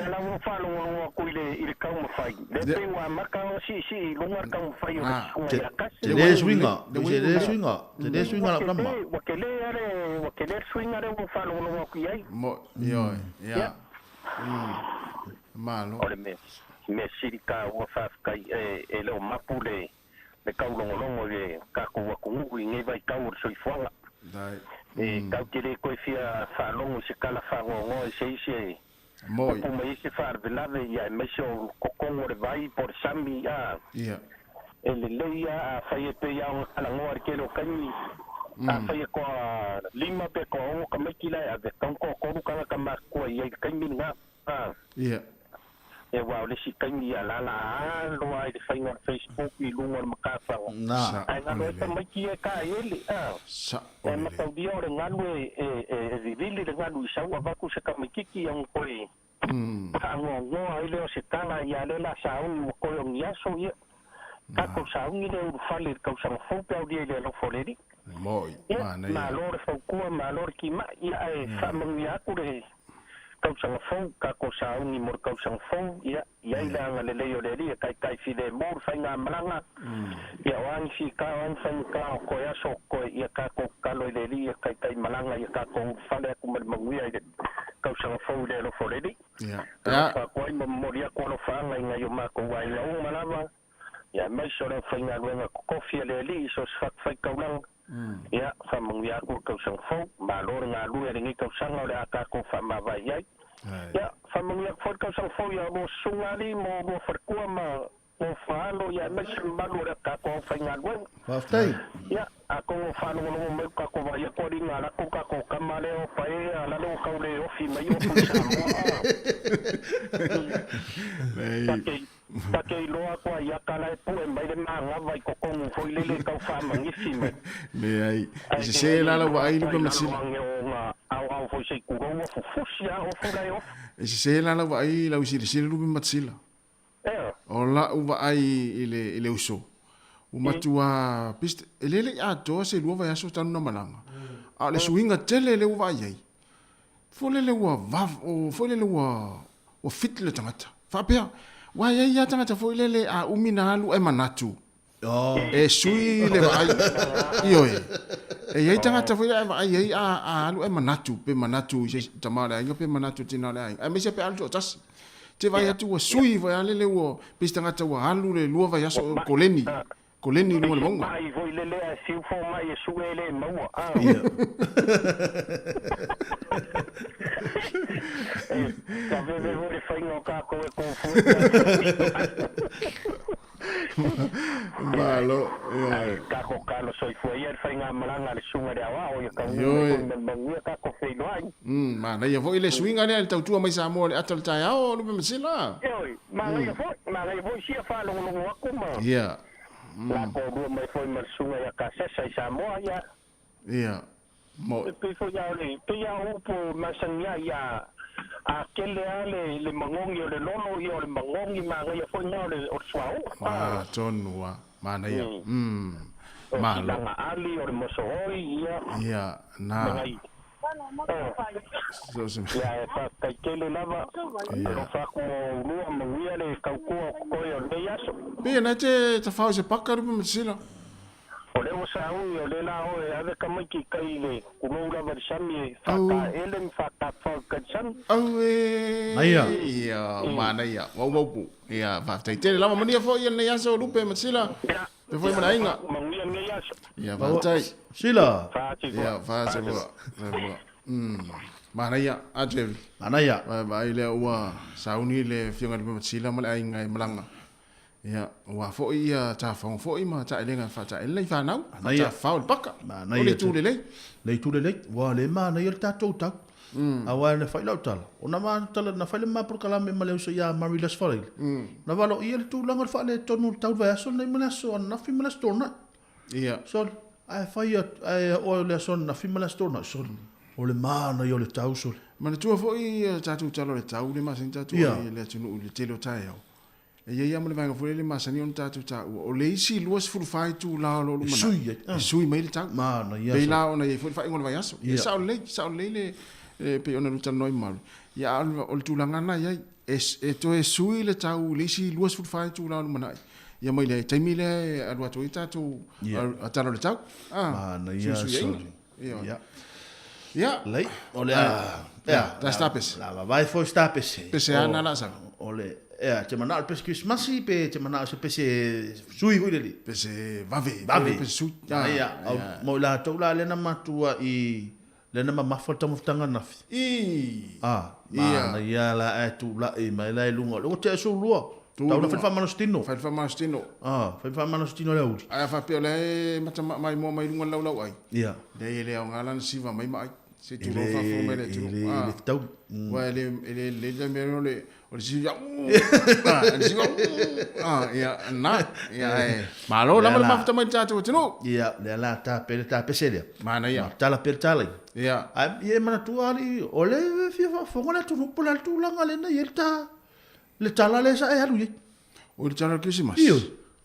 La mo fa lo ko ile ka mo fai. Le pe wa marka si lo marka mo fai o ya kasi. Le swinga la plamba. Wa kele swinga le mo fa lo ko ai. Mo yo ya. Malo. Ole me sirika wa fa kai e lo mapule. Le ka longo le ka ko ku ngi vai ka o so ifonga. Dai. Kau tiri koe fia whanongo se kala whangongo e seise. Moi. Opu mai se whaarvelave ia e meso kokongo re vai por sami a. Ia. E le leia a whaie pe iau alangoa re kero kaini. A whaie koa lima pe koa ongo ka maikila e ave kaunko koru kanga ka makua ia i kaimi nga. Ia. E wau le si kaimi a lala a loa i le whainga Facebook i lunga makawhango. Ai ngā loa ta maiki e ka ele. Sa. E matau dia o le nganu e vivili le nganu I sau a vaku se ka mikiki ang koe. Ngoa ile o se tala I ale la saungi mo koe o ngiaso ia. Kako saungi le urufale kau sang faupe au dia ile lo foleri. Moi. Ma lore faukua ma lore ki ma ia e whamangi aku le kau sang fau kako saungi mo kau sang fau ia ila nga le leo le ria kai fide mor whainga malanga. Ia wang si ka wang whainga ko ia so ko ia kako kalo le ria kai malanga ia kako whale aku malmanguia ia kau sang fau le lo foredi. Ia. Ka ko ia moria ko lo whanga inga yo mako wai lau malava. Ia mai so le whainga luenga kofia le li so whai kaulang. Ia whamanguia aku kau sang fau ma lor ngā lua ringi kau sanga o le a kako whamawai iai. Ja, familia voor kan zo voor jou mo sungari mo verkoa mo falo ya me sembalo re ka ko faingalwen. Waftai. Ja, ako falo mo mo ka ko ya ko ri ngala ko ka ko kamale o pai ala lo ka le o fi mai o Take loa ko ya kala e pu e mai le manga vai ko ko foi lele ka fa mangifime. Me ai. Se la vai no como se au foi se kuro o fusia o fulai o. Se la vai la usi se lu matsila. O la u vai ile uso. O matua piste ele a to se lu vai aso tanu na malanga. A le suinga tele le ua iei. Fole le ua vav, o fole le ua fit le tangata. Whapea, wa iei ia tangata fole le a umina alu e manatu. E sui le vai. Ioe. E iei tangata fole e vai iei a alu e manatu. Pe manatu, tamara inga pe manatu tina le ainga. E mese pe alu tasi. Te vai atu ua sui, vai ale le ua, pis tangata ua alu le lua vai aso koleni. Koleni lua le maunga. Mai voi le lea siu fo mai e sue le maua. Ka veve vore whaingo ka koe kofu. Malo. Ka ko kalo soi fua ia whainga malanga le sunga rea wao. Ia ka ngui me manguia ka ko whaino ai. Mana ia foi le swinga le tautua mai Samoa le atal tai ao lupe masila. Ioi, mana ia foi sia whalongo aku ma. Ia. La ko rua mai foi marsunga ia ka sesa i Samoa ia. Ia. Mo. Pe foi ia ole, pe ia upo masania ia a kele ale le mangongi o le lono i o le mangongi ma ia foi na ole o swao. Ah, tonua. Mana ia. Malo. Langa ali o le mosohoi ia. Ia, na. Ia e ka kele lava. Lo faku lua manguia le kaukua koe o le yaso. Pia na te tafau se pakaru pa masila. O le wasaui o le la o e ave kamaiki kai le kunou lava le sami e whaka ele mi whaka whaka sami. Au e. Maia. Ia, mana ia. Wau waupu. Ia, whaftai tere lama mania fo ia ne yaso lupe masila. Pe foi mana inga. Manguia ne yaso. Ia, whaftai. Sila. Ia, whasa lua. Mana ia, ajevi. Mana ia. Vai le ua sauni le fionga lupe masila mala inga i malanga. Ia, ua fo ia ta fong fo ima ta elenga fa ta elei fa nau. Ta faul baka. Mana ia. Le tu le lei. Le tu le lei. Wa le mana ia ta tau tau. Awa le fai lau tala. O na mana tala na fai le ma por kalame ma leo so ia marilas fai. Na valo ia le tu langa fa le tonu tau va so nei mana so na fi mana storna. Ia. So ai fai ai o le so na fi mana storna so. O le mana ia le tau so. Mana tu fo ia ta tu talo le tau le ma sin ta tu le tunu le telo tai au. E ia mo le vanga fo le ma sani on ta tu ta o le isi luas fu fai tu la lo mana. Sui mai le tau. Mana ia. Pe la ona ia fo fai ngol vai aso. Ia sa le le pe ona luta noi mal. Ia o le tulanga na ia e to e sui le tau le isi luas fu fai tu la lo mana. Ia mai le taimi le alua to ita tu a talo le tau. Mana ia so. Ia. Ia. Lei. O le ia. Da stapes. La vai foi stapes. Pese ana la sa. O le te mana pe Christmas pe te mana se pese sui hui le. Pese vave. Vave. Pese sui. Ia. Mo la to la le na matua i le na mafalta mftanga nafi. Mana ia la e tu la e mai la lunga. O te so lua. Tau na fa manostino. Fa manostino. Fa manostino le uri. Ai fa pe le mata mai mo mai lunga lau ai. Ia. Le ngala siva mai mai. Se tu lo fa fo mai le tu. Le tau. Wa le mero le o si ya. Ia na. Ia malo la ma fa mai tatu tino. Ia le la ta pesele. Mana ia. Tala per tala. Ia. Ai e mana tu ali o le fia fo ngala tu no pola tu la ngale na yelta. Le tala le sa e alu ye. O le tala Christmas. Io.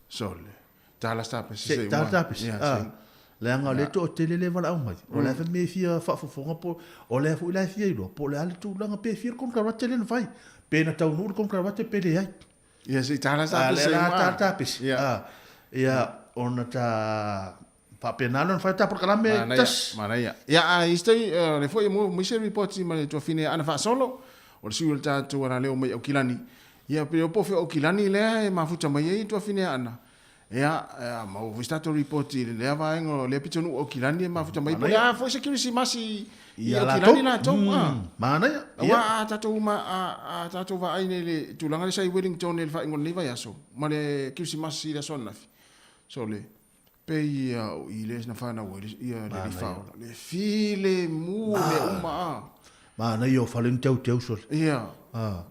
Sole. Tala sta pe se. Tala pe. Le anga le to tele le vala mai. O le fa me fia fa fo po o le fu la fia lo po le ale tu langa pe fia con cravate le vai. Pe na tau nur con cravate pe le ai. Ia se tala sta pe se. Tala pe. Ia ona ta fa penalo fa ta por kalame tas. Mana ia. Ia istoi le foi mo se report ma le to fine ana fa solo. O le siu ta tu ana leo mai o kilani. Ia pe o pofe o kilani le ma futa mai e to fine ana. Ia ma o vista to report le ava ngo le pitonu o kilani ma futa mai. Ia foi security masi ia o kilani na to. Mana ia. Wa ta to ma ta to va ai le tu langa le sai Wellington le fa ngo le va yaso. Ma le security masi le sonna. So le pe ia o ile na fa na ia le fa. Le file mu le uma. Mana io falen teu sol. Ia.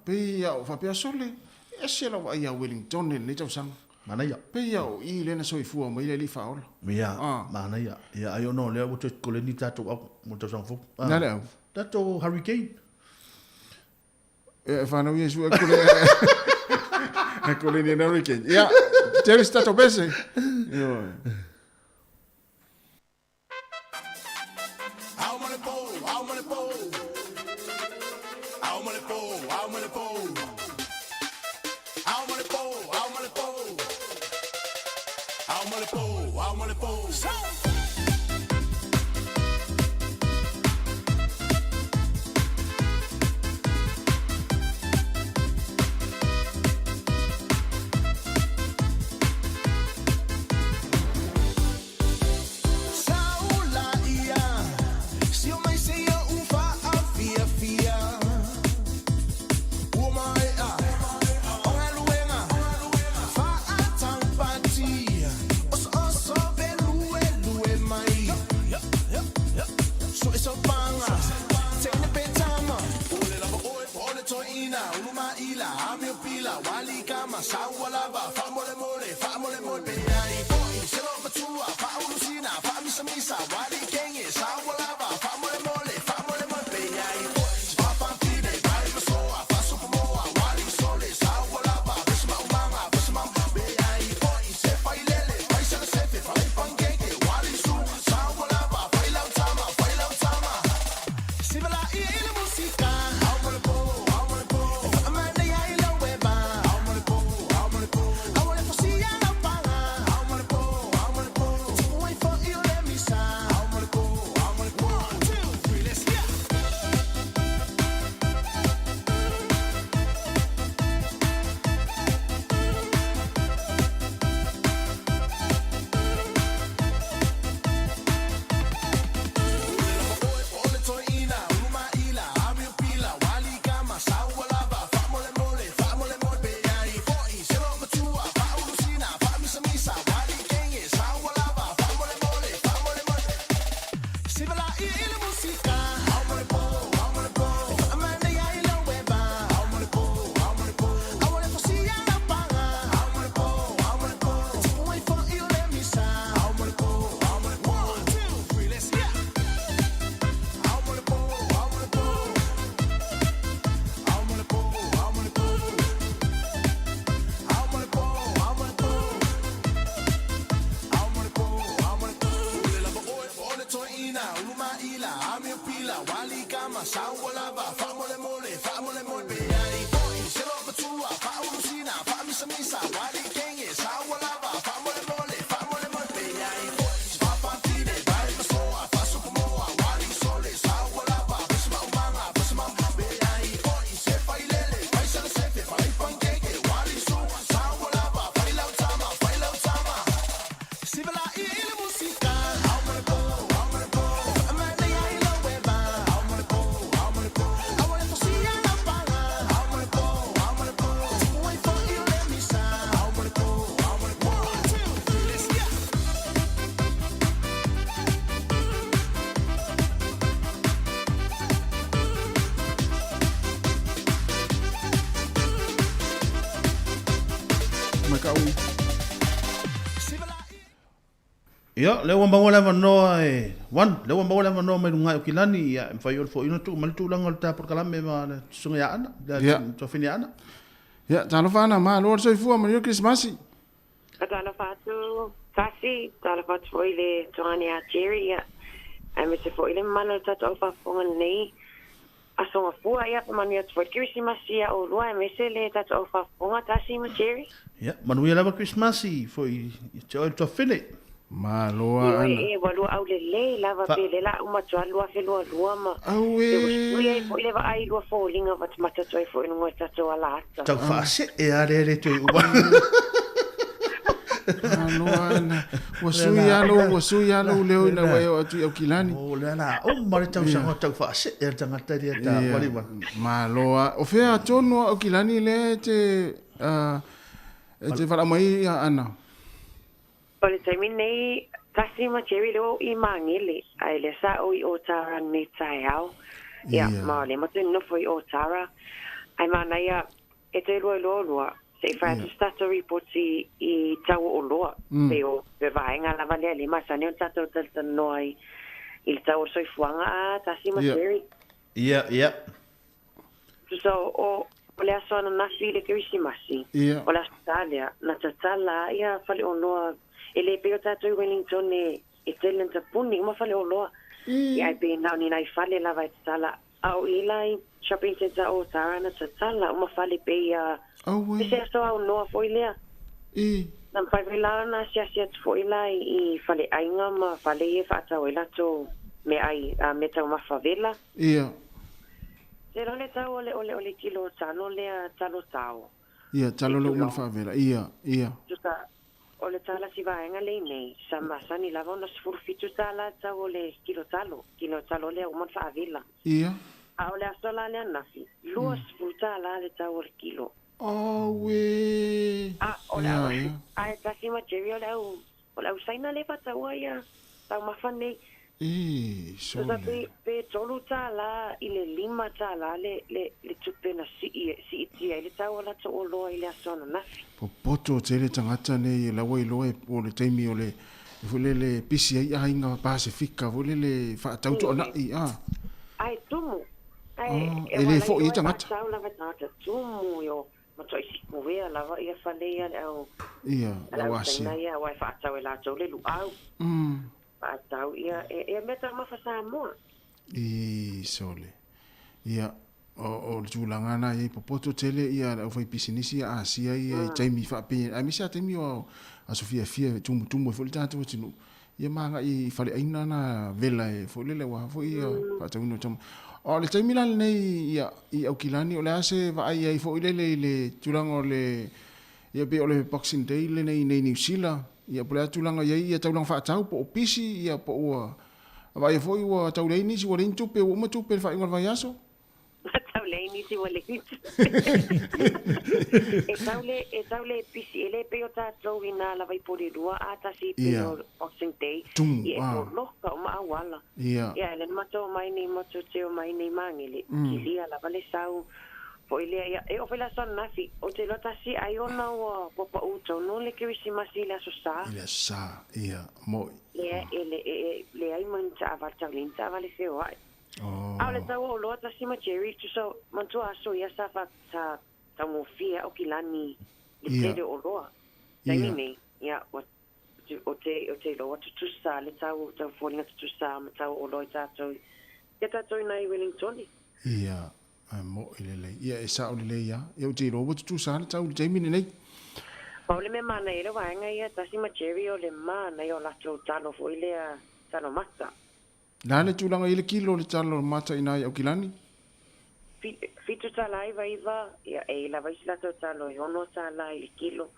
Pe ia o fa pe sole. E se la va ia Wellington le tau sang. Mana ia. Pe ia o i le na soi fu mai le fa ola. Ia. Mana ia. Ia ai no le o te koleni tatu mo tau sang fu. Na le. Tatu hurricane. E fa no yesu e kole. E koleni na hurricane. Ia. Te stato bese. Io. Ia, leo wambangwa leva noa leo wambangwa leva noa mai lungai o kilani ia mfai ol fo ina tu maltu langa ta por kalame ma sunga ya ana to fini ana ya talo fana ma lor so fu ma Christmas talo fatu tasi talo fatu foi le toni a Jerry ia me se foi le mano tata ofa fonga nei asonga fua ia pa mania foi Christmas ia o lua me se le tata ofa fonga tasi ma Jerry ia manu ia leva Christmas foi to fini ma loa ana e walu au le lava pele la uma tua lua fe lua ma au e foi le va ai lua folinga vat mata toi foi no mata to ala tau fa se e are toi loa ana wasu ya lo leo na wai o tu au kilani o le ana o mare tau sanga tau fa se e tanga tari ta wali ma loa o fe a tono au kilani le te fala mai ya ana Pole taimi nei tasi ma Jerry leo I mangile ai le sa o I o tara nei tai au ia ma le mate no foi o tara ai mana ia e te loa se fa tu stato report I tau o loa pe o pe vaenga la vale le ma sa ne tato tato noi il tau soi fuanga tasi ma Jerry ia so o le aso na file Christmasi o la stalia na tatala ia fale o loa ele peo tato Wellington e telen ta puni ma fale o loa ia pe na ni nai fale la vai tala au ilai shopping center o tara na tsala uma fale pe ia se so au no foi lea na pai vela na sia foi la I fale ainga ma fale e fa ta wela to me ai a meta uma favela ia se lo le tau ole kilo talo le talo tau ia talo lo uma favela ia justa ole tala si va en ale nei sama sani la vona sfur fitu tala tau ole kilo talo le uma favela ia a ole asola le nafi luas fultala le tau ole kilo we ole ai kasi ma chevi ole au saina le pataua ia tau mafane so pe tolu tala ile lima tala le tupena si le tau la to lo ile asona nafi poto tele tangata nei la wai loe o le taimi o le fulele pisi ai inga Pasifika fulele fa tau to na ai tumu ele fo I tangata tau la vatata tumu yo ma toi si mo vea la va ia fale ia au la wasi ia wai fa tau la to le lu au fa tau ia meta ma fa Samoa sole ia o julanga na I popoto tele ia o foi pisinisi Asia ia taimi fa pe a misa taimi o a Sofia fia tumu fo tatu tinu ia manga I fale aina na vela fo le wa fo ia fa tau no tamo o le taimi la nei ia o kilani o le ase va ai fo le tulanga le ia be o le Boxing Day le nei New Zealand ia pole tulanga ia taulang fa tau po pisi ia po wa vai fo I tau le ni si wa rintu pe o matu pe fa ingol vai aso tau le ni si wa le e tau le pisi ele pe o tau ina la vai po le dua ata si pe o Boxing Day e o loka o ma wala ia le mato mai ni mato te o mai ni mangile kilia la vale sau po ile ia e o fela son nafi o te lota si ai ona o popa uto no le Christmasi la so sa ia mo le ai mancha va chalinta vale se o ai ale tau o lota si ma cherry tu so mantua so ia sa fa ta mo fia o kilani le te o loa taimi nei ia o te lo tu sa le tau fo tu sa ma tau o loa tato ia tato nai Wellington ia mo ile ia esa o le ia eu te ro tu sa tau Jamie nei Paule me mana ere wa nga ia tasi ma cherry o le mana yo la tlo talo fo ile talo mata la le tulanga ile kilo le talo mata ina o kilani fitu tala iva ia la vai la talo yo no tala ile kilo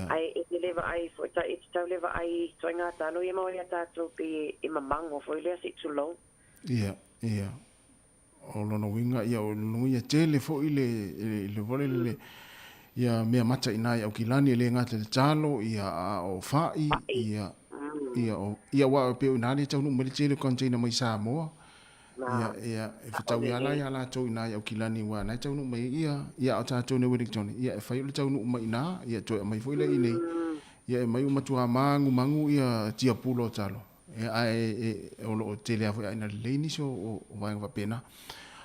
ai e leva ai fo ta it tau leva ai toinga talo ia mo ia tato pe e mamango fo ile si too low ia o lono winga ia o nuia tele fo ile vole le ia mea mata ina o kilani le ngata le talo ia o fai ia wa pe una le tau no me tele container mai Samoa ia e fitau ia la tau ina o kilani wa na tau no mai ia o tatu ne Wellington ia e fai le tau no mai ina ia to mai fo ile ine ia e mai uma tua mangu ia tia pulo talo e o lo tele a ina le ni so o vai va pena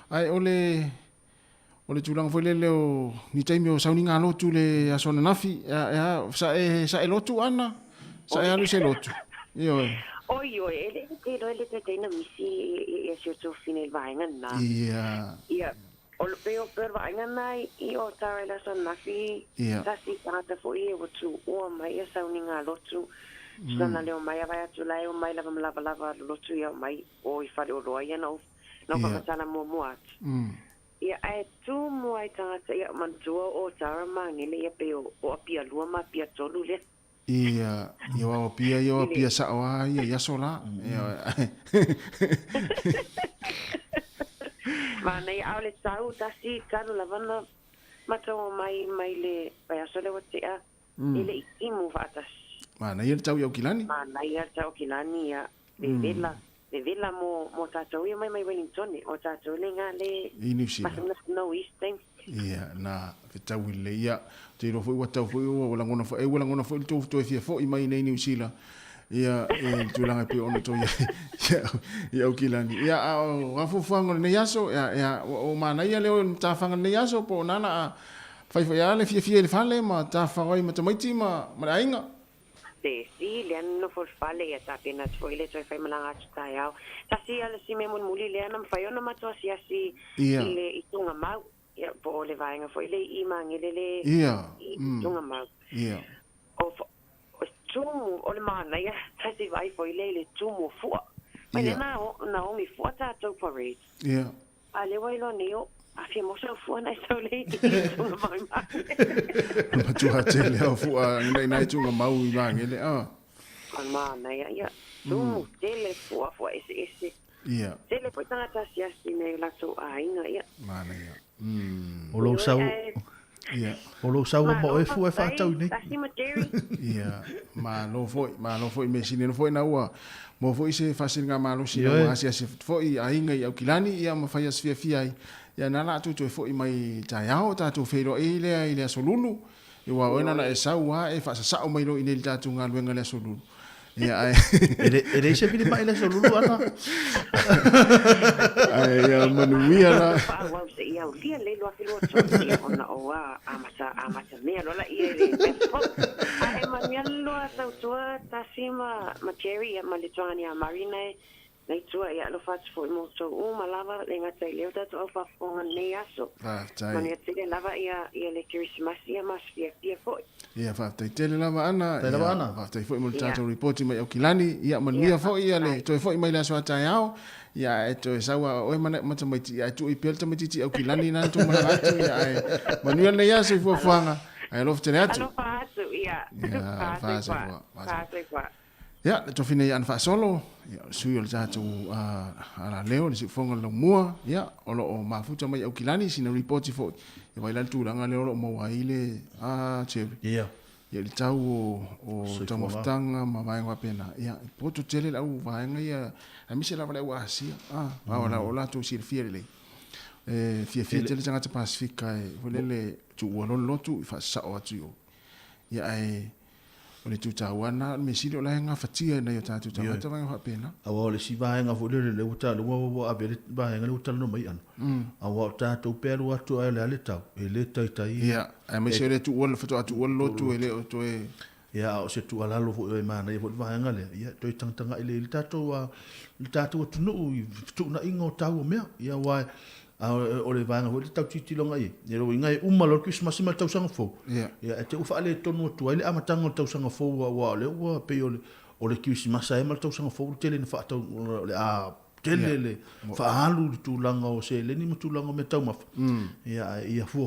ai ole tulang foi le o ni taimi o sauninga lotu le asona nafi sa e lotu ana sa e alu se lotu io oi ele te na misi e se to fine vai na ia o le peo per vai na I o tara la son nafi sa si ta foi e o tu o mai e sauninga lotu sana le o mai vai atu lai o mai lava lotu ia mai o I fare o loia no ka sana mo at ia ai tu mo ai tangata ia mantua o tara mangile ia pe o apia lua ma pia tolu le ia o pia sa wa ia sola ma nei au le tau tasi kanu lavana mato mai le pa sole watia ile imu vatas ma nei tau yo kilani ia vela mo tato ia mai Wellington o tato le ngale no eastern ia na tau le ia te ro foi watau foi o la ngona foi tu e fo I mai nei New Zealand ia tu langa pe ono to ia o kilani ia a fo fango nei aso ia o mana ia le ta fanga nei aso po nana fai le fie le fale ma ta fango I ma tamaiti ma ainga DEC le no for fale ya tapena foi le toi fai malanga sta ya tasi ala si me mun muli le na fai ona mato si asi le itunga mau ya po le vainga foi le I mangele itunga mau o tumu o le mana ya tasi vai foi le tumu fu ma le na o mi fu ta to parade ale wai lo neo afia mo so fu na so le itunga mau ma tu ha te le fu nai tunga mau I mangele mana ya tumu tele fu ese tele foi tanga tasi asi me la so ainga ya mana ya o lo sau o lo sau mo e fu e fa tau ni ma lo foi me sine no foi na ua mo foi se fasinga malo si no asia se foi ainga ya kilani ia ma fai as fia ai ya na la tu foi mai taiao ta tu feiro ile solulu e wa ona na e sau e fa sa mai lo ine ta tu ngaluenga le solulu ya ele se vile mai le solulu ana ai ya manuia la wa se ia ulia le lo afilo ona oa amasa me lo la ia le ai manuia lo sa tua tasima Jerry ma le tani a Marina nei tua ia lo fats foi molto lava le ngata le ta to fa fonga nei aso ma ne te lava ia le Christmas ia mas fia foi ia fa te tele lava ana fa te foi molto tato report mai o kilani ia manuia foi ia le to foi mai la so taiao ia e to sawa o mana mata mai ia tu I pelta mai ti o kilani na tu mana ia manuia le ia se fo fanga ai lo tene atu ia fa ya to fine an fa solo ya sui o tatu ala leo le fonga lo mua ya o mafuta mai o kilani sina report fo e vai lan tu langa leo mo waile che ya le tau o tamofutanga ma vai ngwa pena ya poto tele la u vai nga ya a mi se la va wa si wala o la tu si fiere le fie tele tanga te pasifika e volele tu o lo tu fa sa o tu ya ai o le tutawana me silo la nga fatia na yo tatu tata va nga pena awa le si va nga volele le uta lo wo a be va nga le uta no mai an awa tatu pero atu ale tau e le tai ya a me se le tu o le foto atu o lo tu ele o to e ya o se tu ala lo vo e mana e vo va nga le ya to tanga ile tatu wa tatu tu no tu na ingo tau me ya wa o le vanga o le tau titi longa i e ro inga uma lo Christmas ma tau sanga fo ya te ufa le tonu tu ile amatanga tau sanga fo wa le wa pe o le Christmas ai ma tau sanga fo tele na fa tau le tele le fa halu tu langa o se le ni tu langa me tau ma ya fu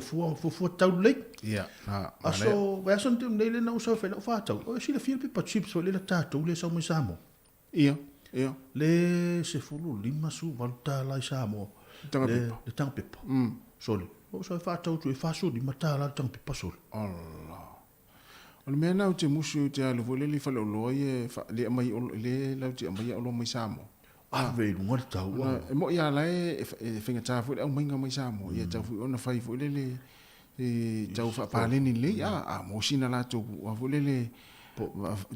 tau le ya aso va son tu le na usa fa fa tau o si le fil pe chips o le la tatu le sa mo samo ia le se fulu lima su valta la samo le tang pepa soli o so fa tau tu fa so di mata la tang pepa soli Allah o le mena o te musu te ale vole le fa lo loye fa le mai le la te mai o lo mai samo ve lu ngor tau e mo ya la e finga ta fu o mai nga mai samo ia ta fu ona fai fu le tau fa pa le ni le a mo sina la tu a vole le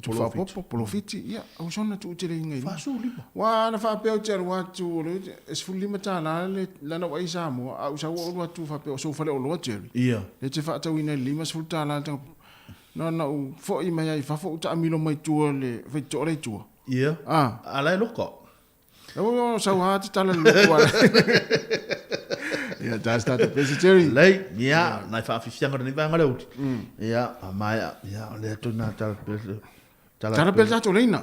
tu fa popo polofiti ia o sona tu te ringa fa su lima wa na fa pe o te wa tu es fu lima ta la na wa isa mo a usa o tu fa pe o so fa le o lo te ia le te fa ta wina lima fu ta la ta no u fo I mai ai fa fo ta milo mai tu le fe to le tu ia ala loko o sa wa ta la loko ia ta sta te pesiteri lei ia na fa fi fianga ni va ngale ut ia mai ia le tu na ta tara pel tato leina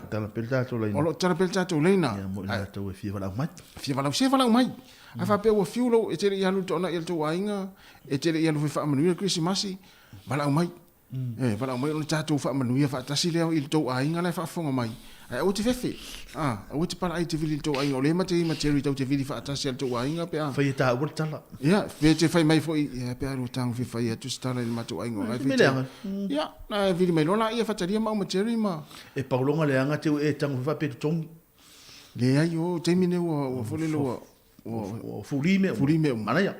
o lo tara pel tato leina ia mo na to fi vala mai se vala mai a fa pe o fiulo e tere ia lu to na il to ainga e tere ia lu fa manu Christmas vala mai vala mai o tato fa manu ia fa tasile il to ainga la fa fonga mai ai o te fefe o te para ai te vili to ainga o le mate materi to te vili fa tasile to ainga pe fa ia o tala ia pe te fai mai foi ia pe ro tang fi fa ia tu stala il mato ainga ai fi ia na vili mai lona ia fa taria ma materi ma e paulonga le anga te e tang fa pe tong le ai o te mine o fole lo o fulime mana ya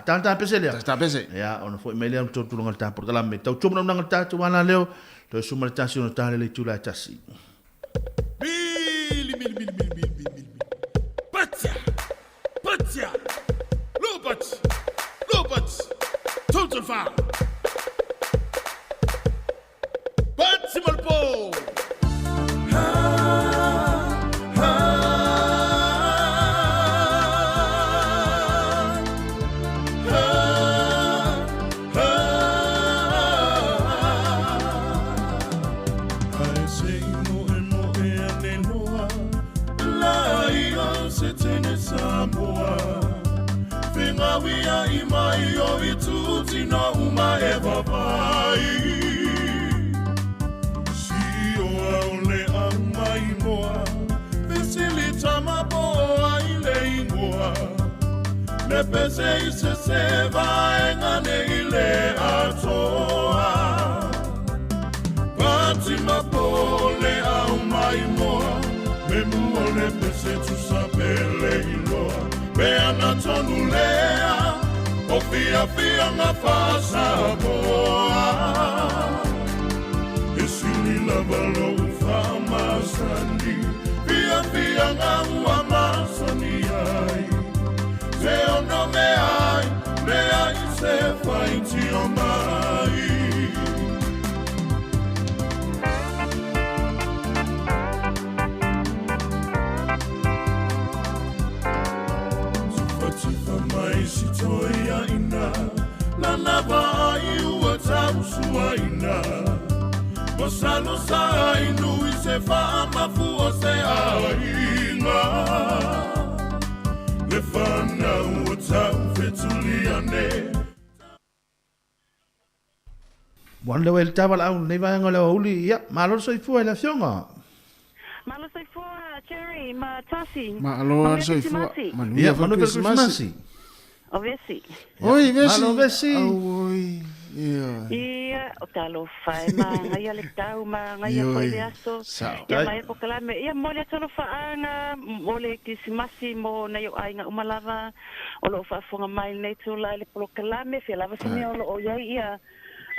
tanta pese le ta pese ya ona foi mai le to tu ngal ta por la me to chuma ngal ta tu wana leo to suma ta sino ta le tu la tasi mil patia lobat total fa Pat Simon Paul pese se vai ngane ile atoa Pati mapole au mai moa Me muole pese tu sapele iloa Me anatonu lea O fia nga fasa boa Esili lavalo ufama sandi Fia nga uama sani ai Se ono me ai se faiti o mai Tufa mai si toia ina La nava ai ua tausua ina Masalo sa inu I se whaamafu o se ainga Le whana ua tau whetuliane Wan lewa il tawa au nei vai ngole uli ya malo so ifu la fionga. Malo so ifu Jerry ma tasi. Malo so ifu. Ya manu Christmas. Ovesi. Oi, vesi. Malo vesi. Oi. Ia, o talo fai ma ngai ale tau ma ngai a foi aso. Ia mai po kala me ia mo le tolo faanga mo le kisimasi mo na yo ai nga umalava o lo fa fonga mai nei tu la le po kala me fe lava sini o ia ia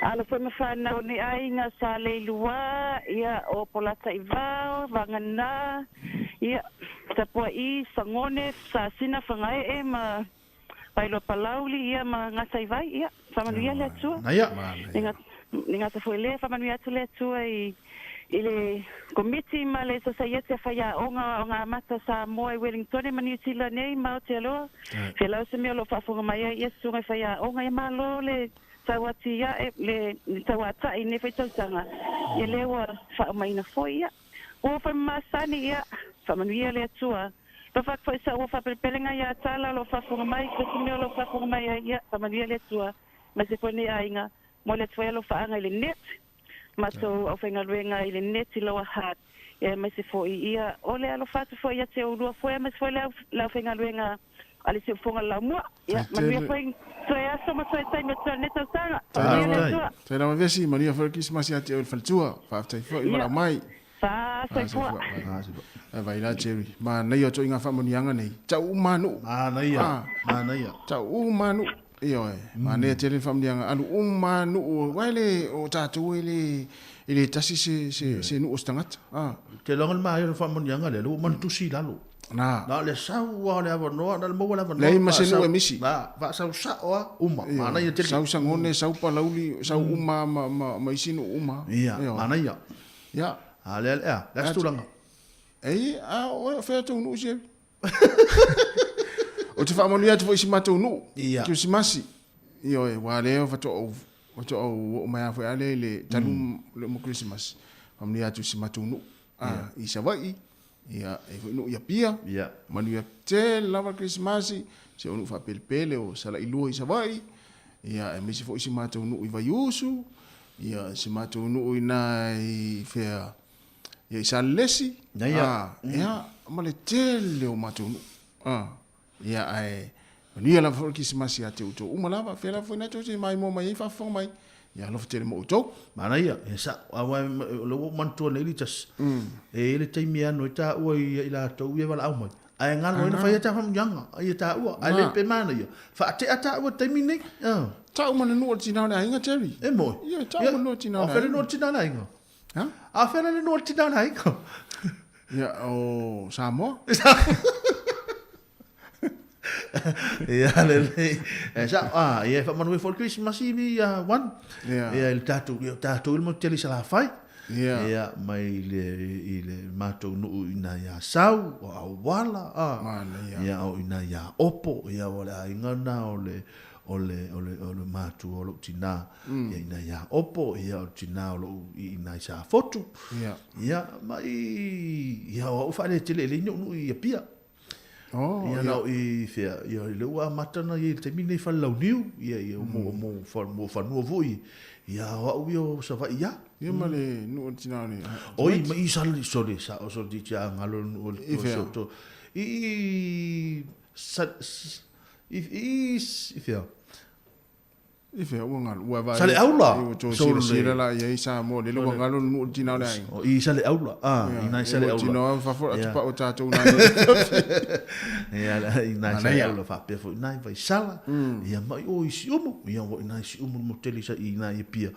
ala foi mafana o ni ai nga sa le lua ia o polata ivao vangana ia ta po I sangone sa sina fangai e ma Pailo palauli ia ma ngata vai ia famanuia le tu. Naya. Ninga ta foi le famanuia tu le tu I ile committee ma le society faya onga mata Samoa Wellington mani tila nei ma te lo. Fela se me lo fa fonga mai ia su faya onga ma lo le tawati ia le tawata I ne fetu sanga. Ile wa fa mai na foi ia. O fa masani ia famanuia le tu. Pafak foi sa o fa pelenga ia tala lo fa fonga mai ko se lo fa fonga mai ia famanuia le tu. Ma se foi ni ainga mo le tuelo fa anga ile net. Ma so o fenga luenga ile net lo hat. E ma se foi ia ole alo fa foi ia te o lua foi ma foi la fenga luenga ali se fonga la mo. Ia ma mi foi so ia so ma so sai me so net sanga. Sai na vesi Maria for Christmas ia te o faltua fa tai foi ma mai. Fa sai foi. Vai lá Jerry. Ma nei o to inga fa monianga nei. Tau manu. Nei ya. Tau manu. Iyo ma ne tele famlianga alu manu wale o tatu ile tasi se nu ostangat. Te longal mai o fa monianga le lu man tusi lalu. Na le sau o le avono na mo la avono. Le masenu emisi. Na va sau sa o ma nei tele. Sau sangone sau palauli sau ma isinu Iya, mana ya. Ya. Ale la stulanga. O fe tu nu je. O te whaamanuia te fo matou nu. Ia. Ki o simasi. Io wa leo fato o mai afo ale le talu le mo Christmas. Whaamanuia tu si matou nu. I savai. Ia e no ia pia. Ia. Manuia te lava Christmas. Se onu fa pelpele o sala ilua I savai. Ia e mesi fo si matou nu I vai usu. Ia si matou nu ina I fea. Ia I salesi. Ia. Ia male tele o matou nu. Ia ai ni ala for Christmas ia te uto umalava fela foi na tose mai mo mai fa fo mai ia lo fete mo uto mana ia sa awa lo manto nei litas le taimi ano ta o ila to ia wala au mai ai ngalo ina fa ia ta fam yanga ia ta o ale pe mana ia fa te ata o taimi nei ta o mana no tina na inga Terry e mo ia ta o no tina na a fele no tina na inga ha a fele no tina na inga ia o Samoa Ia le sa ia fa manu for Christmas Eve one ia il tatu il mo tele sala fai ia mai le mato no ina ia sau o wala ia o ina ia opo ia wala ingana ole matu o lo tina ia ina ia opo ia o tina o ina sa foto ia mai ia o fa le tele le no ia pia ia no I fia ia le ua matana ia te mine fa lau niu ia mo fa no voi ia o io sa va ia male no tina ni oi ma I sal sole sa o so di cha ngalo o to I if ya. Ife o ngal ua vai. Sale aula. So sila la ia Samoa le lo ngalo nu tina le. O I sale aula. Ina sale aula. Tino fa fo atu pa o tatou na. Ia ina sale aula fa pe fo ina vai sala. Ia mai o isi umu. Ia o ina isi umu mo tele sa ina ia pia.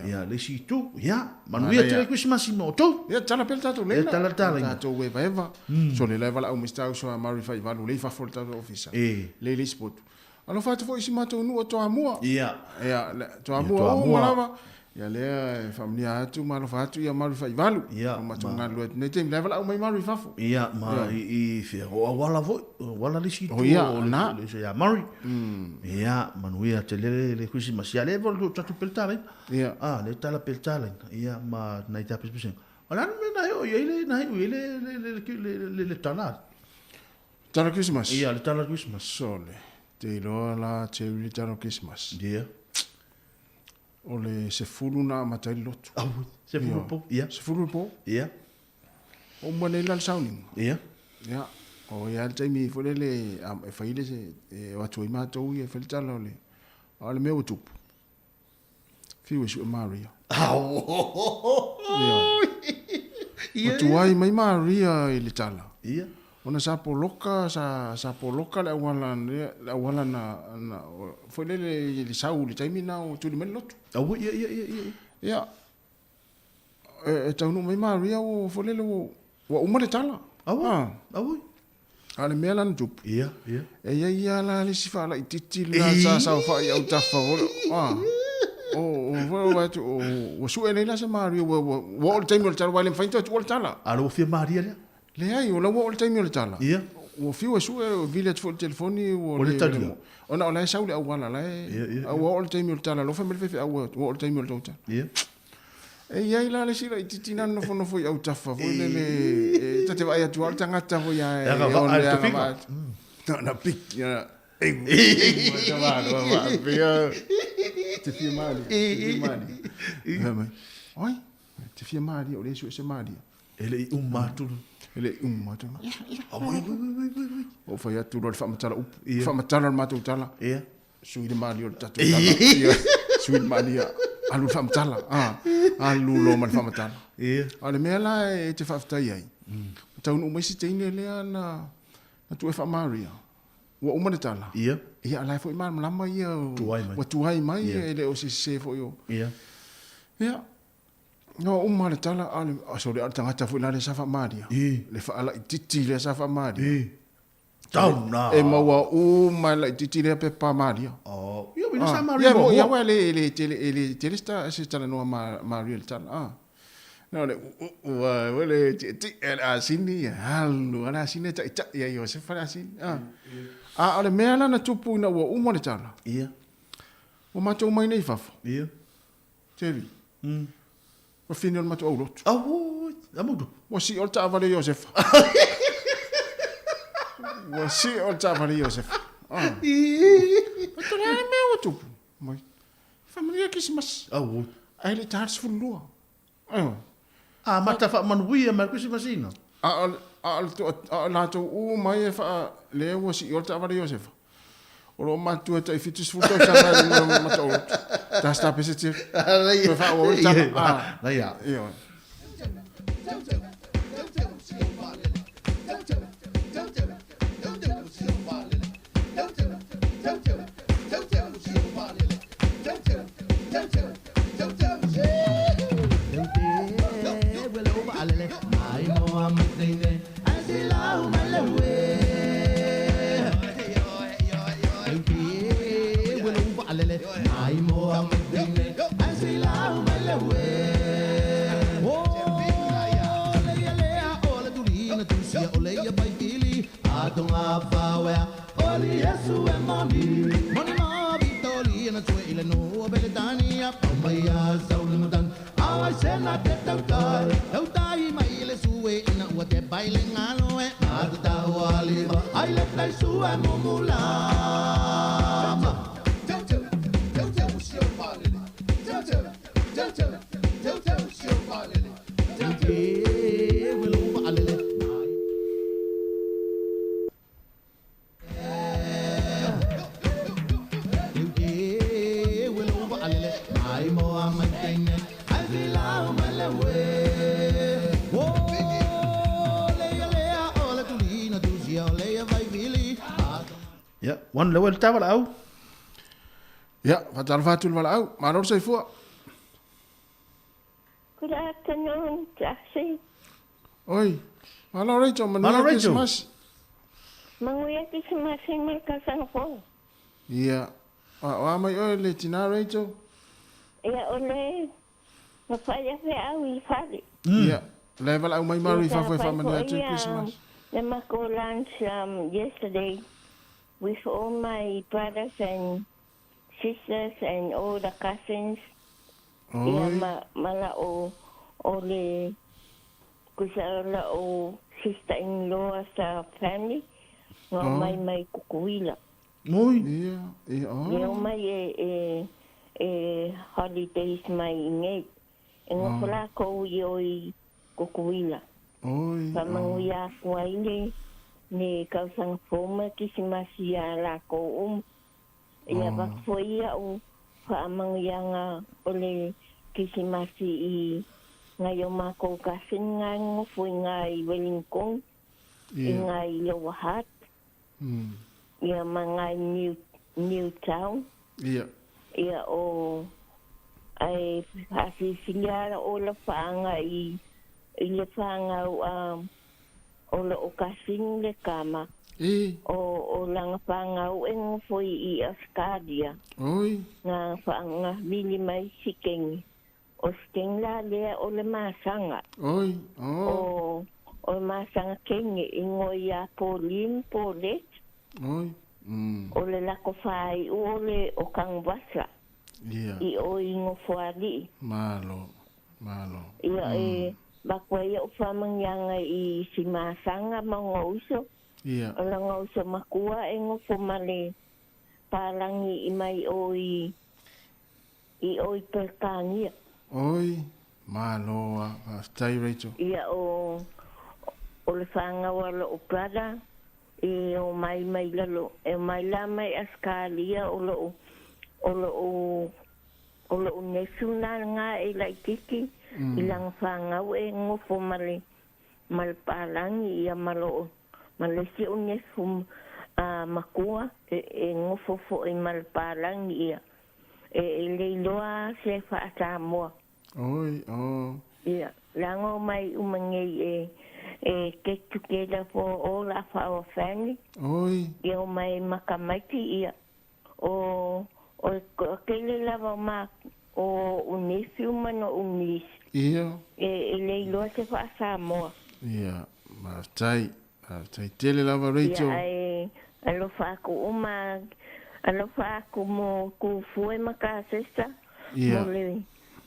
Ia le si tu. Ia manuia te Christmas mo tu. Ia tala pel tatou le. Ia tala tala. Tatou we va eva. So le leva la o mistau so mari fa valu le fa fo tatou ofisa. Le le spot. Alo fa fo isi matou nu o toa mua. Ia. Ia toa mua o malava. Ia le familia atu malo fa atu ia mari fa valu. Ia matou ngalo ne te leva la o mai mari fa fo. Ia ma I fe o wala vo wala li si tu. Ia na. Le se ia mari. Ia manuia te le Christmas ia le vo tatu peltale. Ia. Le tala peltale. Ia ma na ita pesen. Ala na yo ile na le tala. Tala Christmas. Ia le tala Christmas. Sole. Te loa la te uli taro Christmas. Ia. O le se fulu na matai lotu. Se fulu po. Ia. Se fulu po. Ia. O mwane la sauning. Ia. Ia. O ia te mi fole le e faile se watu I matou I e fele tala o le. O le meo tupu. Fiu su Maria. Ia. O tuai mai Maria I le tala. Ia. Ona sa poloka le awala na foi le sau le taimina o tu le melotu. Ia. Ia. E tau no mai Maria o foi le wa uma le tala. Awu. Ale mela na tup. Ia. E ia la le sifa la ititi la sa fa ia utafa. O su ele la sa Maria o le taimina le tala wa le fainto tu le tala. Alo fia Maria le. Le ai o la o le taimi o le tala. Ia. O fiu e su e village for telefoni o le tala. Ona o la sau le awala la e. O le taimi o le tala. Lo fa mele fe o le taimi o le tala. Ia. E ia la le sila titina no fo no fo au tafa fo le tate vai atu al tangata fo ia e o le ama. Na pik ia. E va via. Te fia mali. Oi. Te fia mali o le su se mali. Ele umatu. Ele umatu. O fa ia tu ro fa matala up. Fa matala matu tala. Ia. Sui de mali o tatu tala. Ia. Sui mali alu fa matala. Alu lo man fa matala. Ia. Ale mela e te fa ftai ai. Tau no mai si te ine le na tu e fa Maria. Wa uma de tala. Ia. Ia lai fo iman lama ia. Tuai mai. Wa tuai mai ele o se fo yo. Ia. Ia. No uma le tala ale so le tangata fu la le safa Maria. Le fa ala titi le safa Maria. Tau na. E maua uma la titi le pe pa Maria. Ia we sa Maria. Ia wa le tele sta se tala no Maria le tala. No le wa le titi a sini halu ana sini ta ia yo se fa sini. Ale mela na tupu na wa uma le tala. Ia. O matou mai nei fafo. Ia. Teli. O fino ma tu olot. Amudu. Wa si olta avale Joseph. Wa si olta avale Joseph. Tolea me o tupu. Mai. Familia Christmas. Ai le tars fulua. Mata fa manuia ma Christmas ina. La to o mai fa le wa si olta avale Joseph. O lo matu e fitus futo sa ma to. Da sta pesete. Ia. Fa o olta. Ia. Ia. Ya, wan lewel tawa au. Ya, fatal fatul wala au. Maror sai fu. Good afternoon, Jaxi. Oi. Malo Rachel, Malo manuia Rachel. Christmas. Manguia Christmas in Malcasangfo. Ia. Wa mai oi le tina Rachel. Ia ole. Mafaya fe au I fali. Ia. Level au mai mari fa fa manuia to Yeah, Christmas. the Mako lunch yesterday with all my brothers and sisters and all the cousins. Ia mala o le kusala o sister-in-law sa family. Nga may kukuila. Oi. Ia. Ia. Ia mai holidays mai ingay. Nga pala ko yo'y kukuila. Oi. Pamanguya ko ay ni kausang foma kisimasiya la ko Ia bakfoia o pamanguya nga ole kisimasi I ngayon mako kasin nga ngufui nga I Wellington. Nga I Lowahat. Ia mga New Town. Ia. Ia o ay hasisilyara o la paanga I le paanga o la okasin le kama. O lang paanga o foi I Ascadia. Oi. Nga paanga mili mai sikeng. O sikeng la lea o le masanga. Oi. O masanga kenge ingoi a Pauline Paulet. Oi. O le lako fai o le o kangwasa. Ia. I o ingo fuali. Malo. Ia bakwaya o whamangyanga I si masanga mangauso. Ia. O la ngauso makua engo fumale palangi I mai I oi perkangia. Oi. Malo. Stai Rachel. Ia o le whanga wala o prada. O mai lalo. E mai la mai askalia o lo nesuna nga lai kiki. Ilang whanga e ngofo male malpalangi ia malo malesi o nesu makua e ngofo fo I malpalangi ia. E leiloa se wha Samoa. Oi. Ia. Lango mai umangei get together for all of our family. Oi. Ia mai makamaiti ia. O kele lava ma o unesiu mano unis. Ia. E leiloa se wha Samoa. Ia. Tai tele lava Rachel. Ia alofa aku alofa aku mo ku fue makasesta. Ia.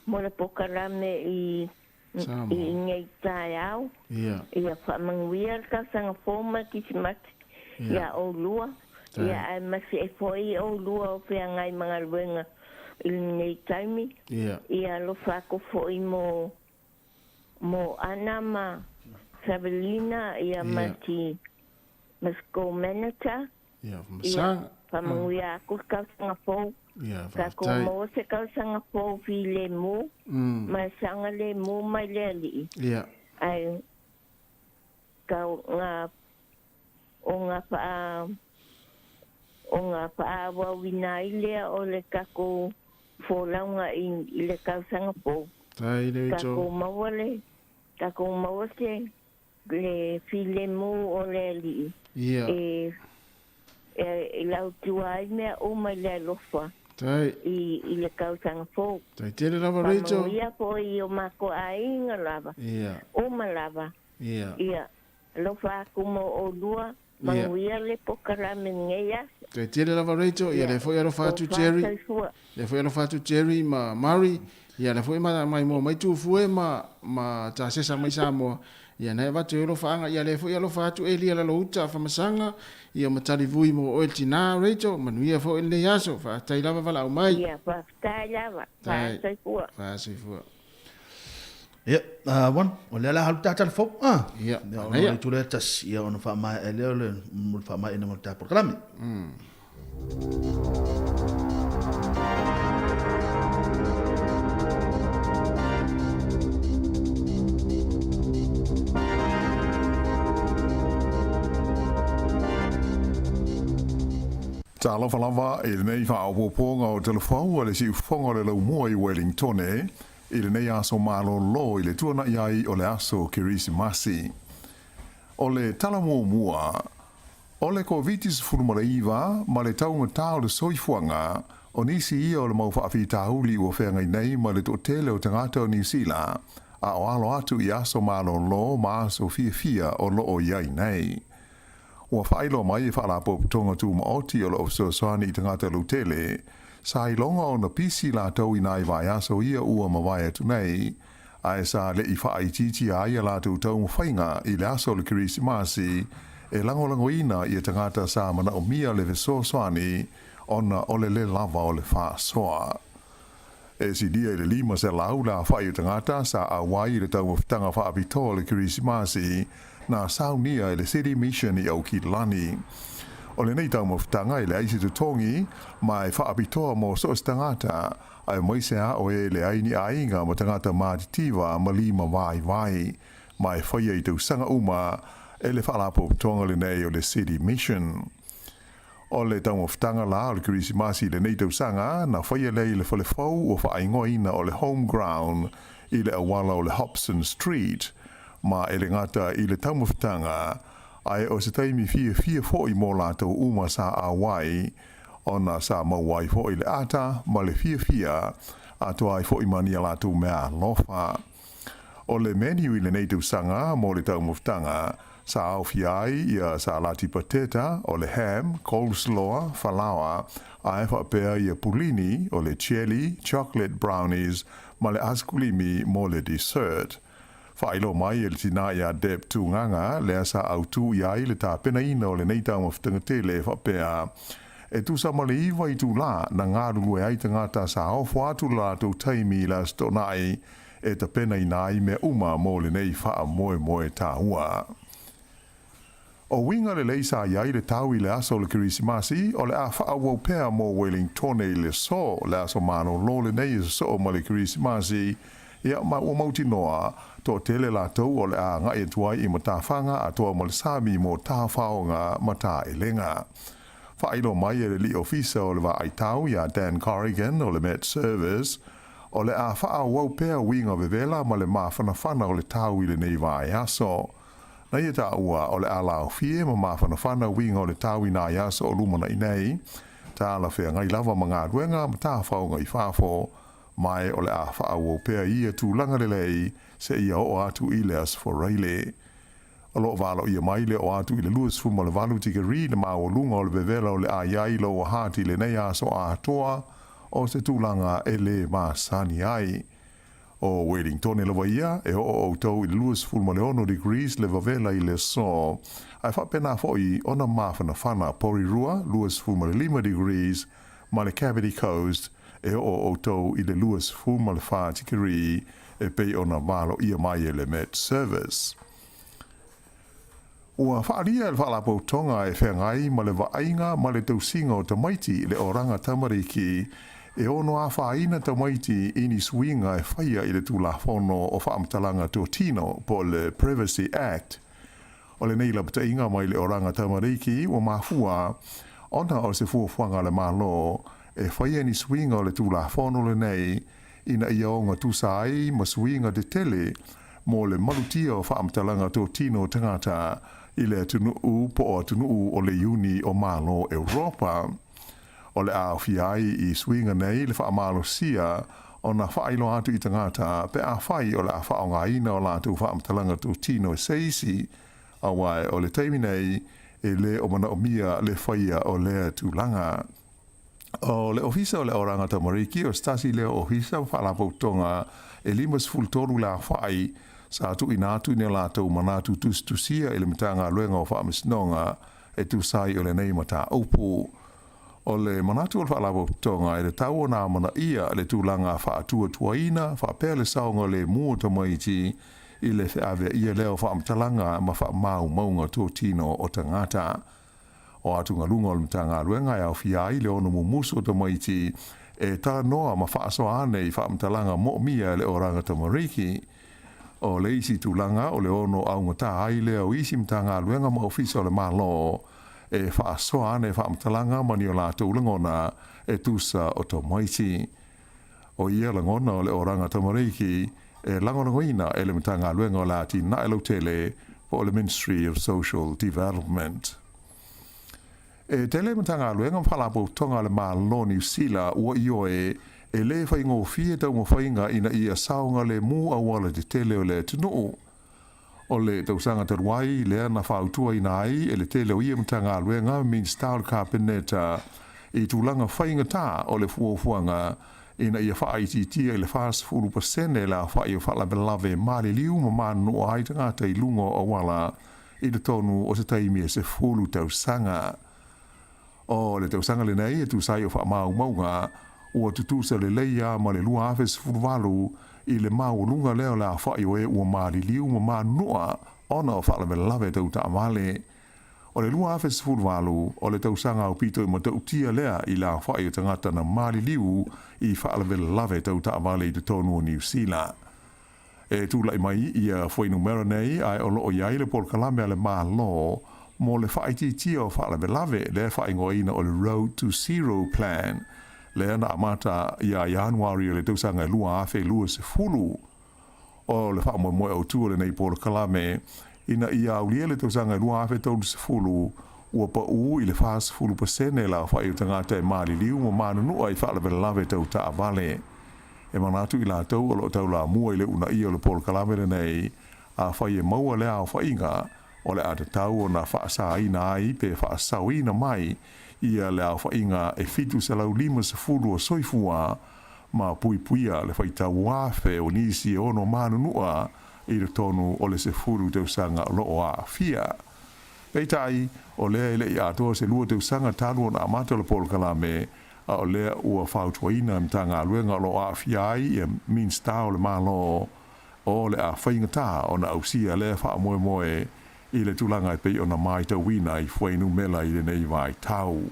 Mo le pokarame I ngai tai au. Ia. Ia whamanguia ka sanga foma kisimati. Ia o lua. Ia ai masi e foi o lua o pia ngai mga luenga I nei taimi. Ia lo whako foi mo ana ma Savelina ia mati masko menata. Ia masanga. Whamanguia aku ka sanga fo. Ia Kako mo se ka sanga fo fi le mo. Masanga le mo mai le ali. Ia. Ai ka o ngā paawa winai lea o le kako fōlaunga I le kausanga pō. Tai Rachel. Kako maua se le file mu o le li. Ia. E lau tuai mea o mai le lofa. Tai. I le kausanga pō. Tai tele lava Rachel. Pamanguia po I o mako a inga lava. Ia. O ma lava. Ia. Ia. Lofa aku mo o lua. Manguia le pokarame ngeia. Tai tele lava Rachel. Ia le foi alo fatu Jerry. Le foi alo fatu Jerry ma Mari. Ia le foi mai mo mai tu fue ma ta sesa mai Samoa. Ia nei watu alo faanga. Ia le foi alo fatu Eli ala lo uta famasanga. Ia matari vui mo o tina Rachel. Manuia foi le yaso. Fa tai lava vala o mai. Ia fa tai lava. Fa sai fua. Fa sai fua. Ia, wan, o le ala halu tātara fau. Ia, ia. Tu le tas, ia ona wha mai e leo le wha mai ina mo le tāpura kalami. Talo falava i le nei whaopoponga o telefonu o le si ufonga le lau mua i Wellington i le nei aso malo lo i le tuana iai o le aso Kirisimasi. O le talamo mua, o le COVID-19 furumara iwa, ma le taunga tau le soifuanga, o nisi ia o le mau whaafi tahuli o whengai nei ma le totele o tangata o New Zealand, a o alo atu i aso malo lo ma aso fia o lo o iai nei. Ua whailo mai e whaalapo tonga tu maoti o lo ofso soani i tangata lutele, sa i longa o na pisi la tau i nai vai aso ia ua mawai atu nei, a e sa le i wha i titi a ia la tau tau mwhainga i le aso le Kirisimasi, e langolango ina i tangata sa mana o mia le veso soani, ona o le lava o le wha soa. E si dia i le lima se lau la wha i tangata sa a wai le tau mwhtanga wha apito le Kirisimasi, na saunia i le City Mission i au Kilani. O le nei tau mwhtanga i le aisi tutongi, ma e wha apitoa mo so tangata, ai moisea o e le aini a inga mo tangata maatitiva ma lima vai, ma e whaia i tau sanga uma, e le whaalapo tonga le nei o le City Mission. O le tau mwhtanga la o le Kirisimasi le nei tau sanga, na whaia lei le whalefau o whaingoina o le home ground i le awala o le Hobson Street, ma e le ngata i le tau mwhtanga, ai o se taimi fia fo i mō lātou uma sa awai, ona sa mawai fo i le ata, ma le fia, ato ai fo i mani a lātou mea lofa. O le menu i le nei tau sanga, mō le tau mwhtanga, sa au fiai ia sa lati pateta, o le ham, coleslaw, falawa, ai whapea ia pulini, o le chili, chocolate brownies, ma le askulimi mō le dessert. Whailo mai e le tina ia Deb Tunganga, lea sa au tu iai le tā pena ina o le nei tau mwhtanga te le whapea. E tu sa male iwa i tu la na ngā rungu e ai tangata sa hawha atu la tau taimi la stonai e ta pena ina ai me uma mo le nei wha moe tā hua. O winga le leisa iai le tau i le aso le Kirisimasi o le a wha wau pēr mo Wellington i le so le aso mano lo le nei so ma le Kirisimasi ia ma o mauti noa to tele la tau o le a ngai tuai i matawhanga a toa mo le sami mo tā whaonga mata e lenga. Whailo mai e le li ofisa o le wa aitau ia Dan Corrigan o le Met Service o le a wha wau pēr winga vevela ma le mawhanawhana o le tau i le nei vai aso. Na ia ta ua o le ala o fie ma mawhanawhana winga o le tau i nai aso o lumana i nei, ta ala whea ngai lava ma ngā ruenga ma tā whaonga i whafo, mai o le a wha o pēr ia tū langa le lei se ia o atu i le as for reile. O lo valo ia mai le o atu i le luas fuma le valu tika ri na maa o lunga o le bevela o le a iai lo o hati le nei aso a atoa o se tūlanga e le maa sani ai. O Wellington e lawa ia e o tau i le luas fuma le 1 degrees le vavela i le so. Ai whapena fo i ona mawhana whana Porirua, luas fuma le 5 degrees, ma le Cavity Coast e o tau i le luas fuma le wha tika ri e pei ona valo ia mai e le Met Service. Ua whaaria e whaalapo tonga e whengai ma le waainga ma le tausinga o tamaiti le oranga tamariki e ono a whaina tamaiti ini swinga e whaia i le tūla whono o whaamtalanga tō tino po le Privacy Act. O le neila pata inga mai le oranga tamariki o mafua ona o se fuafuanga le malo e whaia ni swinga o le tūla whono le nei ina ia o ngā tūsai ma swinga de tele mo le malutia o whaamtalanga tō tino tangata i le atunuu po o atunuu o le uni o malo Europa. O le a fiai i swinga nei le whaamalo sia o na whailo atu i tangata pe a whai o le a whaonga ina o la atu whaamtalanga tō tino e seisi a wai o le teimi nei e le o mana o mia le whaia o le atu langa. O le ofisa o le oranga tamariki o stasi le ofisa whaalapo tonga e limas fultoru la whai sa atu inatu ne la tau manatu tustusia ele matanga luenga o whaamisnonga e tu sai o le nei mata opu. O le manatu o whaalapo tonga e le tau o nā mana ia le tūlanga whaatua tuaina whaapea le saonga le mua tamaiti i le whiawea ia leo whaamtalanga ma whaamau maunga tō tino o tangata. O atunga lunga o le matanga luenga e au fiai le ono mumusu o tamaiti e tā noa ma whaasoa ane i whaamtalanga mo mia le oranga tamariki. O le isi tūlanga o le ono au ngata ai le o isi mtanga luenga ma ofisa o le malo e whaasoa ane whaamtalanga mani o lātou langona e tusa o tō maiti. O ia langona o le oranga tamariki e langona ngoina e le matanga luenga o lāti na elo tele o le Ministry of Social Development. E tele matanga luenga whalapo tonga le mālo New Zealand ua ioe e le whaingo fie tau mo whainga ina ia saunga le mu awala te tele o le tunuu. O le tausanga taruai lea na whautua ina ai e le tele o ia matanga luenga min style carpeneta i tūlanga whainga tā o le fuafuanga ina ia whaititia i le fast fulu pasene la whai o whalabelave maari liu ma manu o haitanga te lungo o wala i le tonu o se taimi e se fulu tausanga. O le tausanga le nei e tu sai o wha mau maunga ua tutusa le leia ma le lua afes fuluwalu i le mau lunga leo la whai o e ua maari liu ma manua ona o whalabelave tau ta amale. O le lua afes fuluwalu o le tausanga o pito i ma tautia lea i la whai o tangata na maari liu i whalabelave tau ta amale i te tonu o New Zealand. E tūlai mai ia whainumera nei ai o loo iai le polkalame ale maa lo mo le whaititia o whalabelave le whaingoina o le Road to Zero Plan. Le ana amata ia Januari o le tausanga lua afe lua se fulu o le whamoe o tua le nei polkalame ina ia aulia le tausanga lua afe tau se fulu ua pa i le fast fulu pasene la whai o tangata e maali liu mo manunua i whalabelave tau ta avale. E manatu i la tau o lo tau la mua i le una i o le polkalame nei a whai e maua lea o whainga o le ata tau o na whaasa ina ai pe whaasau ina mai ia le a whainga e fitu sa lau lima sa fulu o soifua ma puipuia le whaitau wafe o nisi e ono manunua i le tonu o le se fulu tausanga o loo a fia. Peitai o lea ile i atoa se lua tausanga talu o na amata le polkalame a o lea ua whautuaina mtanga luenga lo a fiai e min sta o le malo o le a whainga tā o na ausia lea wha moe moe i le tulanga i pei o na mai ta wina i whainu mela i le nei vai tau.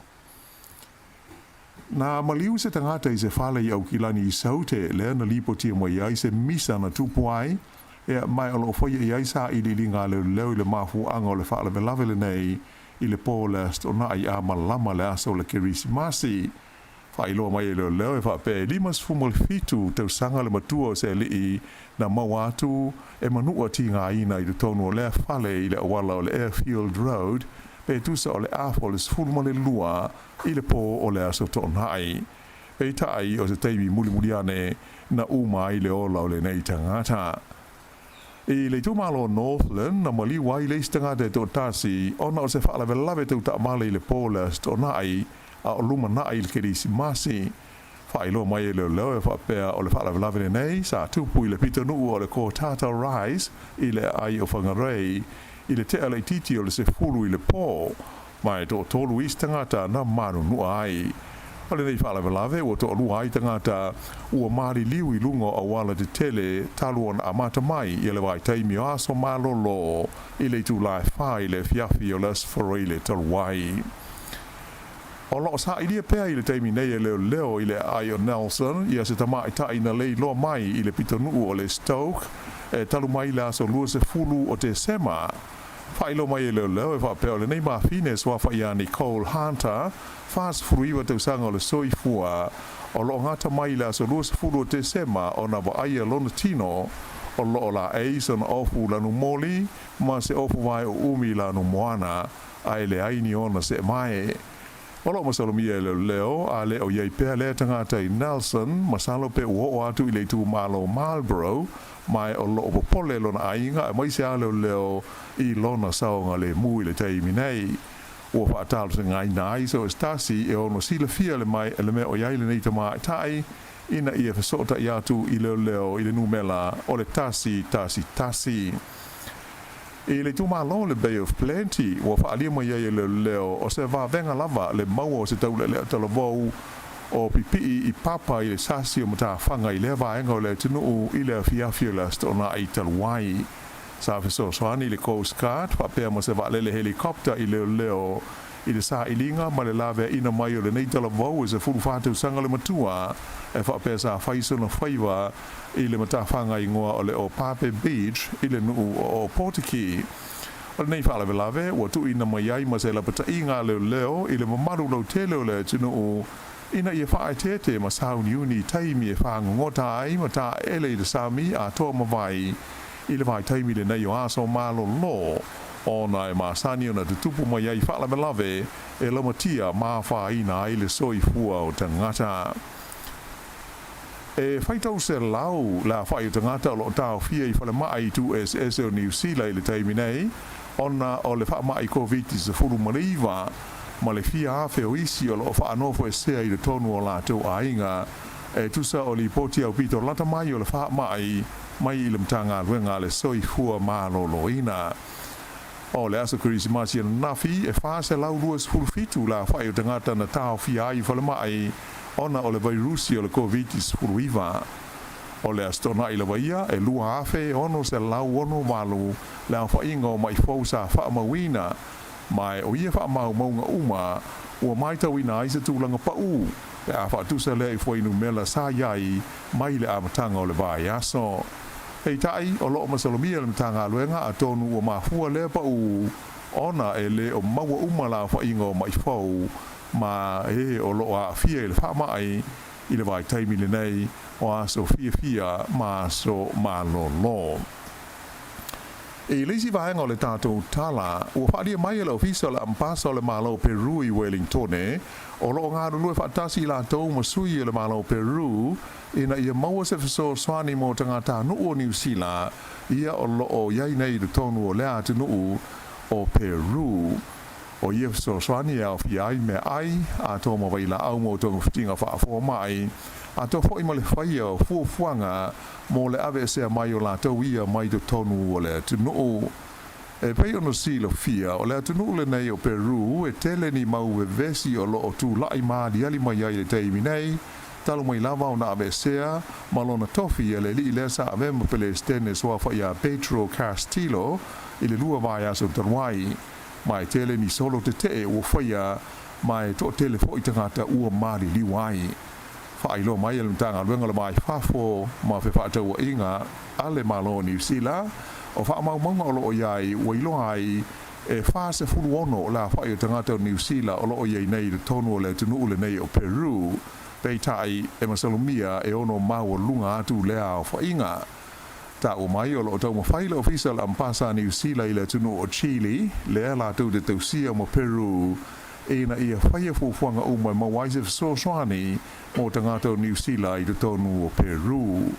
Na maliu se tangata i se whale i au kilani i saute lea na lipo tia mo i ai se misa na tupuai e mai alo whaia i ai sa i li linga leo i le mafu anga o le whaale me lave le nei i le pōlest o na i a malama le asa o le kerisimasi. Whailoa mai e leo e whape limas fumal fitu tau sanga le matua o se li na mawatu e manua ti ngā ina i le tonu o lea whale i le awala o le Airfield Road pe tusa o le afo le sfulma le lua i le pō o le aso tonhai. Pe tai o se teimi muli muliane na uma i le ola o le nei tangata. I le tumalo Northland na mali wai le istangata e tō tasi ona o se whaalawe lawe tau ta amale i le pōlest o nai a o luma na i le kerisimasi. Whailo mai e leo e whapea o le whaalawe lawe nei sa tupu i le pita nuu o le ko Tata Rise i le ai o whangarei i le te ale titi o le se fulu i le pō mai tō tolu istangata na manu nua ai. Pale nei whaalawe lawe o tō lua ai tangata ua maari liu i lungo a wala te tele talu on amata mai i le wai taimi o aso malolo i le tu lai whai le fiafi o les whare le taruai. O loo sa ilia pea i le taimi nei e leo i le ai o Nelson ia se tamai ta ina lei loa mai i le pitanuu o le Stoke e talu mai la so lua se fulu o te sema. Whailo mai e leo e whapea o le nei mawhine swa whaiani Cole Hunter fast fruiwa te usanga o le soifua o loo ngata mai la so lua se fulu o te sema o na wa aia lona tino o loo la eis on ofu lanu moli ma se ofu vai o umi lanu moana ai le aini ona se mai. O loo masalomia e leo a le o iei pea lea tangata i Nelson masalo pe uo atu i le tu malo Marlborough mai o loo popole lona ainga e mai se a leo i lona saonga le mui le teimi nei. Ua whaatalo se ngai nai so estasi e ono sila fia le mai e le mea o iei le nei tama tai ina ia fesota i atu i leo i le numela o le tasi. I le tumalo le Bay of Plenty ua whaalia mai iei leo o se venga lava le maua o se taule le talavou o pipi i papa i le sasi o mata whanga i le vaenga o le tunuu i le fiafio la stona i taluai. Sa feso soani le Coast Guard whapea mo se waalele helikopter i leo i le sa ilinga ma le lave ina mai o le nei talavou e se furu whātau sanga le matua e whapea sa whaisona whaiwa i le matawhanga i ngoa o le o Pape Beach i le nuu o Portiki. nei fa la lave o tu ina mai ai ma se la pata inga leo ile mamaru lo tele le tunu o ina ia fa te ma sau ni uni taimi e fa ngota ai ma ta ele de sami a to ma vai ile vai taimi le nei o aso malo lo ona e ma sani ona te tupu mai ai fa la lave e la matia ma fa ina ile soi fua o tangata e fai tau se lau la fai o tangata lo tau fia i fale mai tu SS o New Zealand le taimi nei ona o le fa mai COVID se furu mariva ma le fia afe o isi o lo fa anofo e sea i le tonu o la tau ainga e tusa o li poti au pito lata mai o le fa mai i le mtanga luenga le soi fua malo lo ina o le aso Krismasi na nafi e fa se lau luas fulfitu la fai o tangata na tau fia i fale mai ona o le virusi o le COVID-19 o le astona i le waia e lua afe ono se lau ono malu le a whainga o mai fausa whaamawina mai o ia whaamau maunga uma ua mai tau ina aise tūlanga pau le a whaatusa le i whainu mela sa iai mai le amatanga o le vai aso hei tai o loo masalomia le matanga luenga a tonu ua mafua le pau ona e le o maua uma la whainga o mai fau ma o lo a fia le fa mai i le vai taimi le nei o aso fia ma so malo lo e lesi vai ngole tato tala o fadia mai le ofisa le ampasa le malo Peru i Wellington o lo nga lu fatasi la to masui le malo Peru ina ia mau se so swani mo tangata no o New Zealand ia o lo o yai nei de tonu o le atu no o Peru o ia so swani e fiai me ai a to mo vai la au mo to fitinga fa fo mai a to fo i mo le fai o fu fuanga mo le ave se mai o la to ia mai do tonu o le tu no e pei ono si lo fia o le tu no le nei o Peru e tele ni mau ve vesi o lo tu lai ma di ali mai ai le teimi nei talo mai lava ona ave se ma lona tofi e le li le sa ave mo pele stene so fa ia Pedro Castillo ile lua vai aso tarwai mai tele ni solo te o faia mai to tele fo i tangata ua mari liwai fa ilo mai le tanga luenga le mai fafo ma fe fa tau inga ale malo ni sila o fa mau o lo iai o ilo ai e fa se fulu ono la fa i tangata ni sila o lo iai nei le tonu le tunu le nei o Peru pe tai e masalumia e ono mau lunga atu le a fa inga ta o mai o lo tau mo faila official ampasa New Zealand le tunu o Chile le la tu de tausia mo Peru e na ia faia fuanga o mai mawaise so swani mo tangata New Zealand i tonu o Peru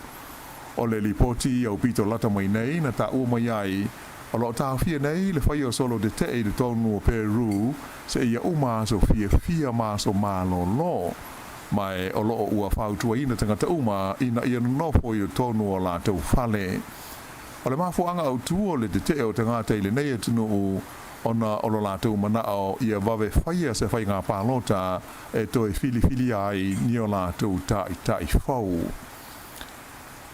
o le lipoti au pito lata mai nei na ta o mai ai o lo ta fia nei le faia solo de te i tonu o Peru se ia uma so fia ma so malo lo mai o lo ua fautua ina tangata uma ina ia nofo i tonu o la tau fale. O le mafuanga au tuo le te o tangata i le nei tunu ona o lo la tau mana o ia vave faia se fai ngā pālota e toi fili ai ni o la tau tai fau.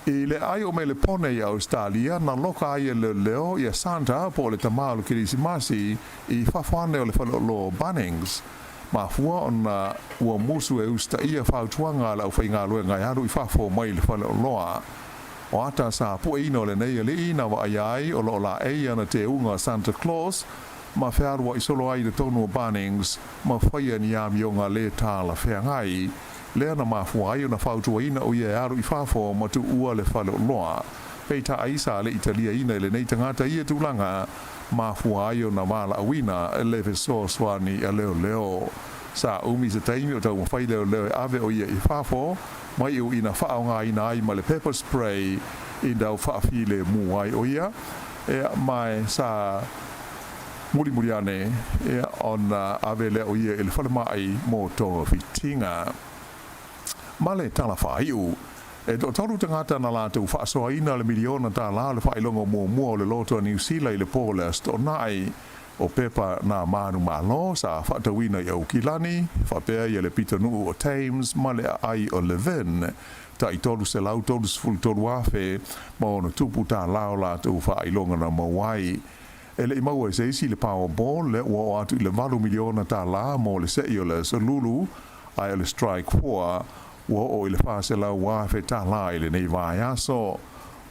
I le ai o me le pone i Australia na loka ai le leo ia Santa po le tamalo Krismasi i fafane o le whalolo Bunnings ma fua ona ua musu e usta ia fautuanga la ufai ngā lue ngai haru i fafo mai le whale o loa. O ata sa pu ino le nei le ina wa ai o lo la e ana te unga Santa Claus ma whaarua i solo ai le tonu o Bunnings ma whaia ni a mionga le tāla whea ngai le ana ma fua ai ona fautua ina o ia haru i fafo ma tu ua le whale o loa. Peita aisa le Italia ina le nei tangata ia tūlanga ma fua ai ona mala awina e le so swani a leo sa umi se taimi o tau mawhai leo ave o ia i fafo mai u ina whaonga ina ai ma le pepper spray i dau whaafile mu ai o ia e mai sa muri ane e ona ave leo ia il whale mai mo tonga fitinga ma le tala whaiu e do toru tangata na la tu whaasoa ina le miliona ta la le whailongo mua o le loto New Zealand le polest o nai o pepa na manu malo sa whaatawina i au kilani whapea i le pita nuu o Thames ma le ai o Leven ta i tolu se lau tolu se fulu tolu afe ma ono tupu ta lao la tu whailonga na mawai e le imaua e se isi le Powerball le ua o atu i le 4 miliona ta la mo le sei o le Salulu ai le Strike 4 ua o i le whaasela ua fe ta la i le nei vai aso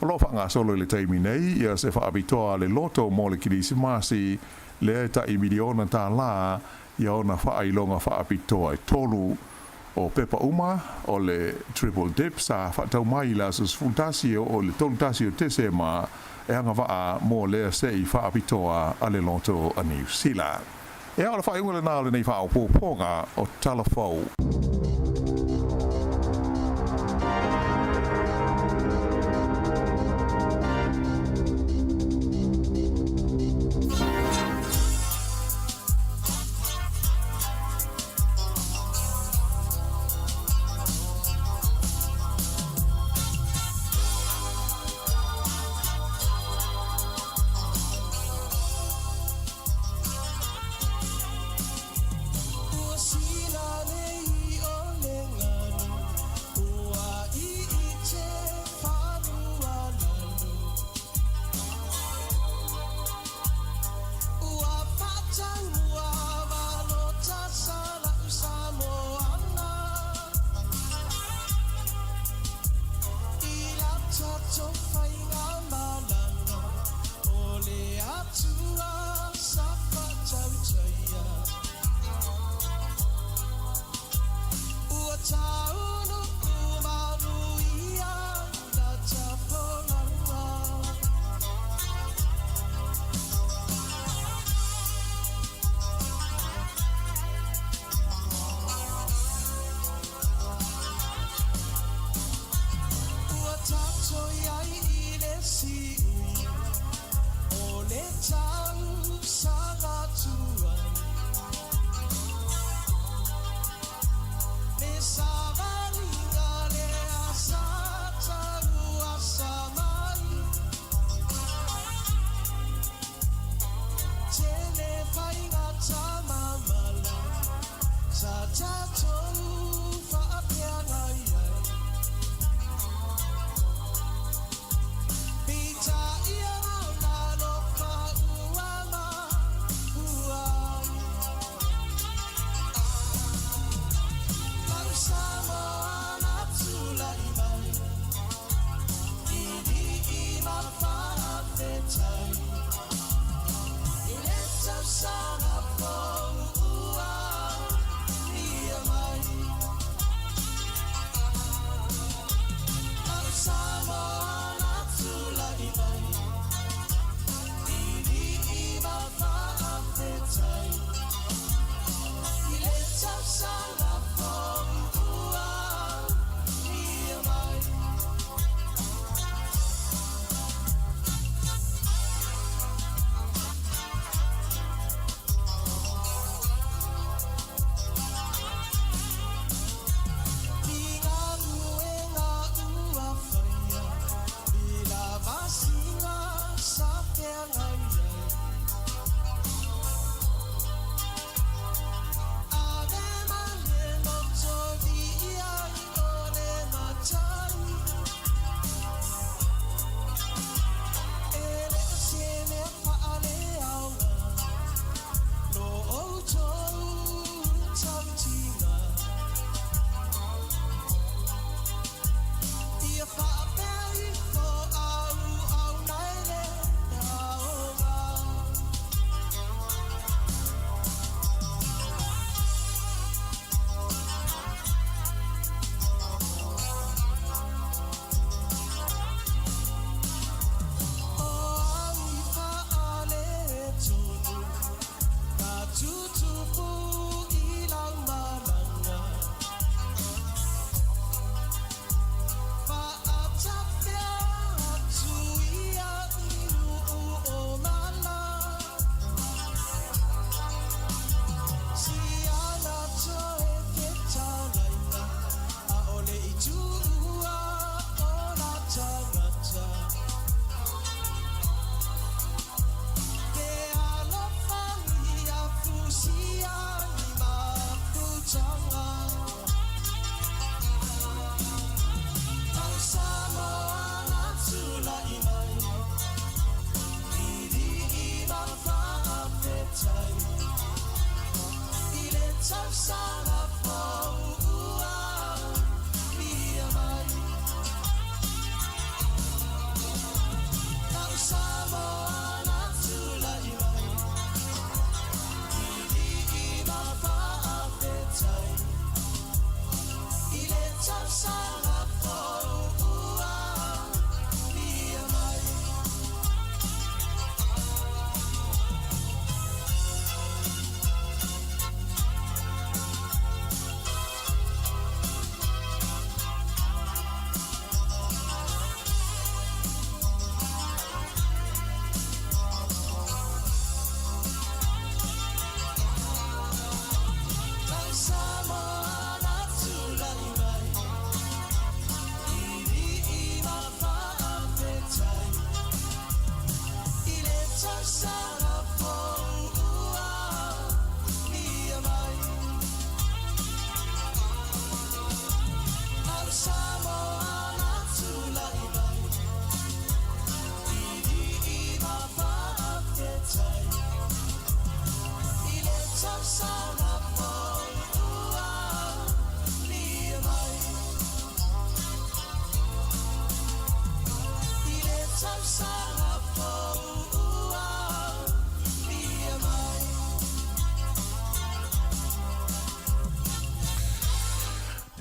O lo whanga solo le taimi nei, ia se whaabitoa le loto mo le kirisimasi, le ta I miliona tā la, ia ona whailonga whaabitoa e tolu o pepa uma, o le triple dip, sa whaatau mai la sus funtasi o le tolutasi o tese ma, e anga waa mo lea se I whaabitoa a le loto a New Zealand. E ala whainga le nā le nei whaopoponga o talafou.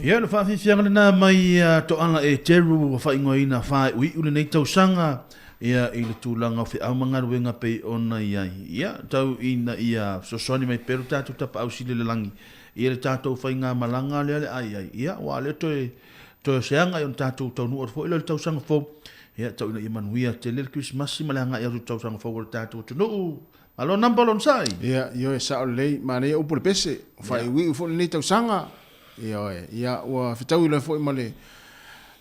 Ia na whawhiwhianga na mai to ala e teru whaingoina whae ui ule nei tausanga ia i le tūlanga o whiau manga ruenga pei ona iai. Ia tau ina ia sosoni mai peru tātou tapa au sile le langi. Ia le tātou whainga malanga lea le ai ai. Ia wa le toe seanga i on tātou tau nuor fo ila le tausanga fo. Ia tau ina i manuia te le Christmasi malanga i au tausanga fo le tātou tunu. Alo namba lon sai. Ia yo e sa o lei mane o pole pese. Whai ui ufo le nei tausanga. Ia ua whetau ila fo i male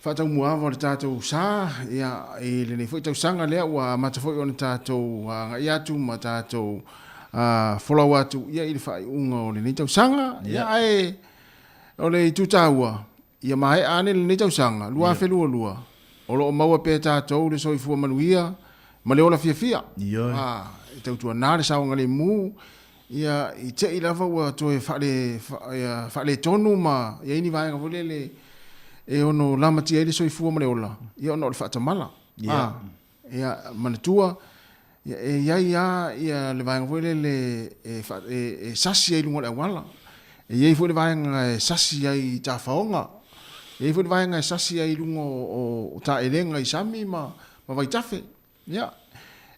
whatau muawa le tātou sā, ia e le nei fo i tausanga lea ua mata fo i o le tātou ngai atu ma tātou follow atu, ia i le whai unga o le nei tausanga, ia e o le tūtāua, ia mai ane le nei tausanga, lua whelua lua, o lo o maua pē tātou le soifua manuia, ma le ola fia fia, i tautua nā le saonga le mū, ia i te i lava ua toe whale tonu ma ia ini vaenga vole le e ono lamatia ele soifua ma le ola ia ono le whaatamala ia manatua ia ia le vaenga vole le e sasi ai lunga le awala ia i fo le vaenga e sasi ai ta whaonga ia i fo le vaenga e sasi ai lunga o ta elenga i sami ma vaitafe ia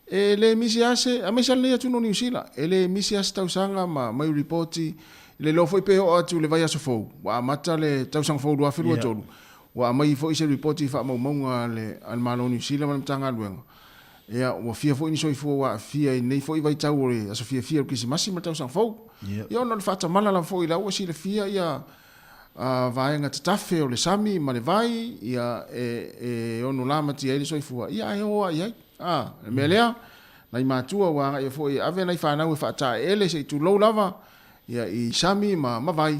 e le misi ase a mesa le atu no New Zealand e le misi ase tausanga ma mai reporti le lo foi pe o atu le vai aso fou wa mata le tausanga fou do afiru tolu wa mai foi se reporti fa mo le al malo New Zealand ma tanga luenga ia wa fia foi ni soifo wa fia nei foi vai tau le aso fia o kisi masima tausanga fou ia no le fata mala la foi la o si le fia ia vai nga tafe o le sami ma le vai ia e ono lama ti ele soifo ia ia melea nai matua wa ngai foi ave nai fa na we fa ta ele se tu lo lava ia i sami ma vai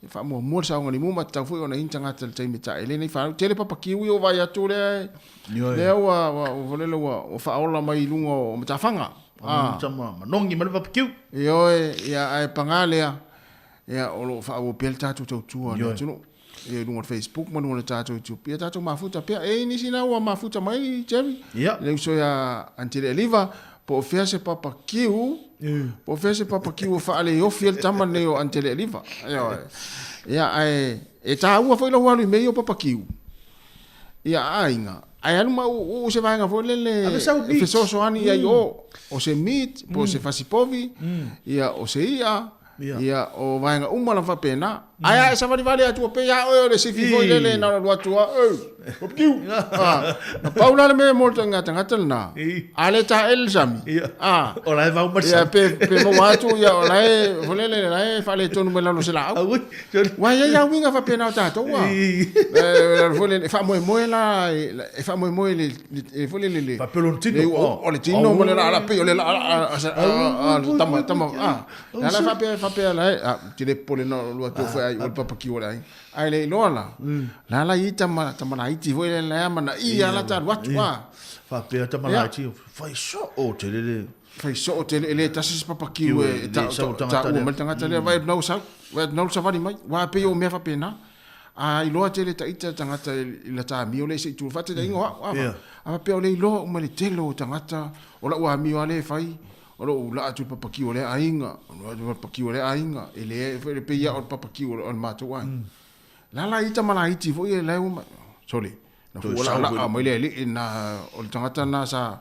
fa mo sa ngani mo mata foi ona intanga tel time ta ele nei fa tele papa kiwi o vai atu le wa vole lo wa fa ola mai lungo o mata fanga tama nongi ma papa kiwi ia ai pangalea ia o lo fa o pelta tu tu ana tu e lungo Facebook mo lungo tato tu pia tato mafuta pia e ni sina wa mafuta mai Jerry le so ya antile liva po fese papa kiu po fese papa kiu fa ale yo fiel tamane yo antile liva ya e ta ua foi lo walu meio papa kiu ya ainga ai anu ma o se vai nga foi le fe so ani ya yo o se meat po se fasipovi ya o se ia o vaenga umala fa pena ai sa vale atu pe ya o le sifi foi le na lo atu o piu na paula le me molto ngata na ale ta el sami o la va un ya pe mo atu ya o la vole le fa le tonu me la no se la wa ya winga fa pena ta to wa vole fa mo la fa mo le vole le fa pelontino o le tino mo la pe o le tama la fa pe la ti le pole no lo atu foi o papa ki ora ai le lola la ita ma la iti foi le ma na ia la ta watu fa pe ta ma la iti fai so o te le tasi papa ki e ta o ma tanga tele vai no sa vani mai wa pe o me fa pena ai lo te le ta ita tanga la ta mi o le se tu fa te ingo a pe o le lo ma le telo tanga o la wa mi o le fai o la atu papa ki o le ainga o papa ki o le ainga ele foi le pe ia o papa ki o mato wa la ita mala iti foi le uma sole na fu la mo le na o tangata na sa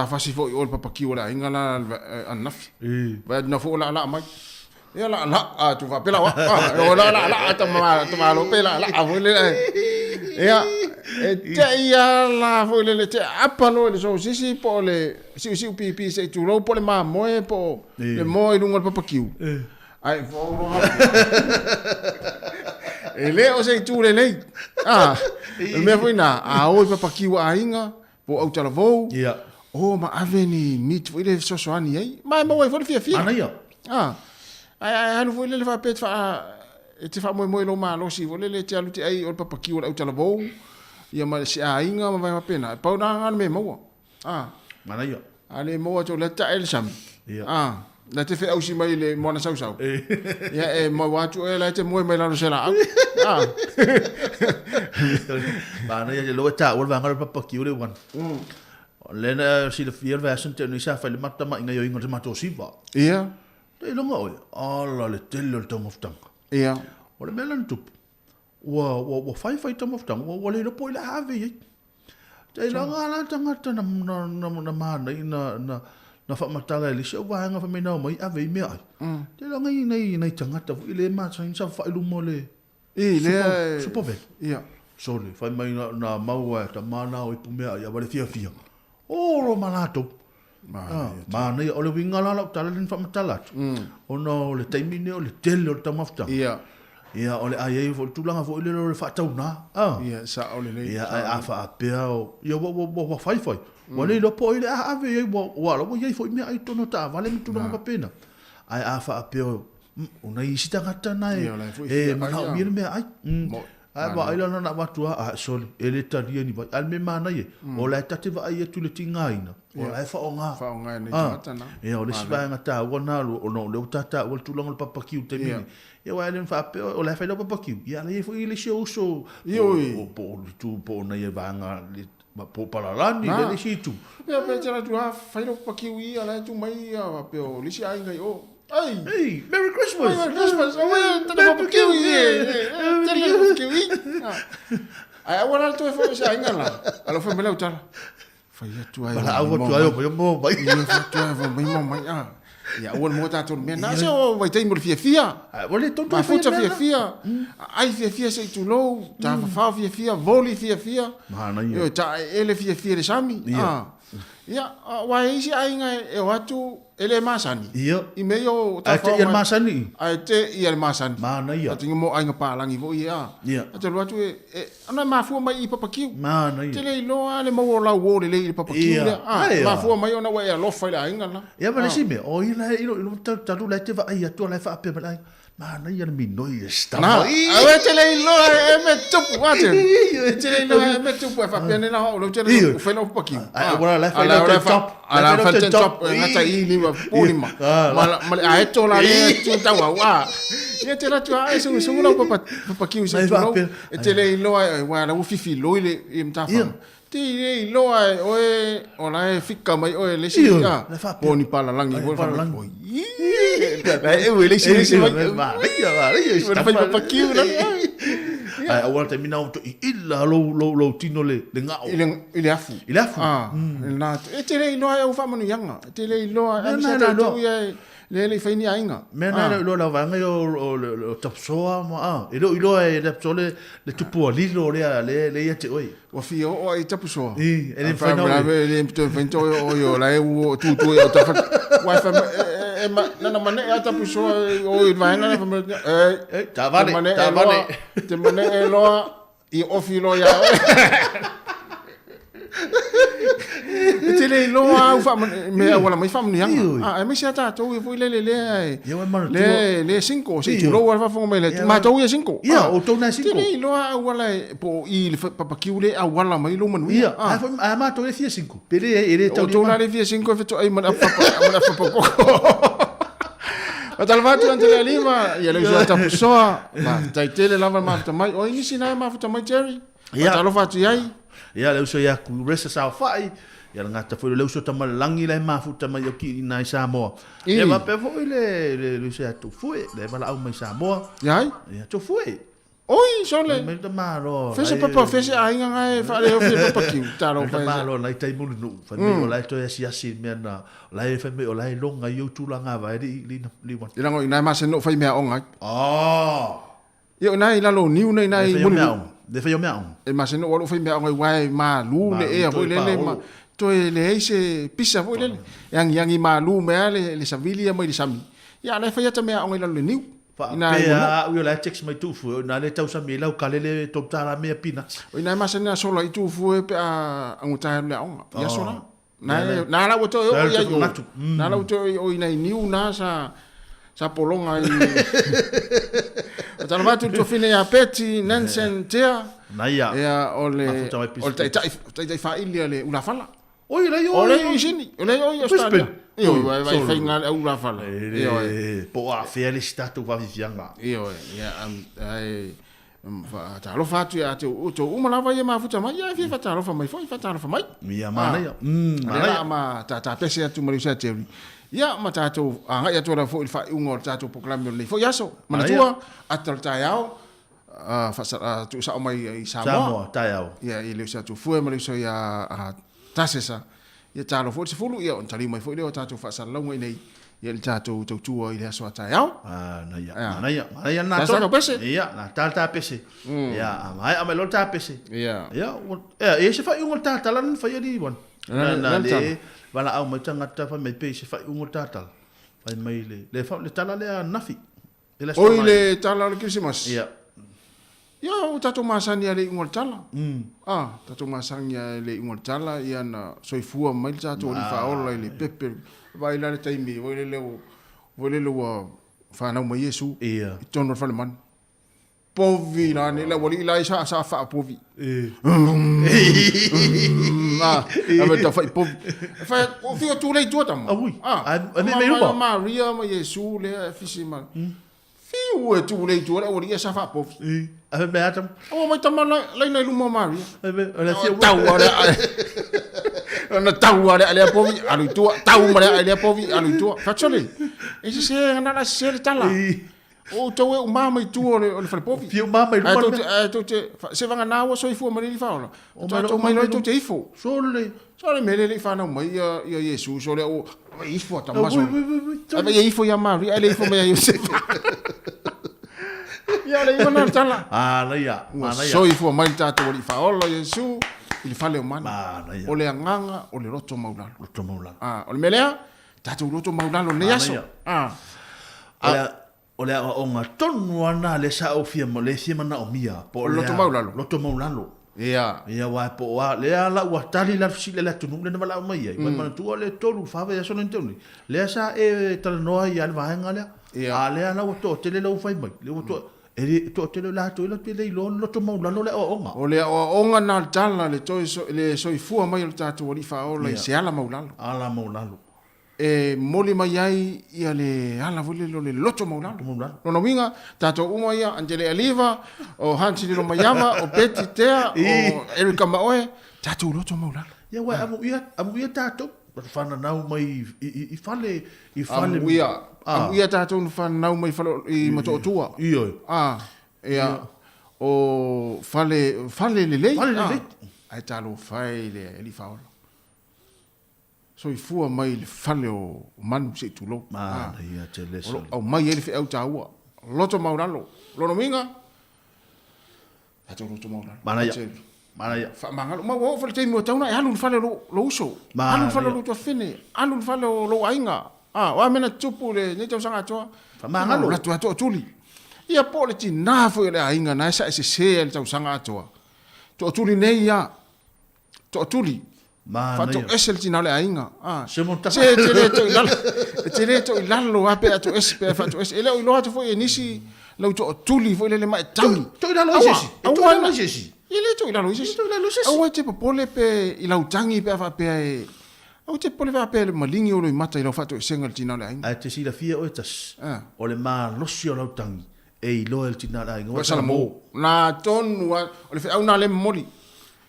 fasi foi o papa ki o le ainga la anaf va na fu la mai ia la tu va pela wa o la ta lo pela la fu le ia te ia la foi le te apa no le so sisi po le si pipi se tu lo po le ma moe po le moe lungo papa ki ai fo ele o se tu le me foi na o papa ki wa inga po au tala vo o ma aveni mit foi le so ani ai ma mo foi fia ana ia ai anu foi le fa pet fa e te fa mo lo ma lo si vo le te alu te ai o papa ki wa au tala vo ia ma se ainga ma vai pena pa na ngan me mo mana ia ale mo to le ta el sam la te fe au si mai le mona sau ia e mo wa tu e la te mo mai la no se la mana ia lo ta o va ngar papa ki le wan le na si le fiel version te ni sa fa le mata ma inga yo inga te mato si va ia te lo ngoi ala le telo le tomo ftanga ia o le melan tup wa fai tamafutanga wa le po ile ave ye te la ngala tangata na mana na fa matala le se wa nga fa me na mai ave me ai te la ngai nei tangata ile ma sa fa ilu mole le super bel ia so le fa mai na maua ta mana o pu me ia vale fia o ro malato ma nei o le winga la tala le fa matala o no le taimine o le tele o tamafutanga ia ole ai fo tulanga fo le fa tauna ia sa ole le ia ai fa apeo ia wo fai wa le lo po ile ave ia wa lo ia fo me ai tono ta vale mi tulanga pa pena ai fa apeo una isita ngata nai ma na mi me ai ai wa ile na wa tua sol ele talia ni al me mana ye o la tate va ai tu le tingaina o la fa onga ni tata na ia ole siba ngata wona o no le tata o tulanga le papa kiu te mi ia wa le fa pe o la fa le papa kiu ia le fo ile show so o po tu po na ye vanga ma po para lani le si tu ia pe tera tu fa le papa kiu ia la tu mai ia pe o le si ai ngai o hey, Merry Christmas! Merry Christmas! Oh, yeah, tata kiwi! Tata kiwi! Ai, awal tu fo sa ingala. Alo fa mela utala. Fa ia tu ai. Bala awa tu ai o mo mai. Ia fa tu ai mo mai ia awal mo ta tu me na so vai te mo fia. Wale tonto fa fia. Ai fia se tu lo, ta fa fia, voli fia. Mana ia. Yo ta ele fia le sami. Ia, wa isi ai ngai e watu ele masani. Ia. I me yo ta fa. Ai te ia masani. Ai te ia masani. Mana ia. Ati mo ai ngapa langi vo ia. Ia. Ate watu ana mafu mai I papa kiu. Mana ia. Te le lo ale mo la wo le papa kiu le. Mafu mai ona wa lo fa la inga na. Ia ba si me. O ila ilo ta lu le te va ai tu la fa pe mai. Mana ia mi noi sta. Na. Ai te le lo e me tupu ate. Te le lo e me tupu fa pe na o lo te le fa lo papa kiu. Ai wala la fa lo top. Ala fa te top ngata I ni ma pulima. Ma ai to la le tu ta wa. Ia te la tu ai so no papa kiu se tu lo. Te le lo wa la fifi lo ile I mta fa. Te le lo ai oe ona e fika mai oe le si ka. Poni pala langi wo fa langi. E le si mai. Ia sta papa kiu la. Ai awal te mina to illa lo tino le ngao. Ile afu. Ile afu. Na te le lo ai u fa manu yanga. Te le lo ai sa tu ia le faini ainga. Mena lo la vanga o tapsoa ma ilo e tapsole le tupu lilo le ia te oi. Wa fi o ai tapsoa. Ele fa na le to vento o yo la e tu o ta wa fa na mane e tapsoa o vanga na fa ta vale. Te mane e lo I ofilo ya. Te le lo au fa me wala mai fa mni anga. Me sia ta to foi le le 5 se tu lo wa fa mai le ma to ia 5. Ia o to na 5. Te le lo au wala po I le papa kiule au wala mai lo manu. Ia a ma to le 5. Pere ele to na le 5 fe to ai mana fa poko. Atalvatu ante le lima ia le usa tapusoa. Ma tai tele lava ma mai o ini sina ma mai Jerry. Atalo fatu ai. Ia le uso ia ku resa sa fai. Ia ngata foi le uso tama langi le ma futa mai ki na Samoa. E va pe foi le uso ia tu foi le bala au mai Samoa. Ia tu foi. Oi, sole. Me ta malo. Fese papa fese ai ngai fa le ofi papa ki. Taro fa. Malo lai tai mulu no. Fa me o lai to ia si me na. Lai fa me o lai longa yo tu langa va li wan. Ila ngo ina ma se no fa me onga. Yo nai la lo niu nai mulu. De fa yo me on. E ma se no o fa me onga wai ma lu le e foi le ma. To le se pisa foi le. Yang I ma lu me le savilia mai le sami. Ya le fa ya ta me onga la lo niu. Ina ia u la text mai tu fu na le tau sa me lau kalele to tala me pina. Ina ma se na solo I tu fu pe a nguta le onga. Ya solo. Na la woto o ya yo. Na la woto o ina niu na sa polonga I. Tala matu to fine ya peti Nansen tea. Na ia. Ya ole tai fa ilia le una fala. Oi la yo. Ole yo sini. Ole yo Australia. Io vai finga una fala. Po a felicitatu va vivianga. Io ya ai fa talo fatu ya to uma lava ia mafuta mai ia fa talo fa mai foi fa talo fa mai. Ia mana ia. Mana ma ta pese atu marisa teori. Ia ma tato anga ia tora fo il fa ungo tato proclame le fo yaso. Mana tua atal taiao tu sa mai i Samoa, tai au. Ia, i leo sa tu fue ma leo sa ia tasesa. Ia talo fo se fulu ia on tali mai fo leo tatu fa sa longa nei. Ia le tatu tua i le aso tai au. Na ia na to. Ia, na ta pese. Ia, mai lo ta pese. Ia. Ia, se fa un ta talan fa ia di bon. Na le wala au mai tanga ta fa mai pe se fa un ta tal. Fa mai le fa le tala le nafi. Oi le tala le Christmas. Ia. Ia, o tatu masani ale ingol tala. Tatu masani ale ingol tala ia na soifua mai tatu li faola le pepe. Vai la le taimi, voi le leo fa na mai Yesu. Ia. Tono fa le man. Povi la ne la wali la sa fa povi. Ave ta fa povi. Fa o fio tu le tu tam. Me Maria ma Yesu le fisima. Fiu e tu le tu le wali sa fa povi. Ave me atam. O mai tama la na lumo Maria. Ave la sia tau na tau ale povi alu tu tau ma ale povi alu tu. Facciole. E se na la se tala. O tau e mama i tu o le povi. Fiu mama i tu. Se vanga na o so i fu ma le faola. O mai no tu te ifo. Sole me le fa na mai ia Yesu so le o ifo ta maso. Ave ifo ya Maria ale ifo me Yosef. Ia le ifo na tala. La ia. So ifo mai tatu o li faola Yesu. Il fale o mana. O le anganga o le roto maulalo. O le melea tatu roto maulalo ne aso. Ole o nga tonu ana le sa o fia mo le sia mana o mia po loto maulalo. Ia wa po wa le ala wa tali la fsi le tonu le mala mai ia ma tu le tolu fa ve so non tonu le sa e tal no ia va ngale le ala o to te le lo fai mai le o to e to te la to le le lo loto maulalo le o nga o le o nga na tala le to le so i fu mai le tatu o li fa o le se ala maulalo e moli mai ai ia le ala vole lo le loto maulalo no winga tato uma ia Angele Aliva o Hansi lo Mayama o Betty Tea o Erika Maoe tato loto maulalo ia wa amu ia tato fana nau mai i fale amu ia tato fana nau mai falo i mato tua ia o fale le ai talo fai le li faolo so i fua mai le fale o manu se tulo ia te leso o mai ele fe au taua loto mauralo lono minga ato loto mauralo mana ia fa mangalo ma wo fale tei mo tauna e halu fale lo uso halu fale lo to fine halu fale lo ainga wa mena tupu le ne tau sanga toa fa mangalo la tua tuli ia po le ti na fo le ainga na sa se le tau sanga toa to tuli nei ia to tuli Fato esel tina le ainga. Se monta. Se le to ilalo ape ato espe fato es. Ele o ilo ato foi nisi lau to tuli foi le mai tangi. To ilalo isesi. To ilalo isesi. Ele to ilalo isesi. Au te popole pe ilau tangi pe fa pe au te pole fa pe le malingi o lo mata ilo fato esengal tina le ainga. Ai te sila fia o etas. O le ma losi o lau tangi. E ilo el tina le ainga. Salamo. Na tonu o le fe au na le moli.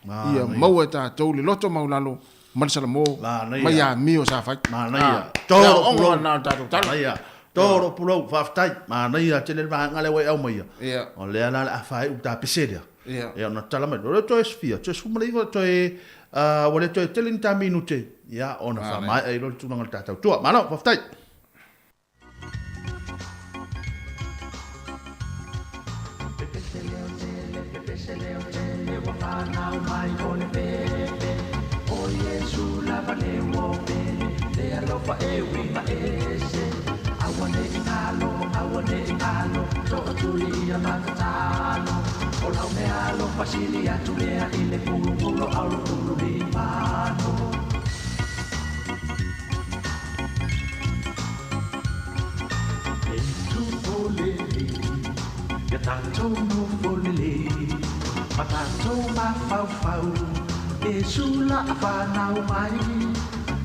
Ia mau eta tau le loto maulalo marsala mo mai a mio sa fai ia toro pulo na tatu ia toro pulo fa fai ia te le vanga le au mai ia o le ala a fai uta piseria ia na tala mai lo to esfia to suma le to e o le to 30 minute ia ona fa mai ai lo tu ngal tatu to mana fa fai fa e wi ma ese awane ingalo to tuli ya makatano ola me alo fasili atulea ile pulu au pulu di mano tu pole ya tanto no pole matato ma fau e sulla afana mai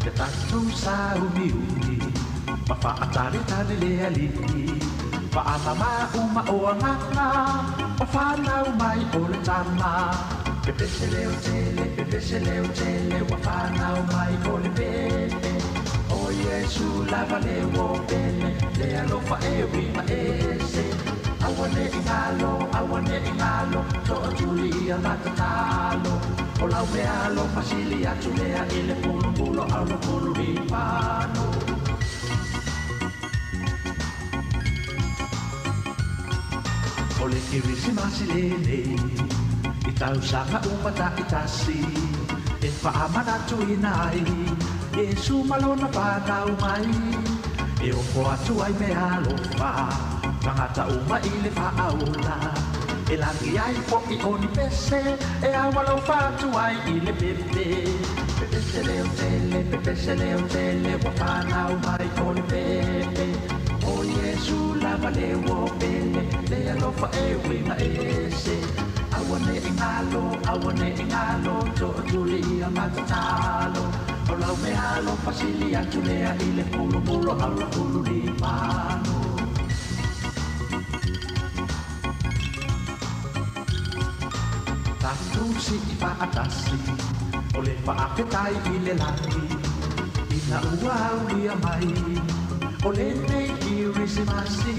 ke tato sa umi ma fa atari tani le ali fa amama uma o ngana o fa na mai o le tama ke pesele o tele wa fa na mai o le bebe o Yesu lava le wo bele le alo fa e wi ma ese awane ingalo, to tuli amatalo. Olau me alo pasili atulea ile pulu alo pulu ripano. Ole kirisimasi lele, itau sanga umata itasi, e whaamana tuinai, Yesu malona whanau mai, e opo atu ai me alofa, tangata uma ile whaaula, e langi ai poki oni pese, e awalo whatu ai ile pepe, pepe se leo tele, wa whanau mai kone pepe, o Yesu lava le wo pele, le alofa e winga ese, awane ingalo, to tuli amatalo, o lau me alo pasili atulea ile pulu alo pulu limano. Tatusi ipa atasi, ole pa apetai ile laki, ina uau dia mai, ole nei kirisimasi,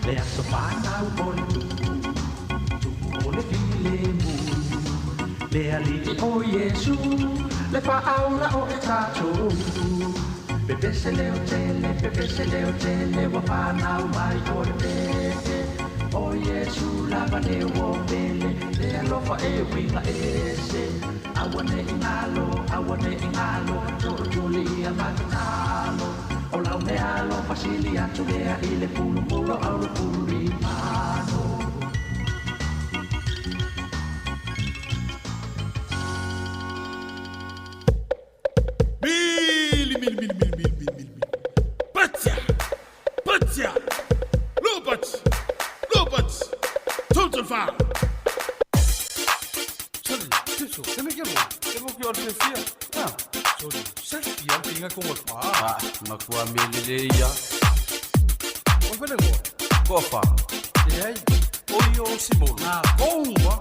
le aso panau ole tuku, ole filemu, le aliti o Yesu, le paaula o etato, pepe se leo tele, wa panau mai ole pepe, o Yesu lava le wo pele, le alofa e winga ese, awane ingalo, to tuli amatalo, o lau me alo pasili atulea ile pulu alo pulu rimano. Mili. Patia. Lopats. Total fire. Sorry, Tiso, ¿qué me llamo? Tengo que ordenar. Ah, sorry, ¿sabes bien? Tenga como el pa. Ah, makua meleleia. O vengo. Cofa. E aí? Oio Simon. Ah, bomba.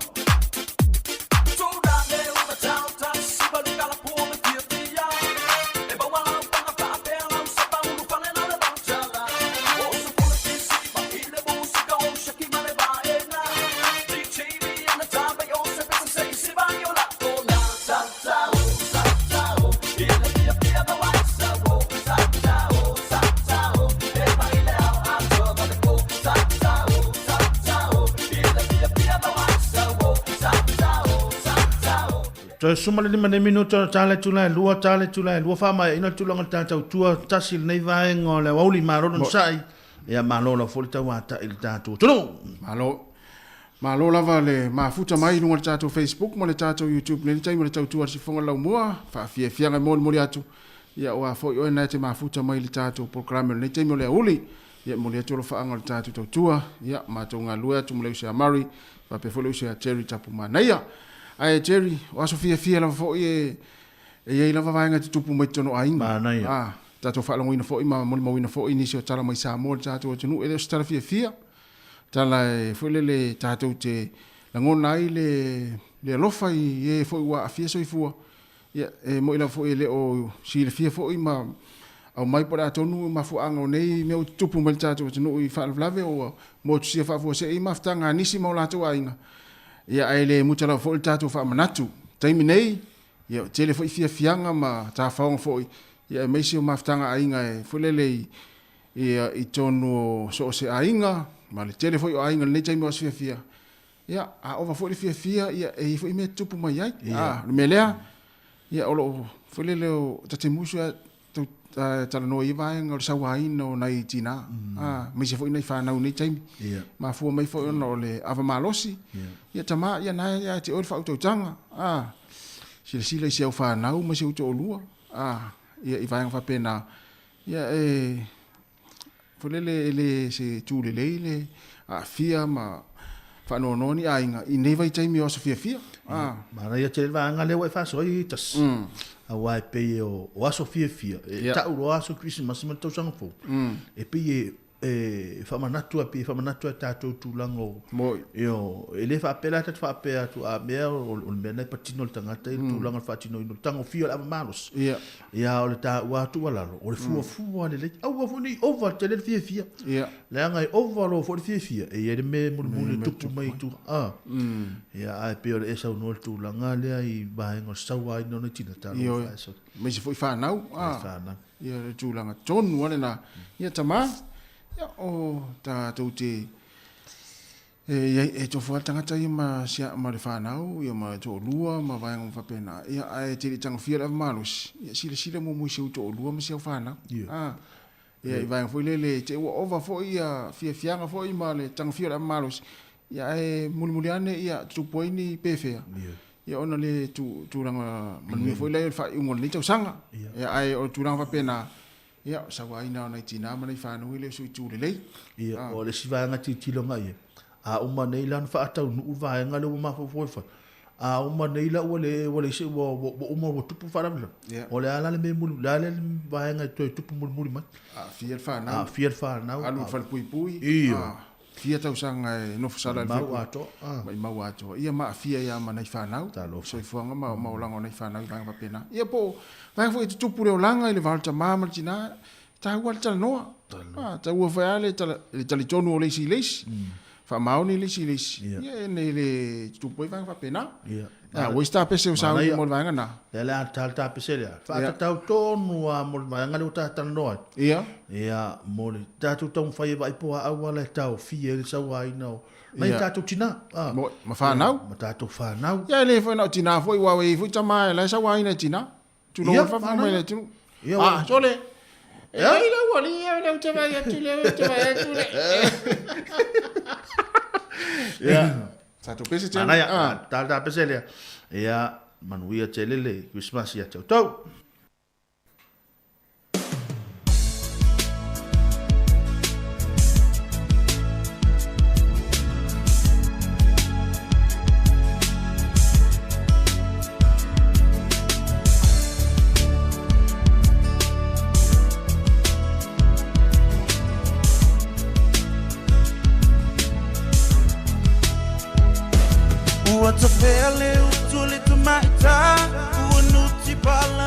So suma le 5 minuto tale tula lua fa mai ina tulanga tata tua tasil nei vai ngo le wauli maro no sai ya malo la folta wata il tatu tuno malo lava le mafuta mai no tata Facebook mo le tata YouTube le tai mo le tatu si fonga la mua fa fia mo atu ya wa fo yo na te mafuta mai le tata program le tai mo le uli ya mo le tolo fa ngol tata tua ya matonga lua tu mo le sia mari pa pe fo le sia cherry tapu manaya ai Jerry, o aso fia la fo e la va nga tupu mai tono ainga. Ah, tato fa longo ina fo ma mo ina fo ini sio tala mai Samoa tato tunu e sta fia. Tala fo le tato te la ngona ai le lofa i e fo wa fia so i fu. Ya mo ina fo le o si le fia fo i ma au mai pora tonu ma fo anga nei me tupu mai tato tunu i fa lave o mo tsia fa fo se i maftanga nisi mo la to ainga. Ya ele mutala fo il tatu fa manatu taimi nei ya tele fo fianga ma ta fa fo ya meisi o maftanga ainga e fo lele ya i tonu so se ainga ma le tele fo ainga le taimi o fia ya a ova fo fia ya e fo me tupu mai ai le melea ya o fo lele o tatimusu tala no i vai ngol sa wai no nai tina me se fo nei fa na nei taimi ma fo mai fo no le ava malosi ya tama ya na ya te ol fa auto tanga sila se fa na u ma se uto lua ya i vai fa pena ya fo le se tu le fia ma fa no ni ainga i nei vai taimi o so fia ma ra ya te va nga le wa fa so i tas a wai pe o aso fia ta uro aso Christmas ma to sang fo e pe whamanatu tātou tūlango. Le whapela te whapea tu a mea o le mea nei patino le tangata i tūlanga whatino ino tango fio le malos. Ia o le tā ua tu alaro. O le fua le le. Au wafuni over te le fia. Le angai over lo fo le fia. E ia le me mulu tuku mai tu. Ia ai pe o le esa unol tūlanga lea i vahenga sawa ino nei tina tālo. Me se foi whanau. Ia le tūlanga tonu ane na. Ia tamā. O tātou te e to fua tangata i ma sia ma le whanau ia ma to lua ma vai ngam whapena ia ai te tanga fia le malus ia sila mo se to lua ma sia whanau ia i vai ngam le te ova fo ia fianga fo i ma le tanga fia le malus ia ai muliane ia tupoini pefea ia ona le turanga manu foi le fa ungol ni tau sanga ia ai o turanga whapena ia sawa ina na tina mana whanau le sui tu le ia o le sivanga titilo ngai a uma nei lan fa atau nu vaenga le uma fofa a uma nei la ole se wo uma wo tupu fara o le ala le me mulu la le vaenga tupu mulu mai a fiel fa na alu fal pui ia fia tau sanga no fasala le mau ato ia ma fia ia mana whanau so fuanga ma langa nei whanau vanga pena ia po vai foi tupu le langa ile valta mama tina ta wal ta noa ta ua fa ale le tali tonu le si les fa mauni le si les ia nei le tupu vanga pena o sta pese sa mo vanga na le ta pese le fa ta tonu a mo vanga le ta noa ia mo le ta tu tong fa vai po a wala ta fie le sa wai no mai ta tu tina ma fa nau ma ta tu fa nau ia le foi no tina foi wa we foi tama la sa wai na tina tu lo fa mai le tu sole ia ila wali ia le te vai tu le ia sa tu pese tena ta pese le ia manuia telele Christmas ia tau What's a fair little to maita? Who knew Tipala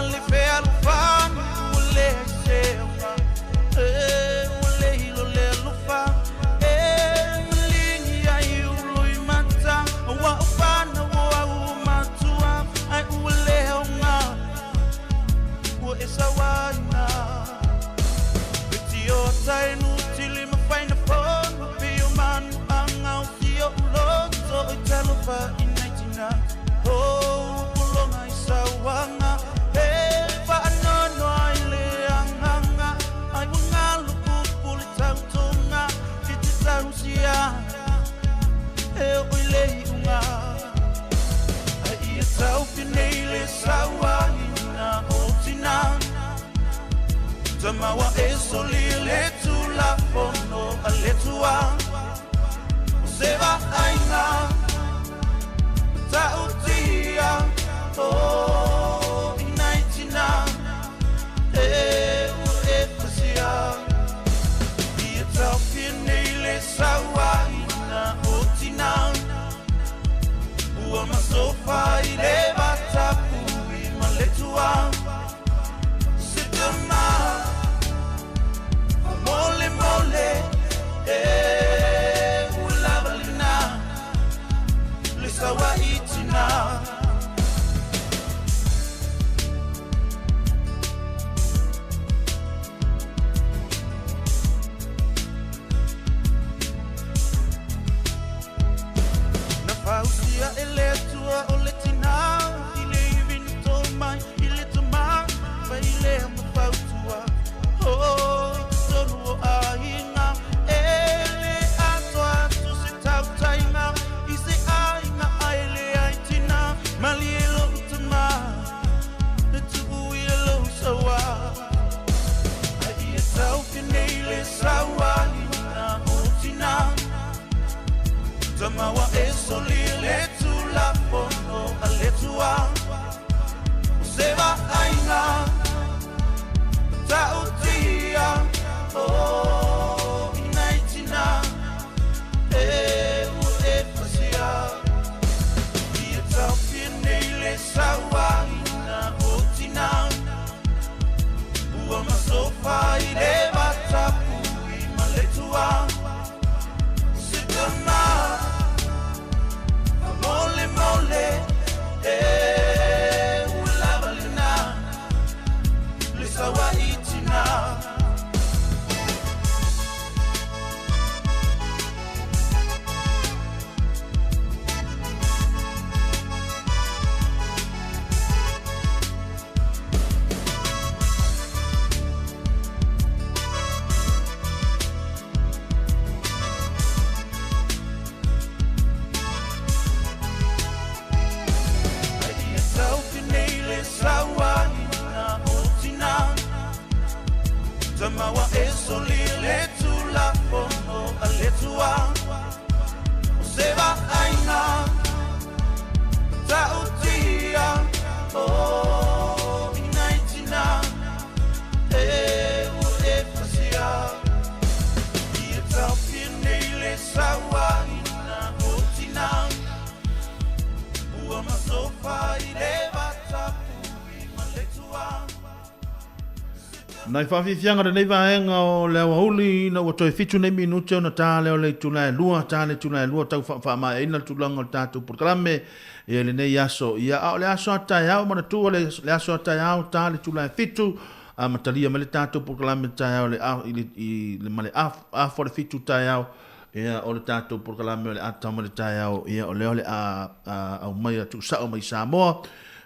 Nai whawhiwhianga nei vaenga o leo hauli na ua toi fitu nei minute na tā leo le tūnai lua, tā le tūnai lua tau whaama e ina tūlanga o tātou porkalame e le nei aso. Ia au le aso atai au, mana tua le aso atai au, tā le tūnai fitu, a matalia me le tātou porkalame tai au le male a fore fitu tai au, ia o le tātou porkalame o le atama le tai au, ia o leo le au mai atu sao mai Samoa,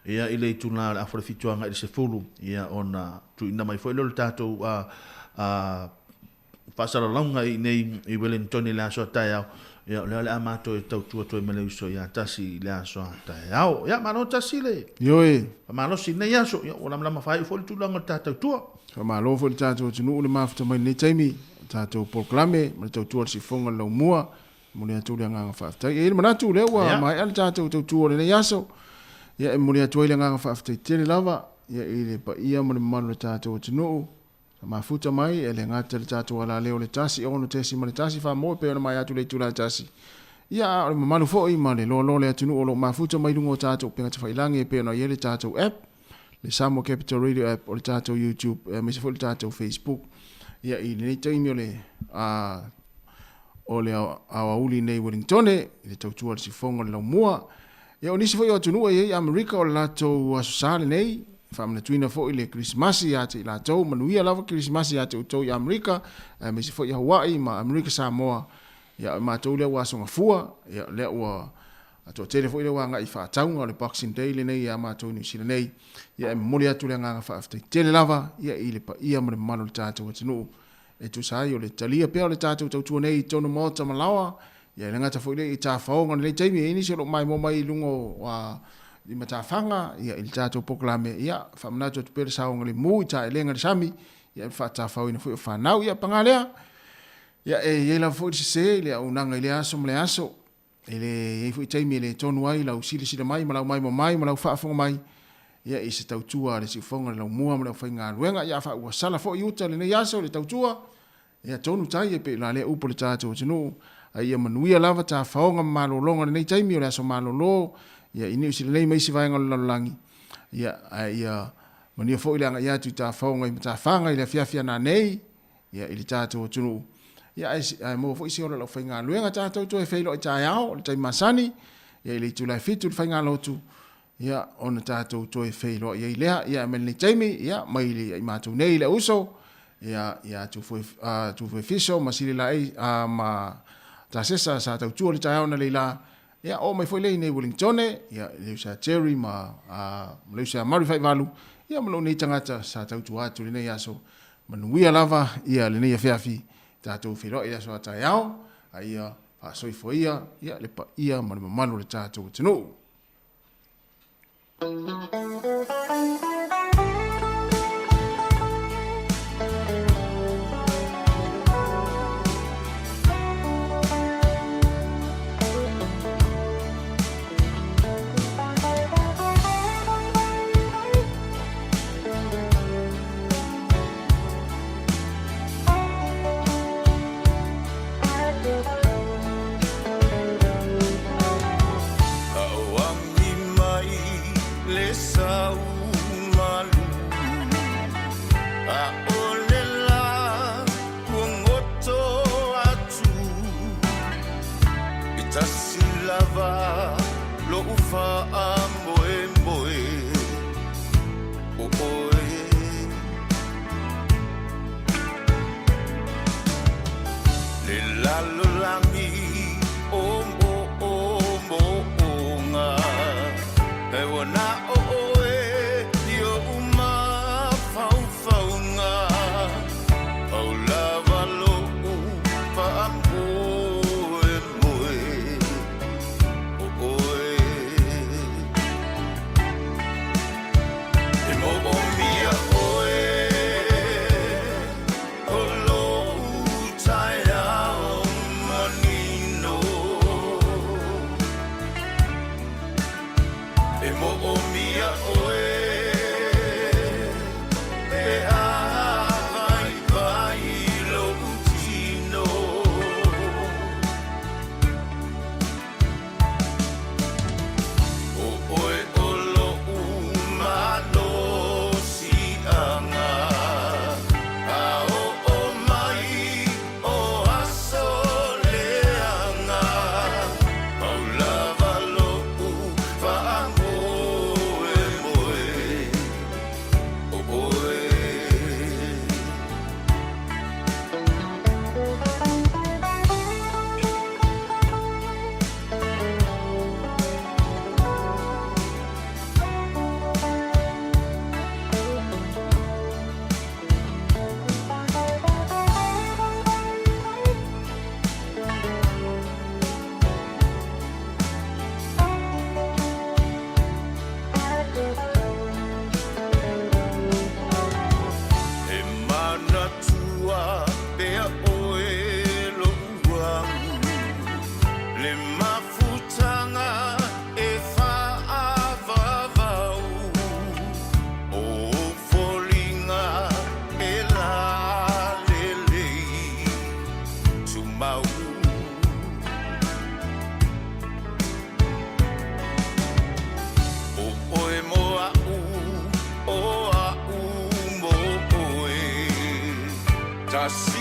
ia ile tuna la afore fituanga i se fulu ia ona tu ina mai foi lo tato fasara longa i nei i Wellington la so taia ia le amato e tau tu me le so ia tasi la so taia ia mano tasi le Yoi. Mano si nei aso ia ona mala fai foi tu longa tato tu Malo foi tato tunu le mafta mai nei taimi tato proclame ma tau tu si fonga lo mua mo le tu le nga fa tai e manatu le wa mai al tato tu le nei aso ia e mori atu ile nganga whaaftai tele lava, ia ile pa ia mori manu le tātou o tinu, ma futa mai, e le ngata le tātou ala leo le tasi, ono tesi ma le tasi, wha moe pe ona mai atu le tula tasi. Ia o le manu fo i ma le lo le atunu o lo ma futa mai lungo tātou, pe ngata whailangi e pe ona ia le tātou app, le Samoa Capital Radio app, o le tātou YouTube, me se fo le tātou Facebook, ia i le taimi o le awa uli nei Wellington, i le tautua le sifonga le lau mua, ia o nisi foi o tunua i Amerika o latou asosale nei, whamana tuina foi le Krismasi ate i latou, manuia lava Krismasi ate utou i Amerika, me se foi i Hawaii ma Amerika Samoa, ia mātou lea ua asonga fua, ia lea ua ato tele foi le ua ngai whaataunga o le Boxing Day le nei, ia mātou New Zealand nei, ia mori atu lea nganga whaaftai tele lava, ia i le pa ia mare mano le tātou atinu, e tu sai o le talia pea o le tātou tautua nei, tono mota malawa, ia le ngata foi le i tā whaonga le taimi e nisi o lo mai mo mai lungo wa i mata whanga, ia il tātou poklame, ia whamanatu atu pere saonga le mu i tā e lenga le sami, ia wha tā whauina foi o whanau, ia pangalea, ia e la foi se le au nanga i le aso mle aso, e le foi taimi le tonu ai, lau sila mai, malau mai mo mai, malau whaafonga mai, ia i se tautua le si whonga le lau mua, malau whai ngā luenga, ia wha ua sala foi uta le nei aso le tautua, ia tonu tai e pe la le upo le tātou tinu, ia manuia lava ta faonga malolonga nei taimi o le aso malolo ia ini usi nei mai si vaenga lalangi ia mania fo ile anga ia tu ta faonga i ta fanga ile fiafia na nei ia ile tato tunu ia ai mo fo isi ola lo fainga luenga tato to e feilo i ta yao le tai masani ia ile tu la fitu fainga lotu ia ona tato to e feilo ia ile ia men nei taimi ia mai ile i matu nei le uso ia tu foi fiso masile la ai ma ta sesa sa tau tua le tai ona leila ia o mai foi lei nei Wellington ia le sa Jerry ma le sa Marifai Valu ia malo nei tangata sa tau tua atu le nei aso manuia lava ia le nei fiafi ta tau filo ia so tai ao ia a soi foi ia le pa ia manu le tatu tunu tasi